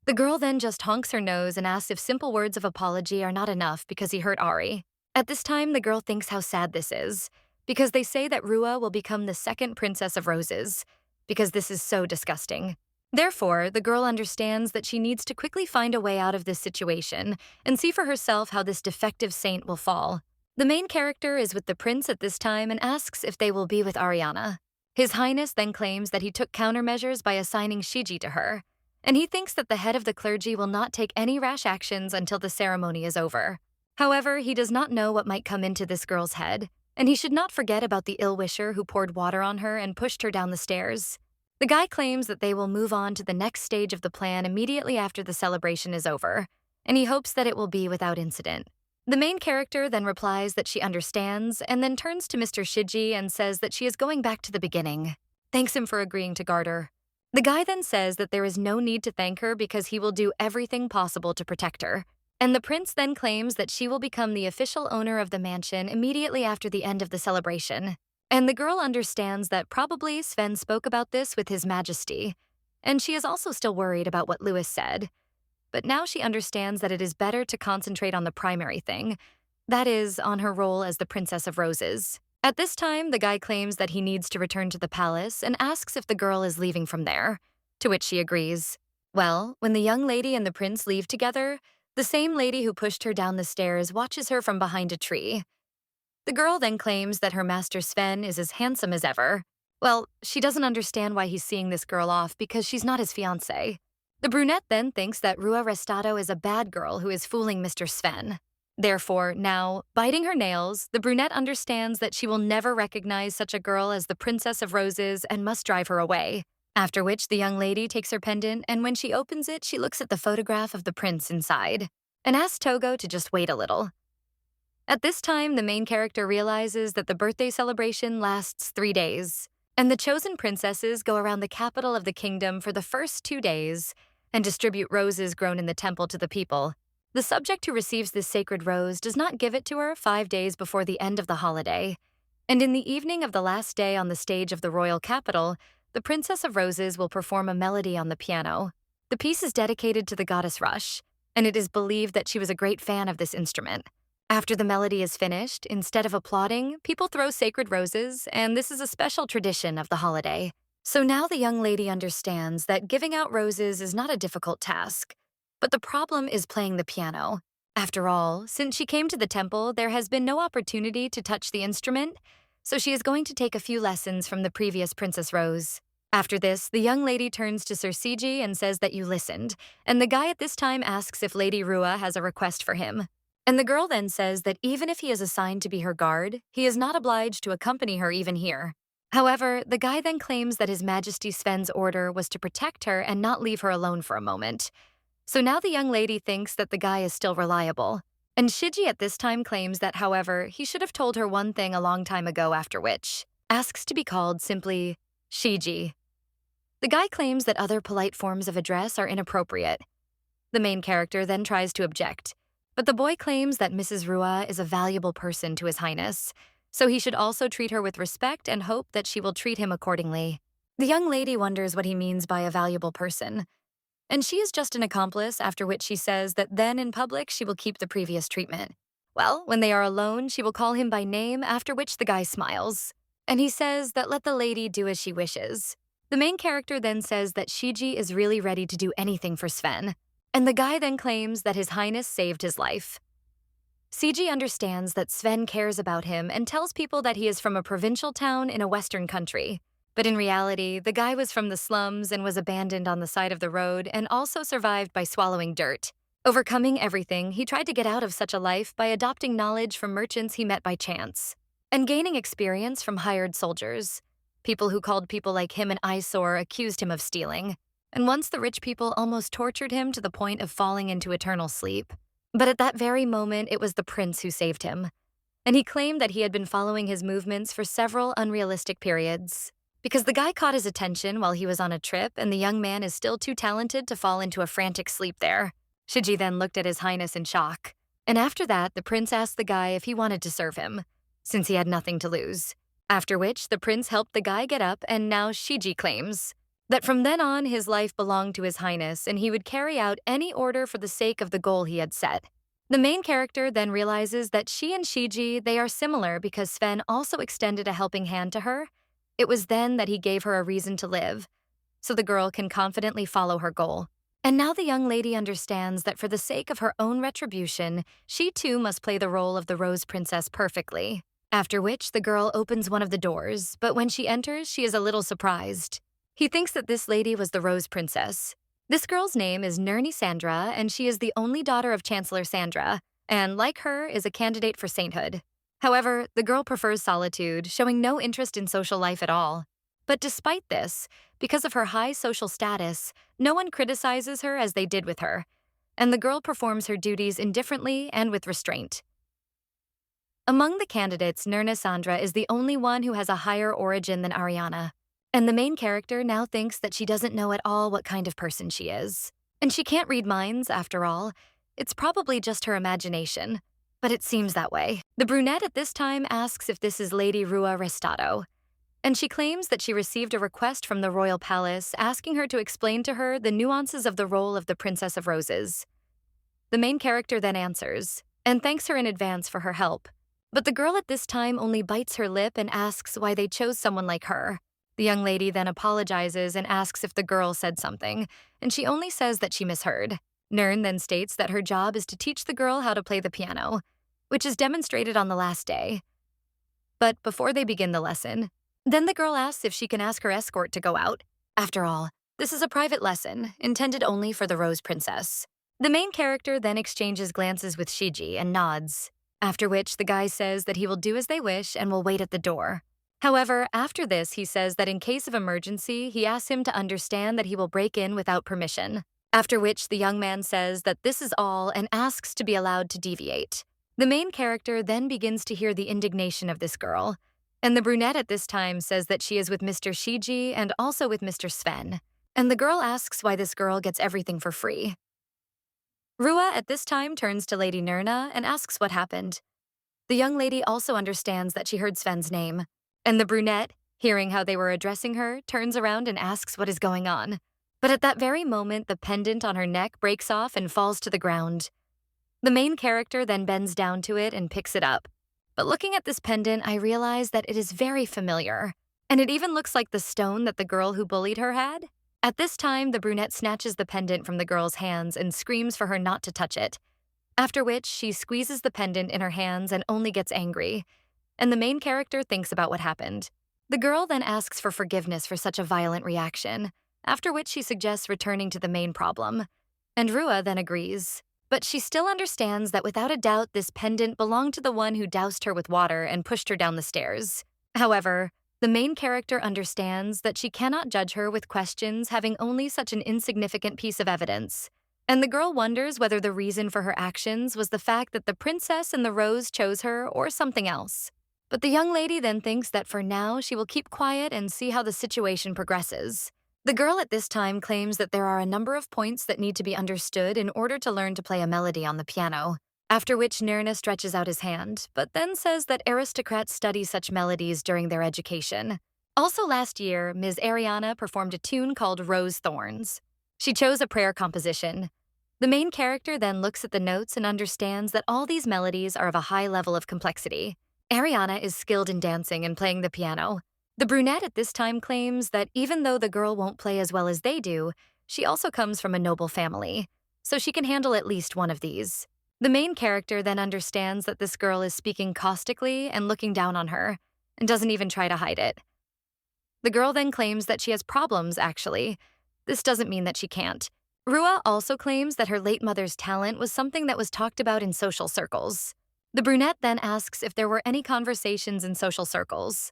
The girl then just honks her nose and asks if simple words of apology are not enough because he hurt Ari. At this time, the girl thinks how sad this is, because they say that Rua will become the 2nd Princess of Roses, because this is so disgusting. Therefore, the girl understands that she needs to quickly find a way out of this situation and see for herself how this defective saint will fall. The main character is with the prince at this time and asks if they will be with Ariana. His Highness then claims that he took countermeasures by assigning Shiji to her, and he thinks that the head of the clergy will not take any rash actions until the ceremony is over. However, he does not know what might come into this girl's head, and he should not forget about the ill-wisher who poured water on her and pushed her down the stairs. The guy claims that they will move on to the next stage of the plan immediately after the celebration is over, and he hopes that it will be without incident. The main character then replies that she understands and then turns to Mr. Shiji and says that she is going back to the beginning. Thanks him for agreeing to guard her. The guy then says that there is no need to thank her because he will do everything possible to protect her. And the prince then claims that she will become the official owner of the mansion immediately after the end of the celebration. And the girl understands that probably Sven spoke about this with His Majesty, and she is also still worried about what Louis said. But now she understands that it is better to concentrate on the primary thing, that is, on her role as the Princess of Roses. At this time, the guy claims that he needs to return to the palace and asks if the girl is leaving from there, to which she agrees. Well, when the young lady and the prince leave together, the same lady who pushed her down the stairs watches her from behind a tree. The girl then claims that her master Sven is as handsome as ever. Well, she doesn't understand why he's seeing this girl off because she's not his fiancée. The brunette then thinks that Rua Restado is a bad girl who is fooling Mr. Sven. Therefore, now, biting her nails, the brunette understands that she will never recognize such a girl as the Princess of Roses and must drive her away. After which, the young lady takes her pendant, and when she opens it, she looks at the photograph of the prince inside and asks Togo to just wait a little. At this time, the main character realizes that the birthday celebration lasts 3 days, and the chosen princesses go around the capital of the kingdom for the first 2 days and distribute roses grown in the temple to the people. The subject who receives this sacred rose does not give it to her 5 days before the end of the holiday, and in the evening of the last day on the stage of the royal capital, the Princess of Roses will perform a melody on the piano. The piece is dedicated to the goddess Rush, and it is believed that she was a great fan of this instrument. After the melody is finished, instead of applauding, people throw sacred roses, and this is a special tradition of the holiday. So now the young lady understands that giving out roses is not a difficult task, but the problem is playing the piano. After all, since she came to the temple, there has been no opportunity to touch the instrument, so she is going to take a few lessons from the previous Princess Rose. After this, the young lady turns to Sir Siji and says that you listened, and the guy at this time asks if Lady Rua has a request for him. And the girl then says that even if he is assigned to be her guard, he is not obliged to accompany her even here. However, the guy then claims that His Majesty Sven's order was to protect her and not leave her alone for a moment. So now the young lady thinks that the guy is still reliable. And Shiji at this time claims that, however, he should have told her one thing a long time ago, after which asks to be called simply Shiji. The guy claims that other polite forms of address are inappropriate. The main character then tries to object, but the boy claims that Mrs. Rua is a valuable person to His Highness, so he should also treat her with respect and hope that she will treat him accordingly. The young lady wonders what he means by a valuable person, and she is just an accomplice, after which she says that then in public she will keep the previous treatment. Well, when they are alone, she will call him by name, after which the guy smiles. And he says that let the lady do as she wishes. The main character then says that Shiji is really ready to do anything for Sven. And the guy then claims that His Highness saved his life. Shiji understands that Sven cares about him and tells people that he is from a provincial town in a western country. But in reality, the guy was from the slums and was abandoned on the side of the road and also survived by swallowing dirt. Overcoming everything, he tried to get out of such a life by adopting knowledge from merchants he met by chance and gaining experience from hired soldiers. People who called people like him an eyesore accused him of stealing. And once the rich people almost tortured him to the point of falling into eternal sleep. But at that very moment, it was the prince who saved him. And he claimed that he had been following his movements for several unrealistic periods. Because the guy caught his attention while he was on a trip, and the young man is still too talented to fall into a frantic sleep there. Shiji then looked at His Highness in shock. And after that, the prince asked the guy if he wanted to serve him, since he had nothing to lose. After which, the prince helped the guy get up, and now Shiji claims that from then on, his life belonged to His Highness, and he would carry out any order for the sake of the goal he had set. The main character then realizes that she and Shiji, they are similar because Sven also extended a helping hand to her. It was then that he gave her a reason to live, so the girl can confidently follow her goal. And now the young lady understands that for the sake of her own retribution, she too must play the role of the Rose Princess perfectly. After which, the girl opens one of the doors, but when she enters, she is a little surprised. He thinks that this lady was the Rose Princess. This girl's name is Nerni Sandra, and she is the only daughter of Chancellor Sandra, and like her, is a candidate for sainthood. However, the girl prefers solitude, showing no interest in social life at all. But despite this, because of her high social status, no one criticizes her as they did with her, and the girl performs her duties indifferently and with restraint. Among the candidates, Nerna Sandra is the only one who has a higher origin than Ariana. And the main character now thinks that she doesn't know at all what kind of person she is. And she can't read minds, after all. It's probably just her imagination. But it seems that way. The brunette at this time asks if this is Lady Rua Restado. And she claims that she received a request from the royal palace asking her to explain to her the nuances of the role of the Princess of Roses. The main character then answers, and thanks her in advance for her help. But the girl at this time only bites her lip and asks why they chose someone like her. The young lady then apologizes and asks if the girl said something, and she only says that she misheard. Nern then states that her job is to teach the girl how to play the piano, which is demonstrated on the last day. But before they begin the lesson, then the girl asks if she can ask her escort to go out. After all, this is a private lesson, intended only for the Rose Princess. The main character then exchanges glances with Shiji and nods, after which the guy says that he will do as they wish and will wait at the door. However, after this, he says that in case of emergency, he asks him to understand that he will break in without permission. After which, the young man says that this is all and asks to be allowed to deviate. The main character then begins to hear the indignation of this girl, and the brunette at this time says that she is with Mr. Shiji and also with Mr. Sven, and the girl asks why this girl gets everything for free. Rua at this time turns to Lady Nerna and asks what happened. The young lady also understands that she heard Sven's name, and the brunette, hearing how they were addressing her, turns around and asks what is going on. But at that very moment, the pendant on her neck breaks off and falls to the ground. The main character then bends down to it and picks it up. But looking at this pendant, I realize that it is very familiar, and it even looks like the stone that the girl who bullied her had. At this time, the brunette snatches the pendant from the girl's hands and screams for her not to touch it, after which she squeezes the pendant in her hands and only gets angry, and the main character thinks about what happened. The girl then asks for forgiveness for such a violent reaction, after which she suggests returning to the main problem, and Rua then agrees. But she still understands that without a doubt this pendant belonged to the one who doused her with water and pushed her down the stairs. However, The main character understands that she cannot judge her with questions having only such an insignificant piece of evidence, and the girl wonders whether the reason for her actions was the fact that the princess and the rose chose her or something else. But the young lady then thinks that for now she will keep quiet and see how the situation progresses. The girl at this time claims that there are a number of points that need to be understood in order to learn to play a melody on the piano, after which Nera stretches out his hand, but then says that aristocrats study such melodies during their education. Also last year, Ms. Ariana performed a tune called Rose Thorns. She chose a prayer composition. The main character then looks at the notes and understands that all these melodies are of a high level of complexity. Ariana is skilled in dancing and playing the piano. The brunette at this time claims that even though the girl won't play as well as they do, she also comes from a noble family, so she can handle at least one of these. The main character then understands that this girl is speaking caustically and looking down on her, and doesn't even try to hide it. The girl then claims that she has problems, actually. This doesn't mean that she can't. Rua also claims that her late mother's talent was something that was talked about in social circles. The brunette then asks if there were any conversations in social circles,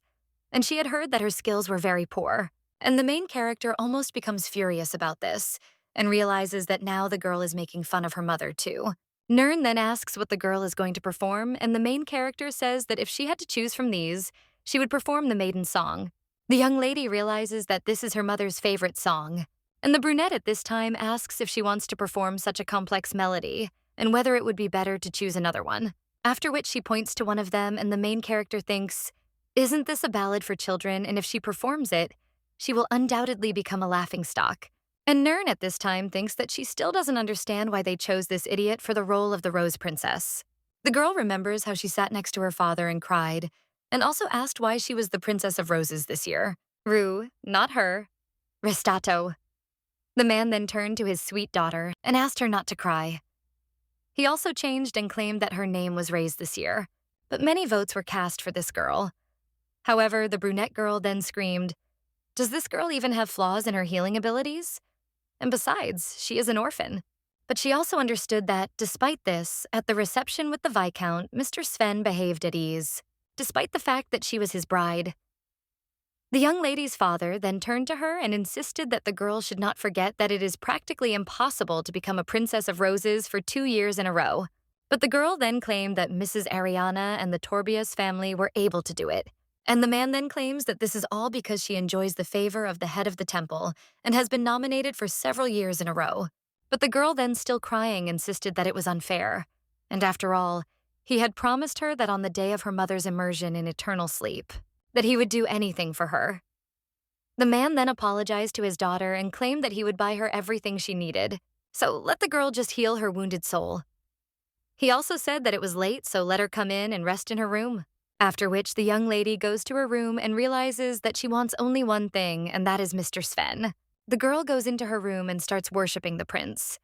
and she had heard that her skills were very poor. And the main character almost becomes furious about this, and realizes that now the girl is making fun of her mother too. Nern then asks what the girl is going to perform, and the main character says that if she had to choose from these, she would perform the maiden song. The young lady realizes that this is her mother's favorite song, and the brunette at this time asks if she wants to perform such a complex melody, and whether it would be better to choose another one. After which she points to one of them, and the main character thinks, isn't this a ballad for children, and if she performs it, she will undoubtedly become a laughingstock. And Nern at this time thinks that she still doesn't understand why they chose this idiot for the role of the Rose Princess. The girl remembers how she sat next to her father and cried, and also asked why she was the Princess of Roses this year. Rue, not her. Restato. The man then turned to his sweet daughter and asked her not to cry. He also changed and claimed that her name was raised this year, but many votes were cast for this girl. However, the brunette girl then screamed, does this girl even have flaws in her healing abilities? And besides, she is an orphan. But she also understood that, despite this, at the reception with the Viscount, Mr. Sven behaved at ease, despite the fact that she was his bride. The young lady's father then turned to her and insisted that the girl should not forget that it is practically impossible to become a Princess of Roses for 2 years in a row. But the girl then claimed that Mrs. Ariana and the Torbius family were able to do it. And the man then claims that this is all because she enjoys the favor of the head of the temple and has been nominated for several years in a row. But the girl then, still crying, insisted that it was unfair. And after all, he had promised her that on the day of her mother's immersion in eternal sleep, that he would do anything for her. The man then apologized to his daughter and claimed that he would buy her everything she needed, so let the girl just heal her wounded soul. He also said that it was late, so let her come in and rest in her room. After which the young lady goes to her room and realizes that she wants only one thing, and that is Mr. Sven. The girl goes into her room and starts worshiping the prince.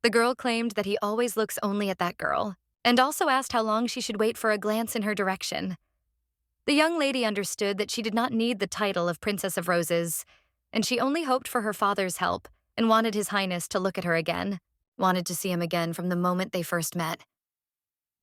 The girl claimed that he always looks only at that girl, and also asked how long she should wait for a glance in her direction. The young lady understood that she did not need the title of Princess of Roses, and she only hoped for her father's help and wanted His Highness to look at her again, wanted to see him again from the moment they first met.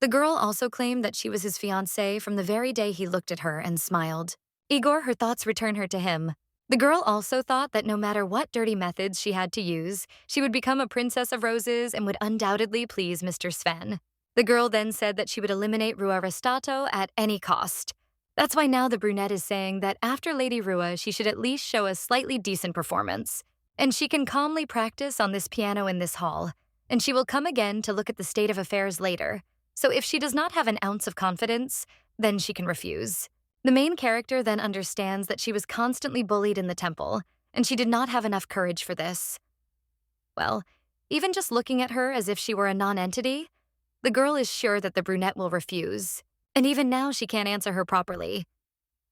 The girl also claimed that she was his fiancée from the very day he looked at her and smiled. Igor, her thoughts return her to him. The girl also thought that no matter what dirty methods she had to use, she would become a Princess of Roses and would undoubtedly please Mr. Sven. The girl then said that she would eliminate Rua Restato at any cost. That's why now the brunette is saying that after Lady Rua, she should at least show a slightly decent performance. And she can calmly practice on this piano in this hall, and she will come again to look at the state of affairs later. So if she does not have an ounce of confidence, then she can refuse. The main character then understands that she was constantly bullied in the temple, and she did not have enough courage for this. Well, even just looking at her as if she were a non-entity, the girl is sure that the brunette will refuse. And even now she can't answer her properly.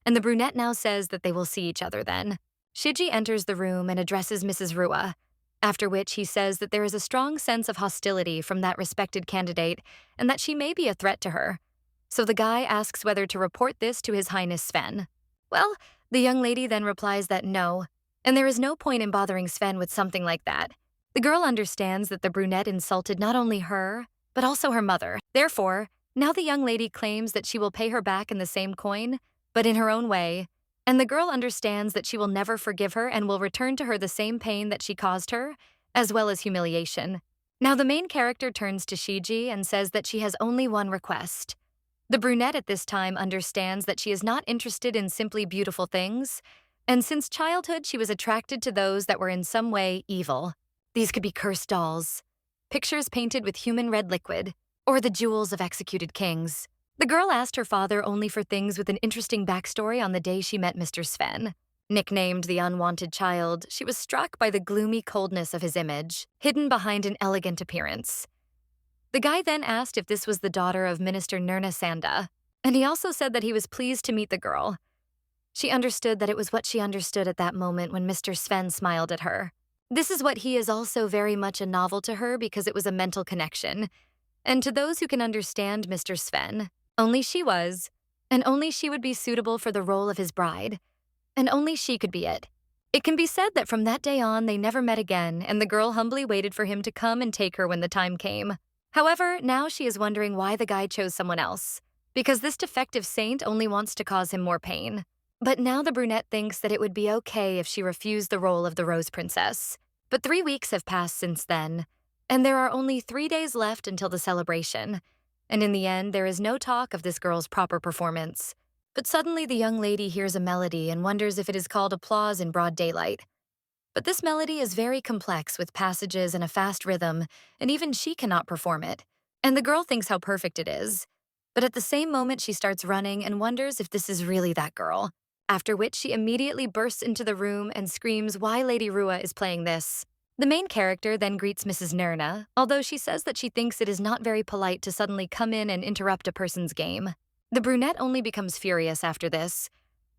And the brunette now says that they will see each other then. Shiji enters the room and addresses Mrs. Rua, after which he says that there is a strong sense of hostility from that respected candidate and that she may be a threat to her. So the guy asks whether to report this to His Highness Sven. Well, the young lady then replies that no, and there is no point in bothering Sven with something like that. The girl understands that the brunette insulted not only her, but also her mother. Therefore, now the young lady claims that she will pay her back in the same coin, but in her own way, And the girl understands that she will never forgive her and will return to her the same pain that she caused her, as well as humiliation. Now the main character turns to Shiji and says that she has only one request. The brunette at this time understands that she is not interested in simply beautiful things, and since childhood she was attracted to those that were in some way evil. These could be cursed dolls, pictures painted with human red liquid, or the jewels of executed kings. The girl asked her father only for things with an interesting backstory on the day she met Mr. Sven. Nicknamed the unwanted child, she was struck by the gloomy coldness of his image, hidden behind an elegant appearance. The guy then asked if this was the daughter of Minister Nirna Sanda, and he also said that he was pleased to meet the girl. She understood that it was what she understood at that moment when Mr. Sven smiled at her. This is what he is also very much a novel to her because it was a mental connection. And to those who can understand Mr. Sven, only she was, and only she would be suitable for the role of his bride, and only she could be it. It can be said that from that day on they never met again, and the girl humbly waited for him to come and take her when the time came. However, now she is wondering why the guy chose someone else, because this defective saint only wants to cause him more pain. But now the brunette thinks that it would be okay if she refused the role of the Rose Princess. But 3 weeks have passed since then, and there are only 3 days left until the celebration. And in the end, there is no talk of this girl's proper performance. But suddenly the young lady hears a melody and wonders if it is called applause in broad daylight. But this melody is very complex with passages and a fast rhythm, and even she cannot perform it. And the girl thinks how perfect it is. But at the same moment, she starts running and wonders if this is really that girl. After which she immediately bursts into the room and screams why Lady Rua is playing this. The main character then greets Mrs. Nirna, although she says that she thinks it is not very polite to suddenly come in and interrupt a person's game. The brunette only becomes furious after this,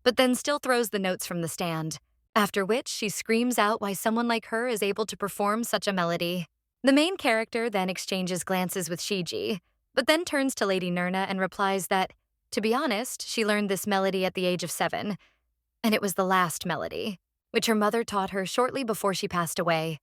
but then still throws the notes from the stand, after which she screams out why someone like her is able to perform such a melody. The main character then exchanges glances with Shiji, but then turns to Lady Nirna and replies that, to be honest, she learned this melody at the age of 7, and it was the last melody, which her mother taught her shortly before she passed away.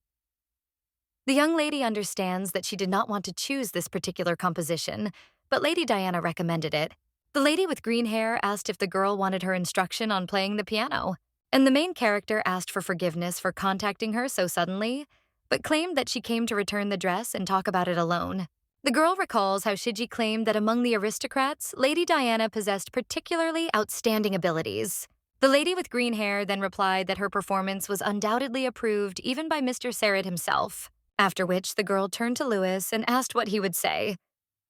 The young lady understands that she did not want to choose this particular composition, but Lady Diana recommended it. The lady with green hair asked if the girl wanted her instruction on playing the piano, and the main character asked for forgiveness for contacting her so suddenly, but claimed that she came to return the dress and talk about it alone. The girl recalls how Shiji claimed that among the aristocrats, Lady Diana possessed particularly outstanding abilities. The lady with green hair then replied that her performance was undoubtedly approved even by Mr. Sarid himself, after which the girl turned to Louis and asked what he would say,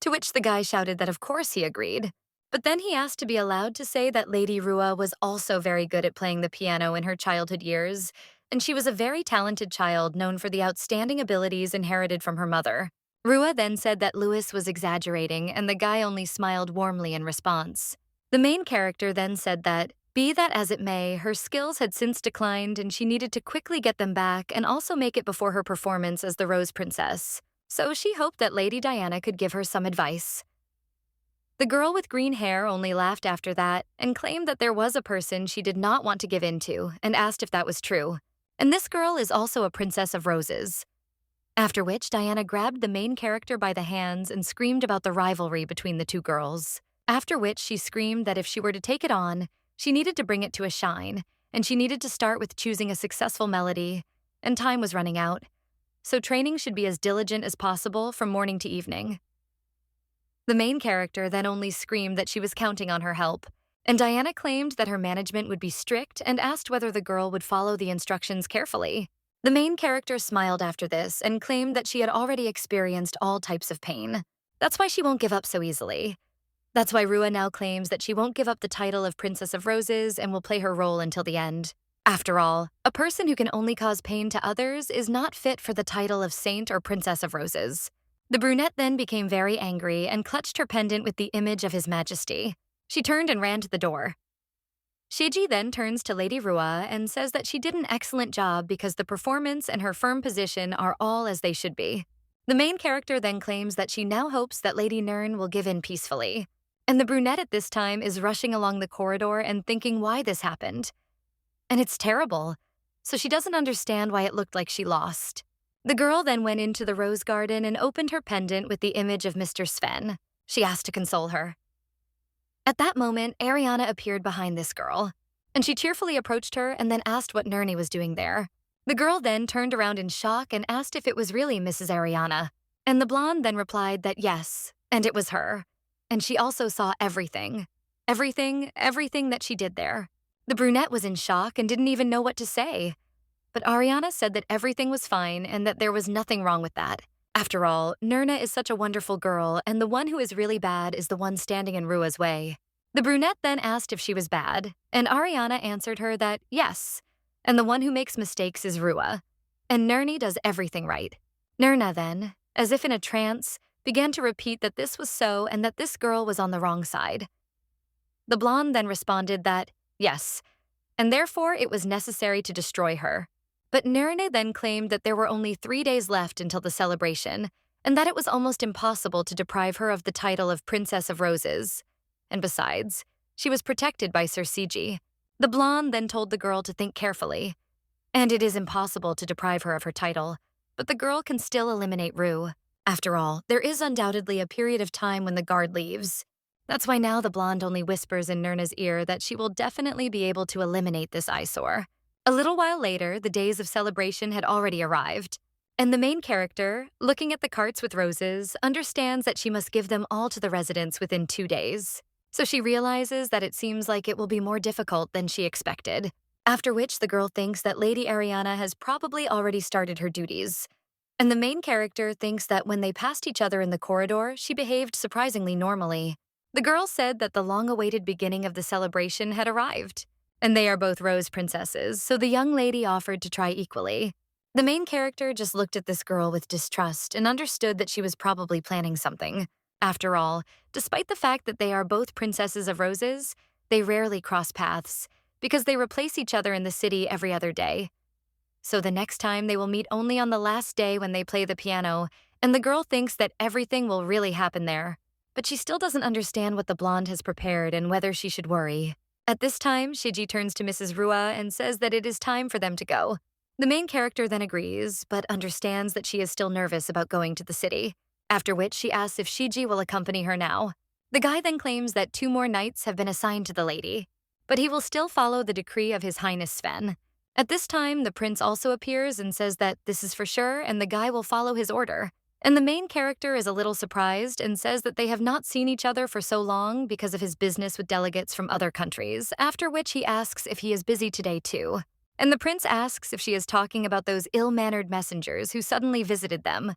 to which the guy shouted that of course he agreed. But then he asked to be allowed to say that Lady Rua was also very good at playing the piano in her childhood years, and she was a very talented child known for the outstanding abilities inherited from her mother. Rua then said that Louis was exaggerating, and the guy only smiled warmly in response. The main character then said that, be that as it may, her skills had since declined and she needed to quickly get them back and also make it before her performance as the Rose Princess. So she hoped that Lady Diana could give her some advice. The girl with green hair only laughed after that and claimed that there was a person she did not want to give in to and asked if that was true. And this girl is also a princess of roses. After which, Diana grabbed the main character by the hands and screamed about the rivalry between the two girls. After which, she screamed that if she were to take it on, she needed to bring it to a shine, and she needed to start with choosing a successful melody, and time was running out. So training should be as diligent as possible from morning to evening. The main character then only screamed that she was counting on her help, and Diana claimed that her management would be strict and asked whether the girl would follow the instructions carefully. The main character smiled after this and claimed that she had already experienced all types of pain. That's why she won't give up so easily. That's why Rua now claims that she won't give up the title of Princess of Roses and will play her role until the end. After all, a person who can only cause pain to others is not fit for the title of Saint or Princess of Roses. The brunette then became very angry and clutched her pendant with the image of His Majesty. She turned and ran to the door. Shiji then turns to Lady Rua and says that she did an excellent job because the performance and her firm position are all as they should be. The main character then claims that she now hopes that Lady Nern will give in peacefully. And the brunette at this time is rushing along the corridor and thinking why this happened. And it's terrible, so she doesn't understand why it looked like she lost. The girl then went into the rose garden and opened her pendant with the image of Mr. Sven. She asked to console her. At that moment, Ariana appeared behind this girl. and she cheerfully approached her and then asked what Nerney was doing there. The girl then turned around in shock and asked if it was really Mrs. Ariana, and the blonde then replied that yes, and it was her. And she also saw everything. Everything that she did there. The brunette was in shock and didn't even know what to say. But Ariana said that everything was fine and that there was nothing wrong with that. After all, Nirna is such a wonderful girl, and the one who is really bad is the one standing in Rua's way. The brunette then asked if she was bad, and Ariana answered her that yes, and the one who makes mistakes is Rua, and Nirni does everything right. Nirna then, as if in a trance, began to repeat that this was so and that this girl was on the wrong side. The blonde then responded that yes, and therefore it was necessary to destroy her. But Nirne then claimed that there were only 3 days left until the celebration, and that it was almost impossible to deprive her of the title of Princess of Roses. And besides, she was protected by Sir Siji. The blonde then told the girl to think carefully. And it is impossible to deprive her of her title, but the girl can still eliminate Rue. After all, there is undoubtedly a period of time when the guard leaves. That's why now the blonde only whispers in Nirna's ear that she will definitely be able to eliminate this eyesore. A little while later, the days of celebration had already arrived, and the main character, looking at the carts with roses, understands that she must give them all to the residents within 2 days. So she realizes that it seems like it will be more difficult than she expected, after which the girl thinks that Lady Ariana has probably already started her duties. And the main character thinks that when they passed each other in the corridor, she behaved surprisingly normally. The girl said that the long-awaited beginning of the celebration had arrived, and they are both rose princesses, so the young lady offered to try equally. The main character just looked at this girl with distrust and understood that she was probably planning something. After all, despite the fact that they are both princesses of roses, they rarely cross paths, because they replace each other in the city every other day. So the next time they will meet only on the last day when they play the piano, and the girl thinks that everything will really happen there. But she still doesn't understand what the blonde has prepared and whether she should worry. At this time, Shiji turns to Mrs. Rua and says that it is time for them to go. The main character then agrees, but understands that she is still nervous about going to the city, after which she asks if Shiji will accompany her now. The guy then claims that 2 more nights have been assigned to the lady, but he will still follow the decree of His Highness Sven. At this time, the prince also appears and says that this is for sure and the guy will follow his order. And the main character is a little surprised and says that they have not seen each other for so long because of his business with delegates from other countries, after which he asks if he is busy today too. And the prince asks if she is talking about those ill-mannered messengers who suddenly visited them,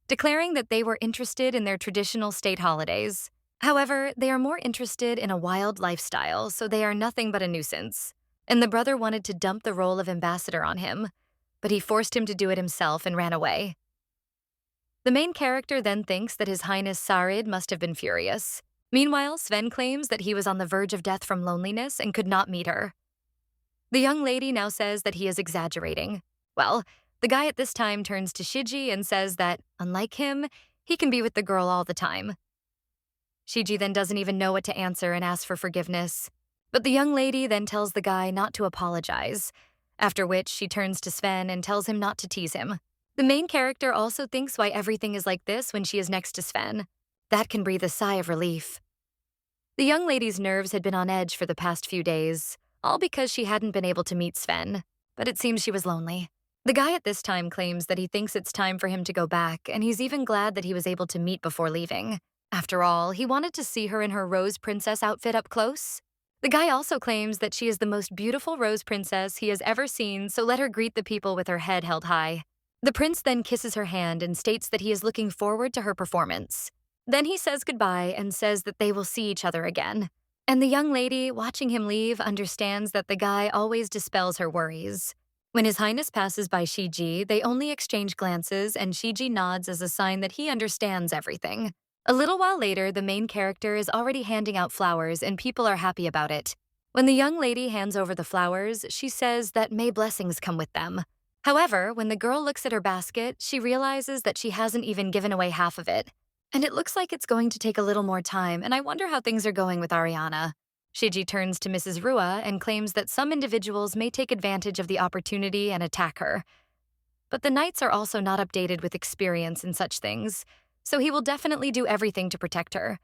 declaring that they were interested in their traditional state holidays. However, they are more interested in a wild lifestyle, so they are nothing but a nuisance. And the brother wanted to dump the role of ambassador on him, but he forced him to do it himself and ran away. The main character then thinks that His Highness Sarid must have been furious. Meanwhile, Sven claims that he was on the verge of death from loneliness and could not meet her. The young lady now says that he is exaggerating. Well, the guy at this time turns to Shiji and says that, unlike him, he can be with the girl all the time. Shiji then doesn't even know what to answer and asks for forgiveness. But the young lady then tells the guy not to apologize, after which she turns to Sven and tells him not to tease him. The main character also thinks why everything is like this when she is next to Sven. That can breathe a sigh of relief. The young lady's nerves had been on edge for the past few days, all because she hadn't been able to meet Sven, but it seems she was lonely. The guy at this time claims that he thinks it's time for him to go back, and he's even glad that he was able to meet before leaving. After all, he wanted to see her in her rose princess outfit up close. The guy also claims that she is the most beautiful rose princess he has ever seen, so let her greet the people with her head held high. The prince then kisses her hand and states that he is looking forward to her performance. Then he says goodbye and says that they will see each other again. And the young lady, watching him leave, understands that the guy always dispels her worries. When His Highness passes by Shiji, they only exchange glances and Shiji nods as a sign that he understands everything. A little while later, the main character is already handing out flowers and people are happy about it. When the young lady hands over the flowers, she says that may blessings come with them. However, when the girl looks at her basket, she realizes that she hasn't even given away half of it. And it looks like it's going to take a little more time, and I wonder how things are going with Ariana. Shiji turns to Mrs. Rua and claims that some individuals may take advantage of the opportunity and attack her. But the knights are also not updated with experience in such things, so he will definitely do everything to protect her,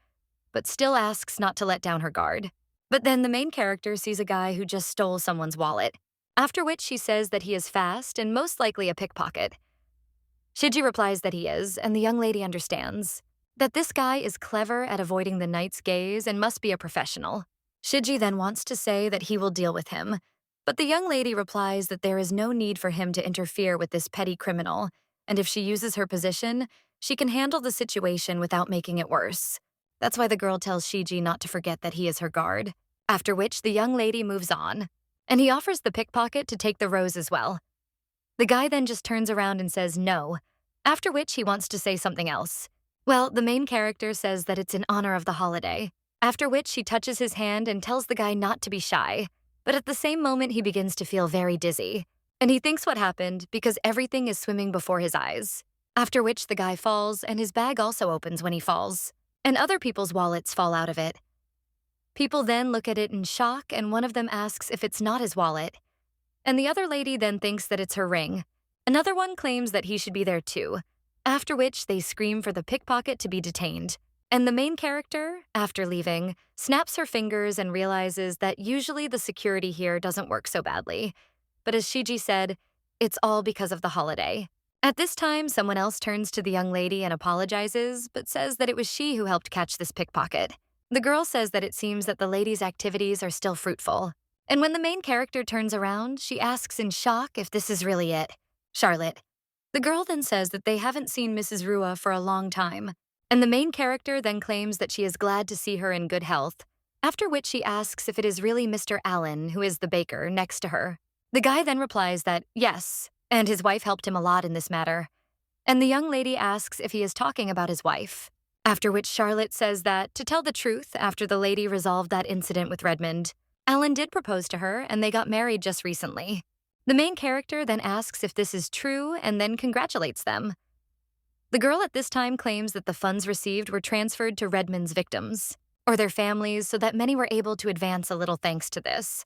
but still asks not to let down her guard. But then the main character sees a guy who just stole someone's wallet, after which she says that he is fast and most likely a pickpocket. Shiji replies that he is, and the young lady understands that this guy is clever at avoiding the knight's gaze and must be a professional. Shiji then wants to say that he will deal with him, but the young lady replies that there is no need for him to interfere with this petty criminal, and if she uses her position, she can handle the situation without making it worse. That's why the girl tells Shiji not to forget that he is her guard, after which the young lady moves on, and he offers the pickpocket to take the rose as well. The guy then just turns around and says no, after which he wants to say something else. Well, the main character says that it's in honor of the holiday, after which she touches his hand and tells the guy not to be shy, but at the same moment he begins to feel very dizzy, and he thinks what happened because everything is swimming before his eyes, after which the guy falls and his bag also opens when he falls, and other people's wallets fall out of it. People then look at it in shock and one of them asks if it's not his wallet, and the other lady then thinks that it's her ring. Another one claims that he should be there too, after which they scream for the pickpocket to be detained. And the main character, after leaving, snaps her fingers and realizes that usually the security here doesn't work so badly. But as Shiji said, it's all because of the holiday. At this time, someone else turns to the young lady and apologizes, but says that it was she who helped catch this pickpocket. The girl says that it seems that the lady's activities are still fruitful. And when the main character turns around, she asks in shock if this is really it. Charlotte. The girl then says that they haven't seen Mrs. Rua for a long time, and the main character then claims that she is glad to see her in good health, after which she asks if it is really Mr. Allen, who is the baker, next to her. The guy then replies that yes, and his wife helped him a lot in this matter. And the young lady asks if he is talking about his wife, after which Charlotte says that, to tell the truth, after the lady resolved that incident with Redmond, Allen did propose to her and they got married just recently. The main character then asks if this is true and then congratulates them. The girl at this time claims that the funds received were transferred to Redmond's victims, or their families, so that many were able to advance a little thanks to this.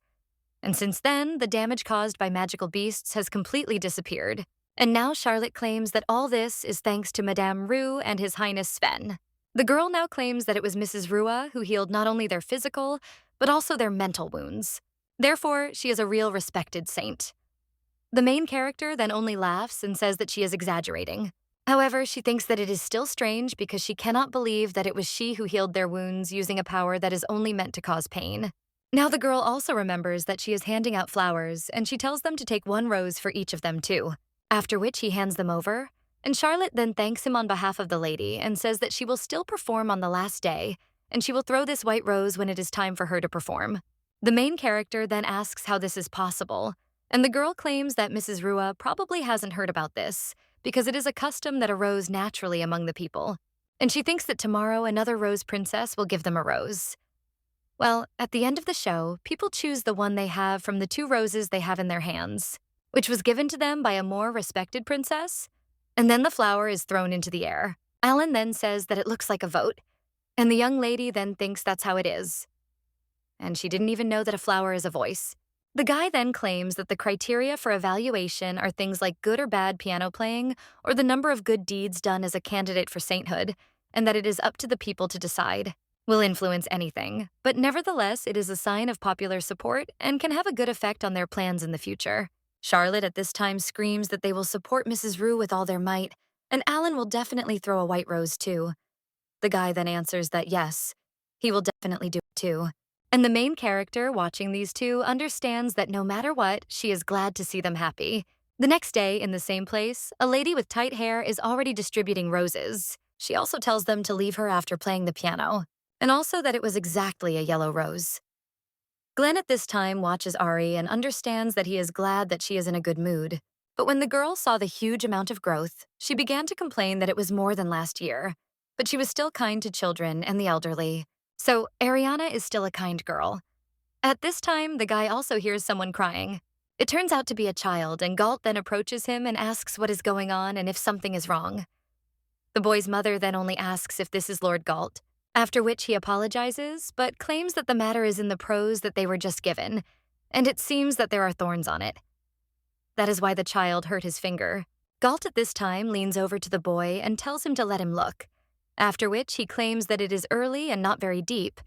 And since then, the damage caused by magical beasts has completely disappeared, and now Charlotte claims that all this is thanks to Madame Rue and His Highness Sven. The girl now claims that it was Mrs. Rua who healed not only their physical, but also their mental wounds. Therefore, she is a real respected saint. The main character then only laughs and says that she is exaggerating. However, she thinks that it is still strange because she cannot believe that it was she who healed their wounds using a power that is only meant to cause pain. Now the girl also remembers that she is handing out flowers, and she tells them to take one rose for each of them too, after which he hands them over, and Charlotte then thanks him on behalf of the lady and says that she will still perform on the last day, and she will throw this white rose when it is time for her to perform. The main character then asks how this is possible, and the girl claims that Mrs. Rua probably hasn't heard about this, because it is a custom that arose naturally among the people, and she thinks that tomorrow another rose princess will give them a rose. Well, at the end of the show, people choose the one they have from the 2 roses they have in their hands, which was given to them by a more respected princess, and then the flower is thrown into the air. Alan then says that it looks like a vote, and the young lady then thinks that's how it is. And she didn't even know that a flower is a voice. The guy then claims that the criteria for evaluation are things like good or bad piano playing or the number of good deeds done as a candidate for sainthood, and that it is up to the people to decide. Will influence anything, but nevertheless it is a sign of popular support and can have a good effect on their plans in the future. Charlotte at this time screams that they will support Mrs. Rue with all their might, and Alan will definitely throw a white rose too. The guy then answers that yes, he will definitely do it too. And the main character watching these two understands that no matter what, she is glad to see them happy. The next day, in the same place, a lady with tight hair is already distributing roses. She also tells them to leave her after playing the piano, and also that it was exactly a yellow rose. Glenn at this time watches Ari and understands that he is glad that she is in a good mood. But when the girl saw the huge amount of growth, she began to complain that it was more than last year. But she was still kind to children and the elderly. So Ariana is still a kind girl. At this time, the guy also hears someone crying. It turns out to be a child, and Galt then approaches him and asks what is going on and if something is wrong. The boy's mother then only asks if this is Lord Galt, after which he apologizes, but claims that the matter is in the prose that they were just given, and it seems that there are thorns on it. That is why the child hurt his finger. Galt at this time leans over to the boy and tells him to let him look, after which he claims that it is early and not very deep,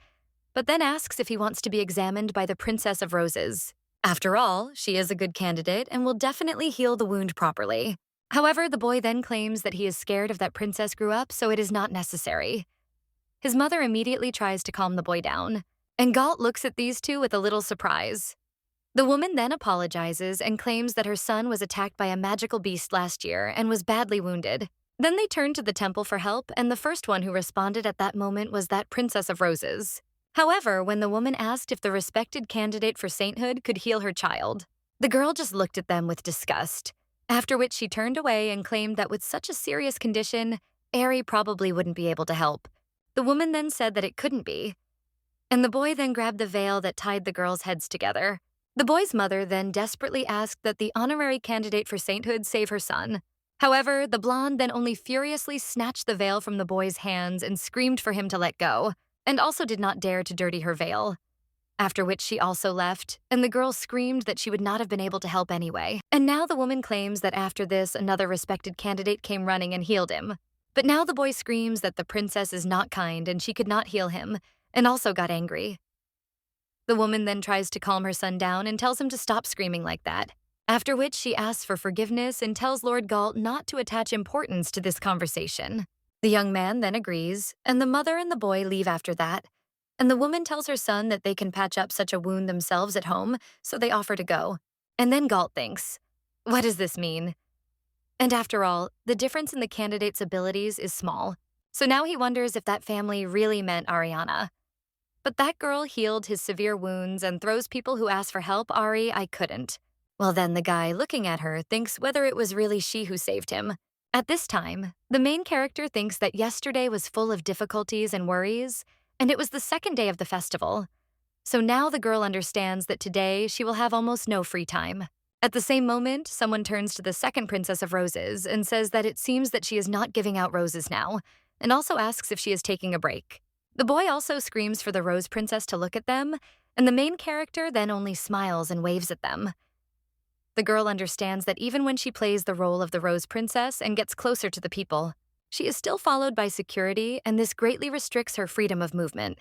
but then asks if he wants to be examined by the Princess of Roses. After all, she is a good candidate and will definitely heal the wound properly. However, the boy then claims that he is scared of that princess grew up, so it is not necessary. His mother immediately tries to calm the boy down, and Galt looks at these two with a little surprise. The woman then apologizes and claims that her son was attacked by a magical beast last year and was badly wounded. Then they turn to the temple for help, and the first one who responded at that moment was that Princess of Roses. However, when the woman asked if the respected candidate for sainthood could heal her child, the girl just looked at them with disgust, after which she turned away and claimed that with such a serious condition, Ari probably wouldn't be able to help. The woman then said that it couldn't be, and the boy then grabbed the veil that tied the girls' heads together. The boy's mother then desperately asked that the honorary candidate for sainthood save her son. However, the blonde then only furiously snatched the veil from the boy's hands and screamed for him to let go, and also did not dare to dirty her veil. After which she also left, and the girl screamed that she would not have been able to help anyway. And now the woman claims that after this, another respected candidate came running and healed him. But now the boy screams that the princess is not kind and she could not heal him, and also got angry. The woman then tries to calm her son down and tells him to stop screaming like that, after which she asks for forgiveness and tells Lord Galt not to attach importance to this conversation. The young man then agrees, and the mother and the boy leave after that, and the woman tells her son that they can patch up such a wound themselves at home, so they offer to go. And then Galt thinks, what does this mean? And after all, the difference in the candidate's abilities is small, so now he wonders if that family really meant Ariana. But that girl healed his severe wounds and throws people who ask for help, Ari, I couldn't. Well, then the guy looking at her thinks whether it was really she who saved him. At this time, the main character thinks that yesterday was full of difficulties and worries, and it was the second day of the festival. So now the girl understands that today she will have almost no free time. At the same moment, someone turns to the second Princess of Roses and says that it seems that she is not giving out roses now, and also asks if she is taking a break. The boy also screams for the Rose Princess to look at them, and the main character then only smiles and waves at them. The girl understands that even when she plays the role of the Rose Princess and gets closer to the people, she is still followed by security, and this greatly restricts her freedom of movement.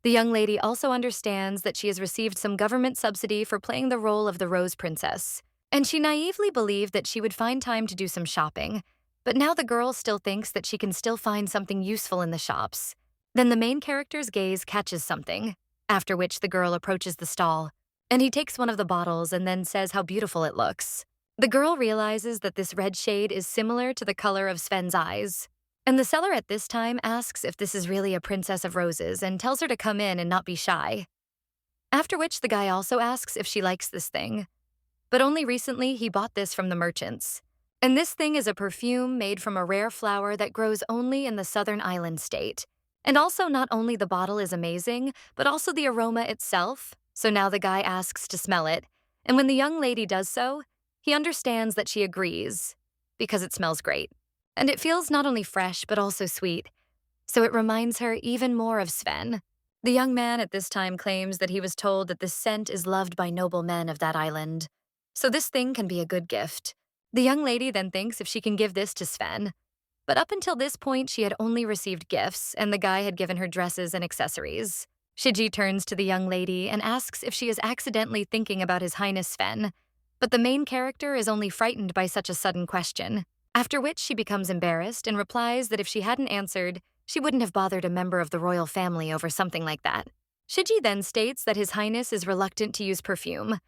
The young lady also understands that she has received some government subsidy for playing the role of the Rose Princess, and she naively believed that she would find time to do some shopping, but now the girl still thinks that she can still find something useful in the shops. Then the main character's gaze catches something, after which the girl approaches the stall, and he takes one of the bottles and then says how beautiful it looks. The girl realizes that this red shade is similar to the color of Sven's eyes, and the seller at this time asks if this is really a Princess of Roses and tells her to come in and not be shy. After which the guy also asks if she likes this thing, but only recently he bought this from the merchants. And this thing is a perfume made from a rare flower that grows only in the southern island state. And also not only the bottle is amazing, but also the aroma itself, so now the guy asks to smell it, and when the young lady does so, he understands that she agrees, because it smells great. And it feels not only fresh, but also sweet, so it reminds her even more of Sven. The young man at this time claims that he was told that this scent is loved by noble men of that island, so this thing can be a good gift. The young lady then thinks if she can give this to Sven, but up until this point, she had only received gifts, and the guy had given her dresses and accessories. Shiji turns to the young lady and asks if she is accidentally thinking about His Highness Sven, but the main character is only frightened by such a sudden question, after which she becomes embarrassed and replies that if she hadn't answered, she wouldn't have bothered a member of the royal family over something like that. Shiji then states that His Highness is reluctant to use perfume.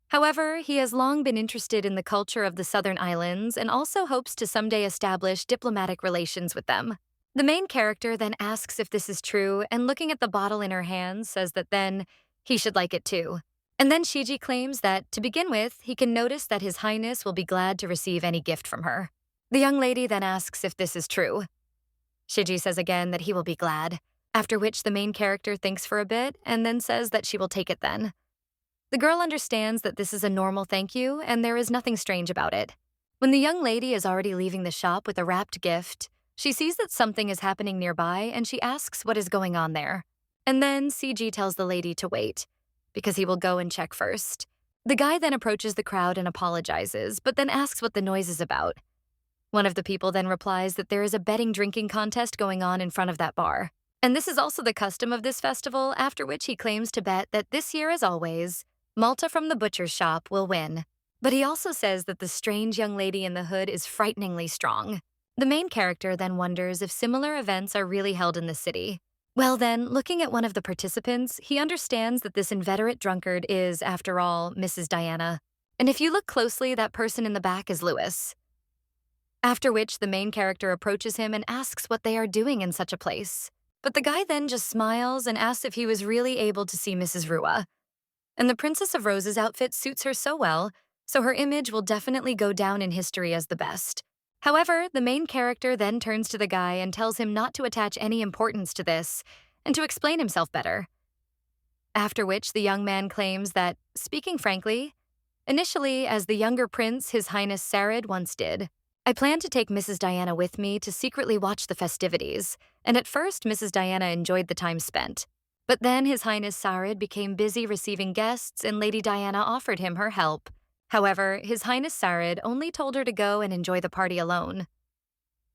However, he has long been interested in the culture of the Southern Islands and also hopes to someday establish diplomatic relations with them. The main character then asks if this is true, and looking at the bottle in her hands says that then he should like it too. And then Shiji claims that, to begin with, he can notice that His Highness will be glad to receive any gift from her. The young lady then asks if this is true. Shiji says again that he will be glad, after which the main character thinks for a bit and then says that she will take it then. The girl understands that this is a normal thank you, and there is nothing strange about it. When the young lady is already leaving the shop with a wrapped gift, she sees that something is happening nearby, and she asks what is going on there. And then CG tells the lady to wait, because he will go and check first. The guy then approaches the crowd and apologizes, but then asks what the noise is about. One of the people then replies that there is a betting drinking contest going on in front of that bar. And this is also the custom of this festival, after which he claims to bet that this year, as always, Malta from the butcher's shop will win. But he also says that the strange young lady in the hood is frighteningly strong. The main character then wonders if similar events are really held in the city. Well then, looking at one of the participants, he understands that this inveterate drunkard is, after all, Mrs. Diana. And if you look closely, that person in the back is Louis. After which the main character approaches him and asks what they are doing in such a place. But the guy then just smiles and asks if he was really able to see Mrs. Rua. And the Princess of Rose's outfit suits her so well, so her image will definitely go down in history as the best. However, the main character then turns to the guy and tells him not to attach any importance to this, and to explain himself better. After which the young man claims that, speaking frankly, initially as the younger prince His Highness Sarid once did, I planned to take Mrs. Diana with me to secretly watch the festivities, and at first Mrs. Diana enjoyed the time spent. But then His Highness Sarid became busy receiving guests and Lady Diana offered him her help. However, His Highness Sarid only told her to go and enjoy the party alone.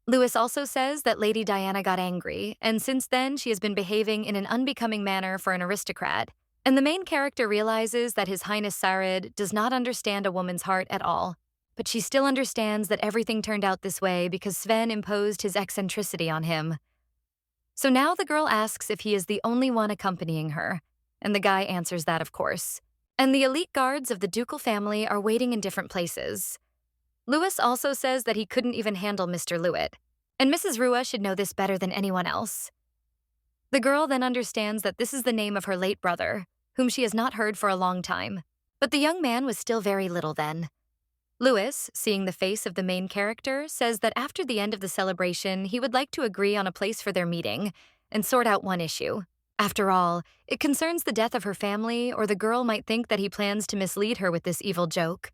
Louis also says that Lady Diana got angry, and since then she has been behaving in an unbecoming manner for an aristocrat. And the main character realizes that His Highness Sarid does not understand a woman's heart at all. But she still understands that everything turned out this way because Sven imposed his eccentricity on him. So now the girl asks if he is the only one accompanying her, and the guy answers that, of course. And the elite guards of the ducal family are waiting in different places. Louis also says that he couldn't even handle Mr. Lewitt, and Mrs. Rua should know this better than anyone else. The girl then understands that this is the name of her late brother, whom she has not heard for a long time, but the young man was still very little then. Louis, seeing the face of the main character, says that after the end of the celebration, he would like to agree on a place for their meeting and sort out one issue. After all, it concerns the death of her family, or the girl might think that he plans to mislead her with this evil joke.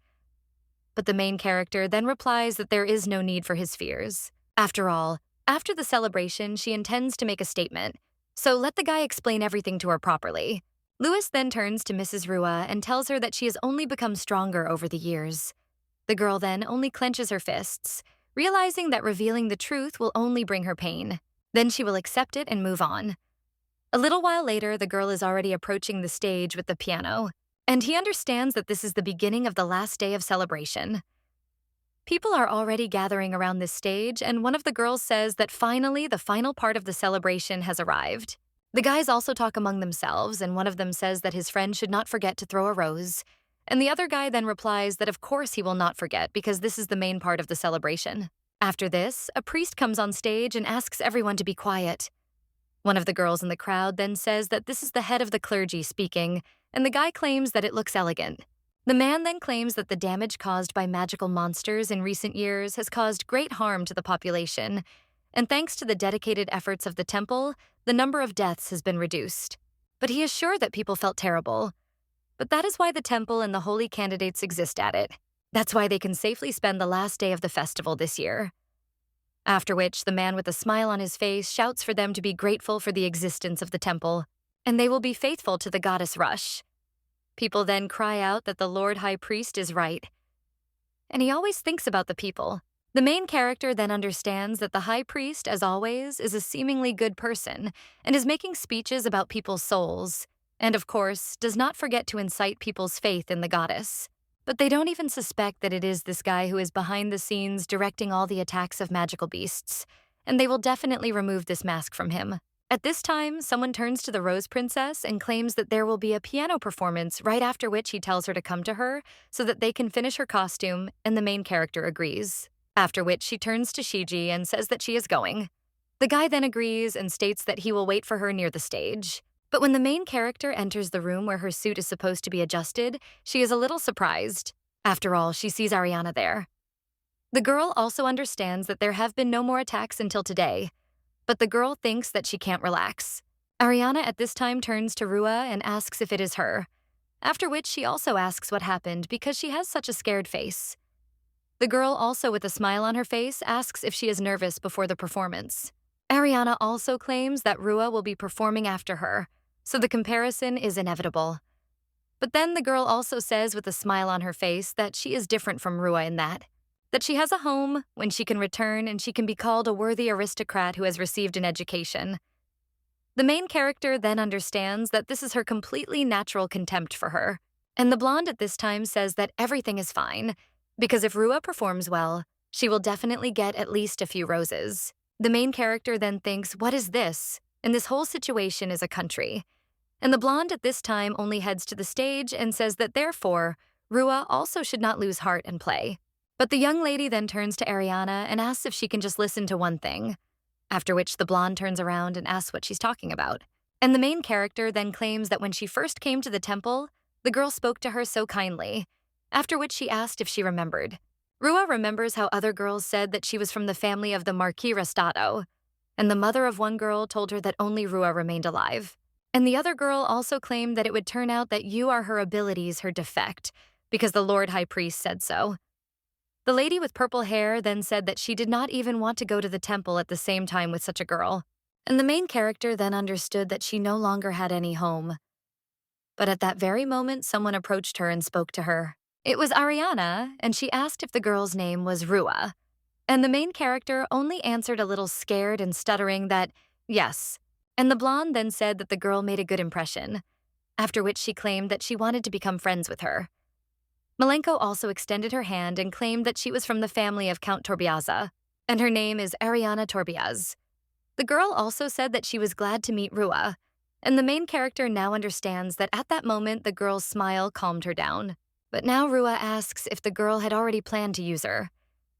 But the main character then replies that there is no need for his fears. After all, after the celebration, she intends to make a statement, so let the guy explain everything to her properly. Louis then turns to Mrs. Rua and tells her that she has only become stronger over the years. The girl then only clenches her fists, realizing that revealing the truth will only bring her pain. Then she will accept it and move on. A little while later, the girl is already approaching the stage with the piano, and he understands that this is the beginning of the last day of celebration. People are already gathering around this stage, and one of the girls says that finally the final part of the celebration has arrived. The guys also talk among themselves, and one of them says that his friend should not forget to throw a rose. And the other guy then replies that of course he will not forget because this is the main part of the celebration. After this, a priest comes on stage and asks everyone to be quiet. One of the girls in the crowd then says that this is the head of the clergy speaking, and the guy claims that it looks elegant. The man then claims that the damage caused by magical monsters in recent years has caused great harm to the population, and thanks to the dedicated efforts of the temple, the number of deaths has been reduced. But he is sure that people felt terrible. But that is why the temple and the holy candidates exist at it. That's why they can safely spend the last day of the festival this year. After which, the man with a smile on his face shouts for them to be grateful for the existence of the temple, and they will be faithful to the goddess Rush. People then cry out that the Lord High Priest is right. And he always thinks about the people. The main character then understands that the High Priest, as always, is a seemingly good person and is making speeches about people's souls. And of course, does not forget to incite people's faith in the goddess. But they don't even suspect that it is this guy who is behind the scenes directing all the attacks of magical beasts, and they will definitely remove this mask from him. At this time, someone turns to the Rose Princess and claims that there will be a piano performance, right after which he tells her to come to her so that they can finish her costume, and the main character agrees. After which she turns to Shiji and says that she is going. The guy then agrees and states that he will wait for her near the stage. But when the main character enters the room where her suit is supposed to be adjusted, she is a little surprised. After all, she sees Ariana there. The girl also understands that there have been no more attacks until today, but the girl thinks that she can't relax. Ariana at this time turns to Rua and asks if it is her, after which she also asks what happened because she has such a scared face. The girl, also with a smile on her face, asks if she is nervous before the performance. Ariana also claims that Rua will be performing after her, so the comparison is inevitable. But then the girl also says with a smile on her face that she is different from Rua in that she has a home when she can return and she can be called a worthy aristocrat who has received an education. The main character then understands that this is her completely natural contempt for her. And the blonde at this time says that everything is fine, because if Rua performs well, she will definitely get at least a few roses. The main character then thinks, what is this? And this whole situation is a country. And the blonde at this time only heads to the stage and says that therefore, Rua also should not lose heart and play. But the young lady then turns to Ariana and asks if she can just listen to one thing, after which the blonde turns around and asks what she's talking about. And the main character then claims that when she first came to the temple, the girl spoke to her so kindly, after which she asked if she remembered. Rua remembers how other girls said that she was from the family of the Marquis Restato, and the mother of one girl told her that only Rua remained alive. And the other girl also claimed that it would turn out that you are her abilities, her defect, because the Lord High Priest said so. The lady with purple hair then said that she did not even want to go to the temple at the same time with such a girl, and the main character then understood that she no longer had any home. But at that very moment, someone approached her and spoke to her. It was Ariana, and she asked if the girl's name was Rua. And the main character only answered a little scared and stuttering that, yes. And the blonde then said that the girl made a good impression, after which she claimed that she wanted to become friends with her. Malenko also extended her hand and claimed that she was from the family of Count Torbiaza, and her name is Ariana Torbiaz. The girl also said that she was glad to meet Rua, and the main character now understands that at that moment the girl's smile calmed her down. But now Rua asks if the girl had already planned to use her,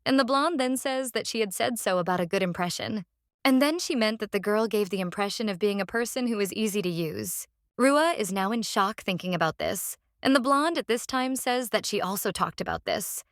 and the blonde then says that she had said so about a good impression. And then she meant that the girl gave the impression of being a person who is easy to use. Rua is now in shock thinking about this, and the blonde at this time says that she also talked about this.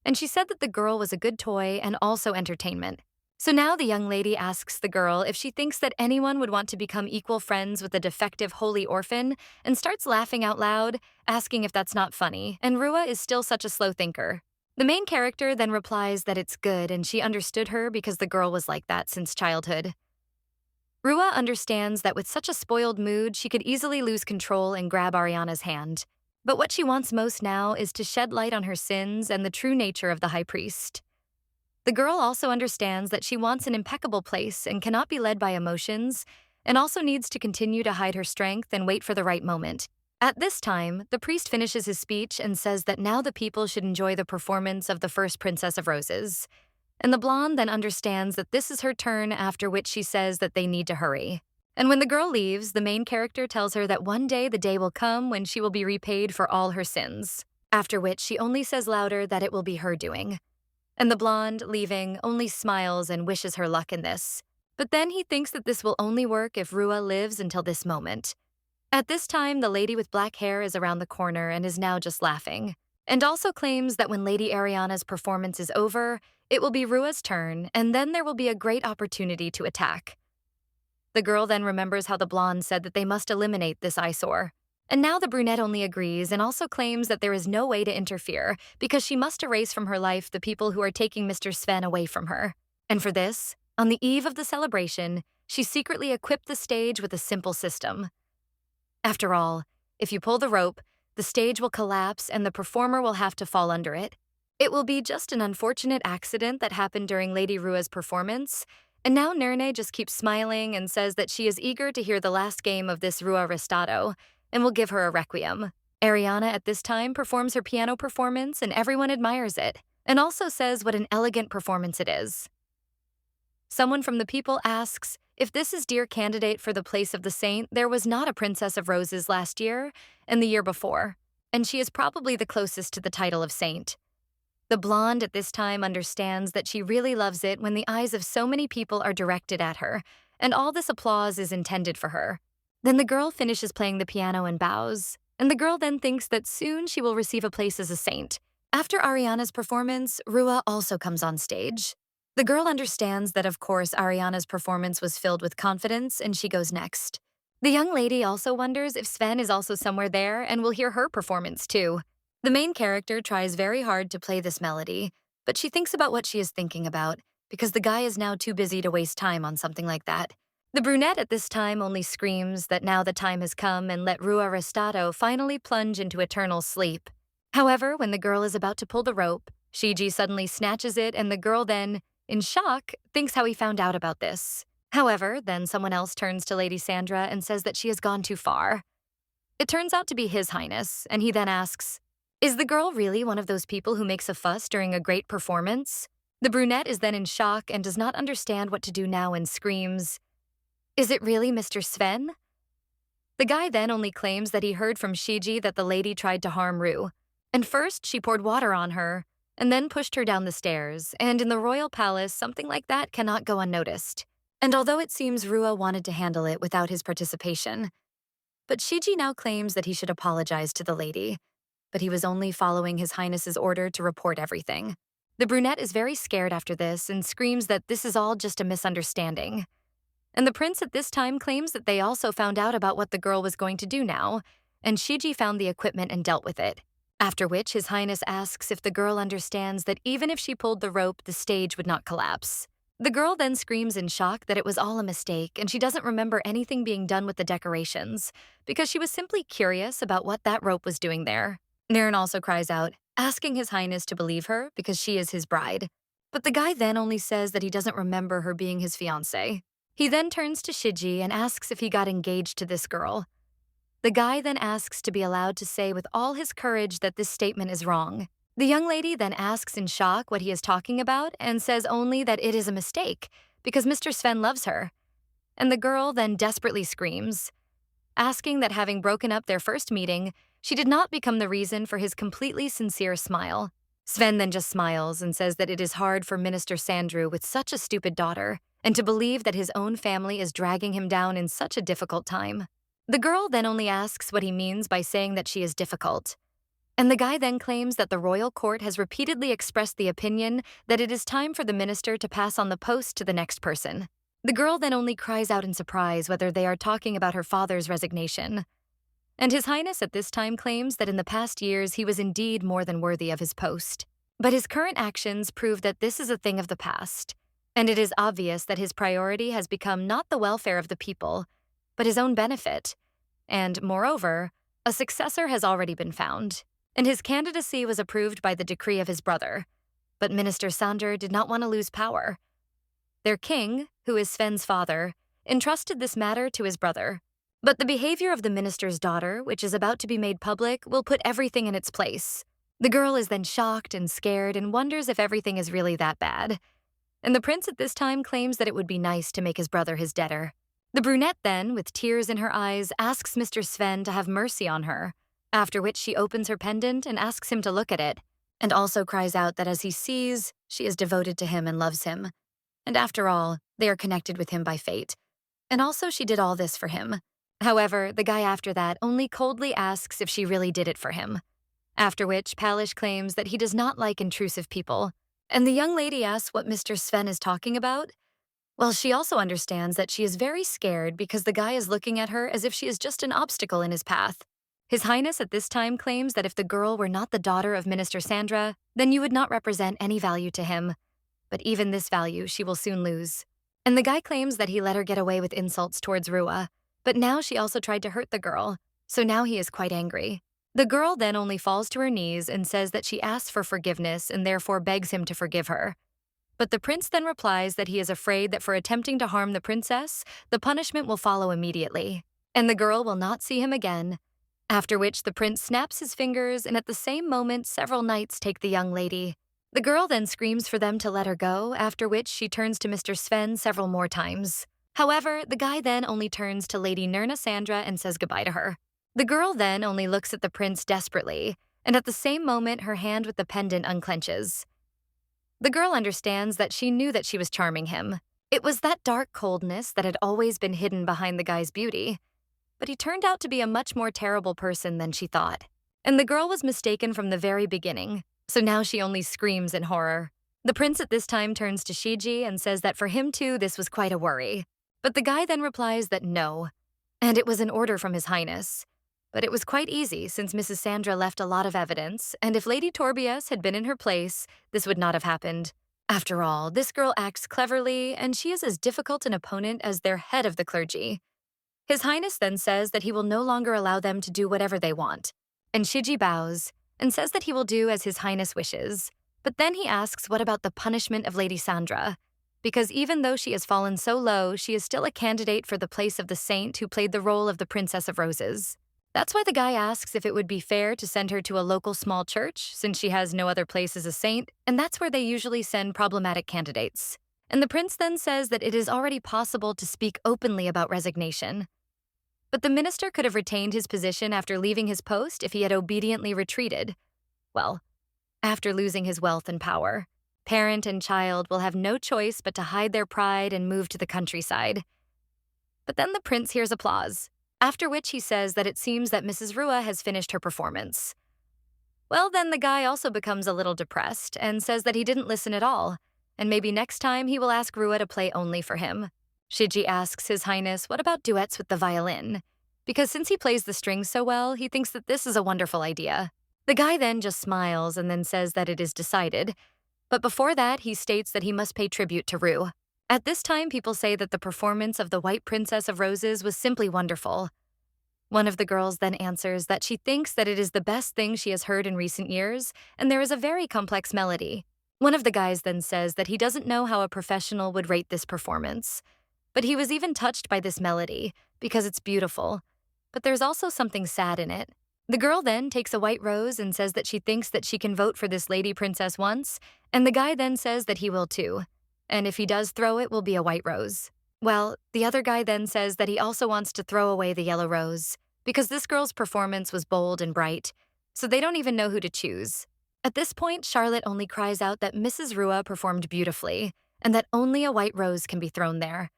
And she said that the girl was a good toy and also entertainment. So now the young lady asks the girl if she thinks that anyone would want to become equal friends with a defective holy orphan and starts laughing out loud, asking if that's not funny, and Rua is still such a slow thinker. The main character then replies that it's good and she understood her because the girl was like that since childhood. Rua understands that with such a spoiled mood, she could easily lose control and grab Ariana's hand. But what she wants most now is to shed light on her sins and the true nature of the High Priest. The girl also understands that she wants an impeccable place and cannot be led by emotions, and also needs to continue to hide her strength and wait for the right moment. At this time, the priest finishes his speech and says that now the people should enjoy the performance of the first Princess of Roses. And the blonde then understands that this is her turn, after which she says that they need to hurry. And when the girl leaves, the main character tells her that one day the day will come when she will be repaid for all her sins, after which she only says louder that it will be her doing. And the blonde, leaving, only smiles and wishes her luck in this. But then he thinks that this will only work if Rua lives until this moment. At this time, the lady with black hair is around the corner and is now just laughing, and also claims that when Lady Ariana's performance is over, it will be Rua's turn, and then there will be a great opportunity to attack. The girl then remembers how the blonde said that they must eliminate this eyesore. And now the brunette only agrees and also claims that there is no way to interfere because she must erase from her life the people who are taking Mr. Sven away from her. And for this, on the eve of the celebration, she secretly equipped the stage with a simple system. After all, if you pull the rope, the stage will collapse and the performer will have to fall under it. It will be just an unfortunate accident that happened during Lady Rua's performance, and now Nerne just keeps smiling and says that she is eager to hear the last game of this Rua Restato, and will give her a requiem. Ariana at this time performs her piano performance and everyone admires it, and also says what an elegant performance it is. Someone from the people asks, if this is dear candidate for the place of the saint, there was not a Princess of Roses last year and the year before, and she is probably the closest to the title of saint. The blonde at this time understands that she really loves it when the eyes of so many people are directed at her, and all this applause is intended for her. Then the girl finishes playing the piano and bows, and the girl then thinks that soon she will receive a place as a saint. After Ariana's performance, Rua also comes on stage. The girl understands that of course Ariana's performance was filled with confidence and she goes next. The young lady also wonders if Sven is also somewhere there and will hear her performance too. The main character tries very hard to play this melody, but she thinks about what she is thinking about because the guy is now too busy to waste time on something like that. The brunette at this time only screams that now the time has come and let Rua Restato finally plunge into eternal sleep. However, when the girl is about to pull the rope, Shiji suddenly snatches it and the girl then, in shock, thinks how he found out about this. However, then someone else turns to Lady Sandra and says that she has gone too far. It turns out to be His Highness, and he then asks, "Is the girl really one of those people who makes a fuss during a great performance?" The brunette is then in shock and does not understand what to do now and screams, "Is it really Mr. Sven?" The guy then only claims that he heard from Shiji that the lady tried to harm Rue, and first she poured water on her, and then pushed her down the stairs, and in the royal palace, something like that cannot go unnoticed. And although it seems Rua wanted to handle it without his participation, but Shiji now claims that he should apologize to the lady, but he was only following His Highness's order to report everything. The brunette is very scared after this and screams that this is all just a misunderstanding. And the prince at this time claims that they also found out about what the girl was going to do now, and Shiji found the equipment and dealt with it. After which, His Highness asks if the girl understands that even if she pulled the rope, the stage would not collapse. The girl then screams in shock that it was all a mistake and she doesn't remember anything being done with the decorations because she was simply curious about what that rope was doing there. Naren also cries out, asking His Highness to believe her because she is his bride. But the guy then only says that he doesn't remember her being his fiancée. He then turns to Shiji and asks if he got engaged to this girl. The guy then asks to be allowed to say with all his courage that this statement is wrong. The young lady then asks in shock what he is talking about and says only that it is a mistake because Mr. Sven loves her. And the girl then desperately screams, asking that having broken up their first meeting, she did not become the reason for his completely sincere smile. Sven then just smiles and says that it is hard for Minister Sandrew with such a stupid daughter and to believe that his own family is dragging him down in such a difficult time. The girl then only asks what he means by saying that she is difficult. And the guy then claims that the royal court has repeatedly expressed the opinion that it is time for the minister to pass on the post to the next person. The girl then only cries out in surprise whether they are talking about her father's resignation. And His Highness at this time claims that in the past years he was indeed more than worthy of his post. But his current actions prove that this is a thing of the past, and it is obvious that his priority has become not the welfare of the people, but his own benefit. And, moreover, a successor has already been found, and his candidacy was approved by the decree of his brother. But Minister Sander did not want to lose power. Their king, who is Sven's father, entrusted this matter to his brother. But the behavior of the minister's daughter, which is about to be made public, will put everything in its place. The girl is then shocked and scared and wonders if everything is really that bad. And the prince at this time claims that it would be nice to make his brother his debtor. The brunette then, with tears in her eyes, asks Mr. Sven to have mercy on her, after which she opens her pendant and asks him to look at it, and also cries out that as he sees, she is devoted to him and loves him. And after all, they are connected with him by fate. And also she did all this for him. However, the guy after that only coldly asks if she really did it for him. After which, Palish claims that he does not like intrusive people. And the young lady asks what Mr. Sven is talking about. Well, she also understands that she is very scared because the guy is looking at her as if she is just an obstacle in his path. His Highness at this time claims that if the girl were not the daughter of Minister Sandra, then you would not represent any value to him. But even this value she will soon lose. And the guy claims that he let her get away with insults towards Rua, but now she also tried to hurt the girl, so now he is quite angry. The girl then only falls to her knees and says that she asks for forgiveness and therefore begs him to forgive her. But the prince then replies that he is afraid that for attempting to harm the princess, the punishment will follow immediately, and the girl will not see him again, after which the prince snaps his fingers and at the same moment several knights take the young lady. The girl then screams for them to let her go, after which she turns to Mr. Sven several more times. However, the guy then only turns to Lady Nirna Sandra and says goodbye to her. The girl then only looks at the prince desperately, and at the same moment her hand with the pendant unclenches. The girl understands that she knew that she was charming him. It was that dark coldness that had always been hidden behind the guy's beauty. But he turned out to be a much more terrible person than she thought. And the girl was mistaken from the very beginning, so now she only screams in horror. The prince at this time turns to Shiji and says that for him too this was quite a worry. But the guy then replies that no, and it was an order from His Highness. But it was quite easy since Mrs. Sandra left a lot of evidence, and if Lady Torbius had been in her place, this would not have happened. After all, this girl acts cleverly, and she is as difficult an opponent as their head of the clergy. His Highness then says that he will no longer allow them to do whatever they want, and Shiji bows and says that he will do as His Highness wishes. But then he asks what about the punishment of Lady Sandra, because even though she has fallen so low, she is still a candidate for the place of the saint who played the role of the Princess of Roses. That's why the guy asks if it would be fair to send her to a local small church, since she has no other place as a saint, and that's where they usually send problematic candidates. And the prince then says that it is already possible to speak openly about resignation. But the minister could have retained his position after leaving his post if he had obediently retreated. Well, after losing his wealth and power, parent and child will have no choice but to hide their pride and move to the countryside. But then the prince hears applause, after which he says that it seems that Mrs. Rua has finished her performance. Well, then the guy also becomes a little depressed and says that he didn't listen at all, and maybe next time he will ask Rua to play only for him. Shiji asks His Highness what about duets with the violin, because since he plays the strings so well, he thinks that this is a wonderful idea. The guy then just smiles and then says that it is decided, but before that he states that he must pay tribute to Ru. At this time, people say that the performance of the White Princess of Roses was simply wonderful. One of the girls then answers that she thinks that it is the best thing she has heard in recent years, and there is a very complex melody. One of the guys then says that he doesn't know how a professional would rate this performance, but he was even touched by this melody because it's beautiful, but there's also something sad in it. The girl then takes a white rose and says that she thinks that she can vote for this lady princess once, and the guy then says that he will too, and if he does throw it, will be a white rose. Well, the other guy then says that he also wants to throw away the yellow rose, because this girl's performance was bold and bright, so they don't even know who to choose. At this point, Charlotte only cries out that Mrs. Rua performed beautifully, and that only a white rose can be thrown there.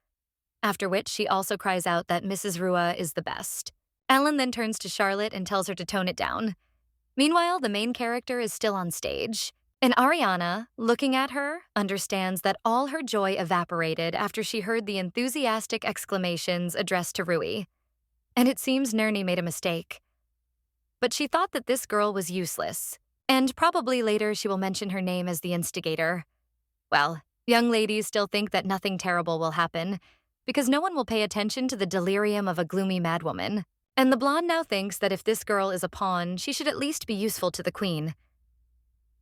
After which, she also cries out that Mrs. Rua is the best. Alan then turns to Charlotte and tells her to tone it down. Meanwhile, the main character is still on stage, and Ariana, looking at her, understands that all her joy evaporated after she heard the enthusiastic exclamations addressed to Rui. And it seems Nerni made a mistake. But she thought that this girl was useless, and probably later she will mention her name as the instigator. Well, young ladies still think that nothing terrible will happen, because no one will pay attention to the delirium of a gloomy madwoman. And the blonde now thinks that if this girl is a pawn, she should at least be useful to the queen.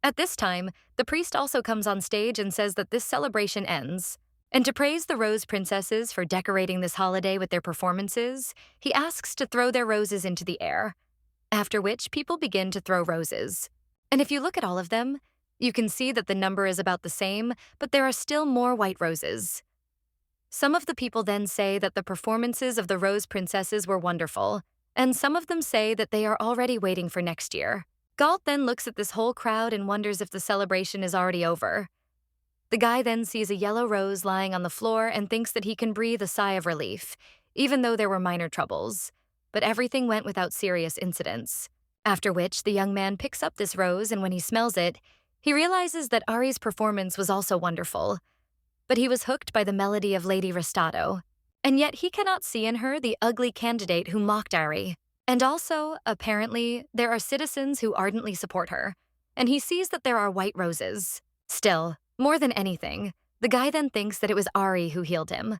At this time, the priest also comes on stage and says that this celebration ends. And to praise the Rose Princesses for decorating this holiday with their performances, he asks to throw their roses into the air, after which people begin to throw roses. And if you look at all of them, you can see that the number is about the same, but there are still more white roses. Some of the people then say that the performances of the Rose Princesses were wonderful, and some of them say that they are already waiting for next year. Galt then looks at this whole crowd and wonders if the celebration is already over. The guy then sees a yellow rose lying on the floor and thinks that he can breathe a sigh of relief, even though there were minor troubles. But everything went without serious incidents. After which, the young man picks up this rose, and when he smells it, he realizes that Ari's performance was also wonderful. But he was hooked by the melody of Lady Restato, and yet he cannot see in her the ugly candidate who mocked Ari. And also, apparently, there are citizens who ardently support her, and he sees that there are white roses. Still, more than anything, the guy then thinks that it was Ari who healed him.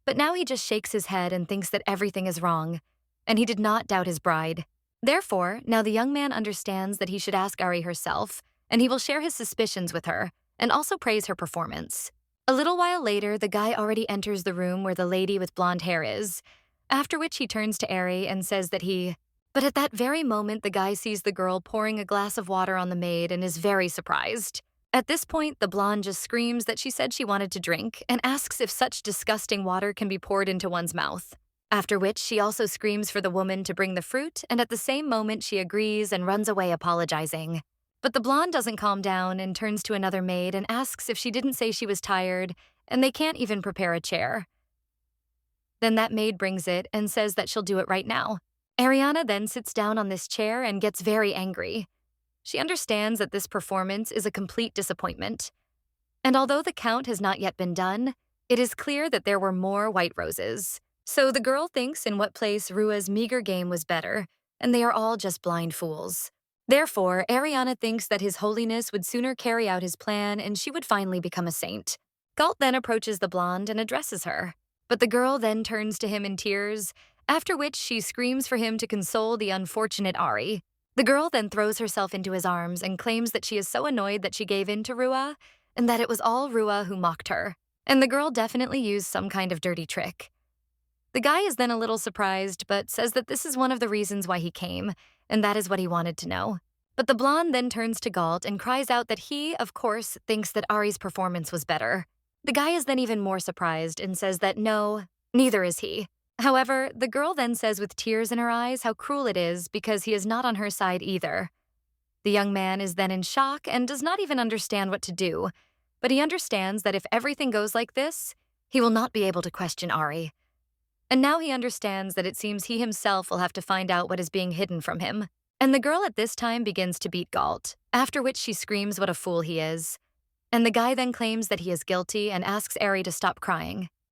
But now he just shakes his head and thinks that everything is wrong, and he did not doubt his bride. Therefore, now the young man understands that he should ask Ari herself, and he will share his suspicions with her, and also praise her performance. A little while later, the guy already enters the room where the lady with blonde hair is, after which he turns to Ari and says that he... But at that very moment, the guy sees the girl pouring a glass of water on the maid and is very surprised. At this point, the blonde just screams that she said she wanted to drink and asks if such disgusting water can be poured into one's mouth. After which, she also screams for the woman to bring the fruit, and at the same moment, she agrees and runs away apologizing. But the blonde doesn't calm down and turns to another maid and asks if she didn't say she was tired, and they can't even prepare a chair. Then that maid brings it and says that she'll do it right now. Ariana then sits down on this chair and gets very angry. She understands that this performance is a complete disappointment. And although the count has not yet been done, it is clear that there were more white roses. So the girl thinks in what place Rua's meager game was better, and they are all just blind fools. Therefore, Ariana thinks that His Holiness would sooner carry out his plan and she would finally become a saint. Galt then approaches the blonde and addresses her, but the girl then turns to him in tears, after which she screams for him to console the unfortunate Ari. The girl then throws herself into his arms and claims that she is so annoyed that she gave in to Rua, and that it was all Rua who mocked her. and the girl definitely used some kind of dirty trick. The guy is then a little surprised, but says that this is one of the reasons why he came, and that is what he wanted to know. But the blonde then turns to Galt and cries out that he, of course, thinks that Ari's performance was better. The guy is then even more surprised and says that no, neither is he. However, the girl then says with tears in her eyes how cruel it is because he is not on her side either. The young man is then in shock and does not even understand what to do, but he understands that if everything goes like this, he will not be able to question Ari. And now he understands that it seems he himself will have to find out what is being hidden from him. And the girl at this time begins to beat Galt, after which she screams what a fool he is. And the guy then claims that he is guilty and asks Ari to stop crying.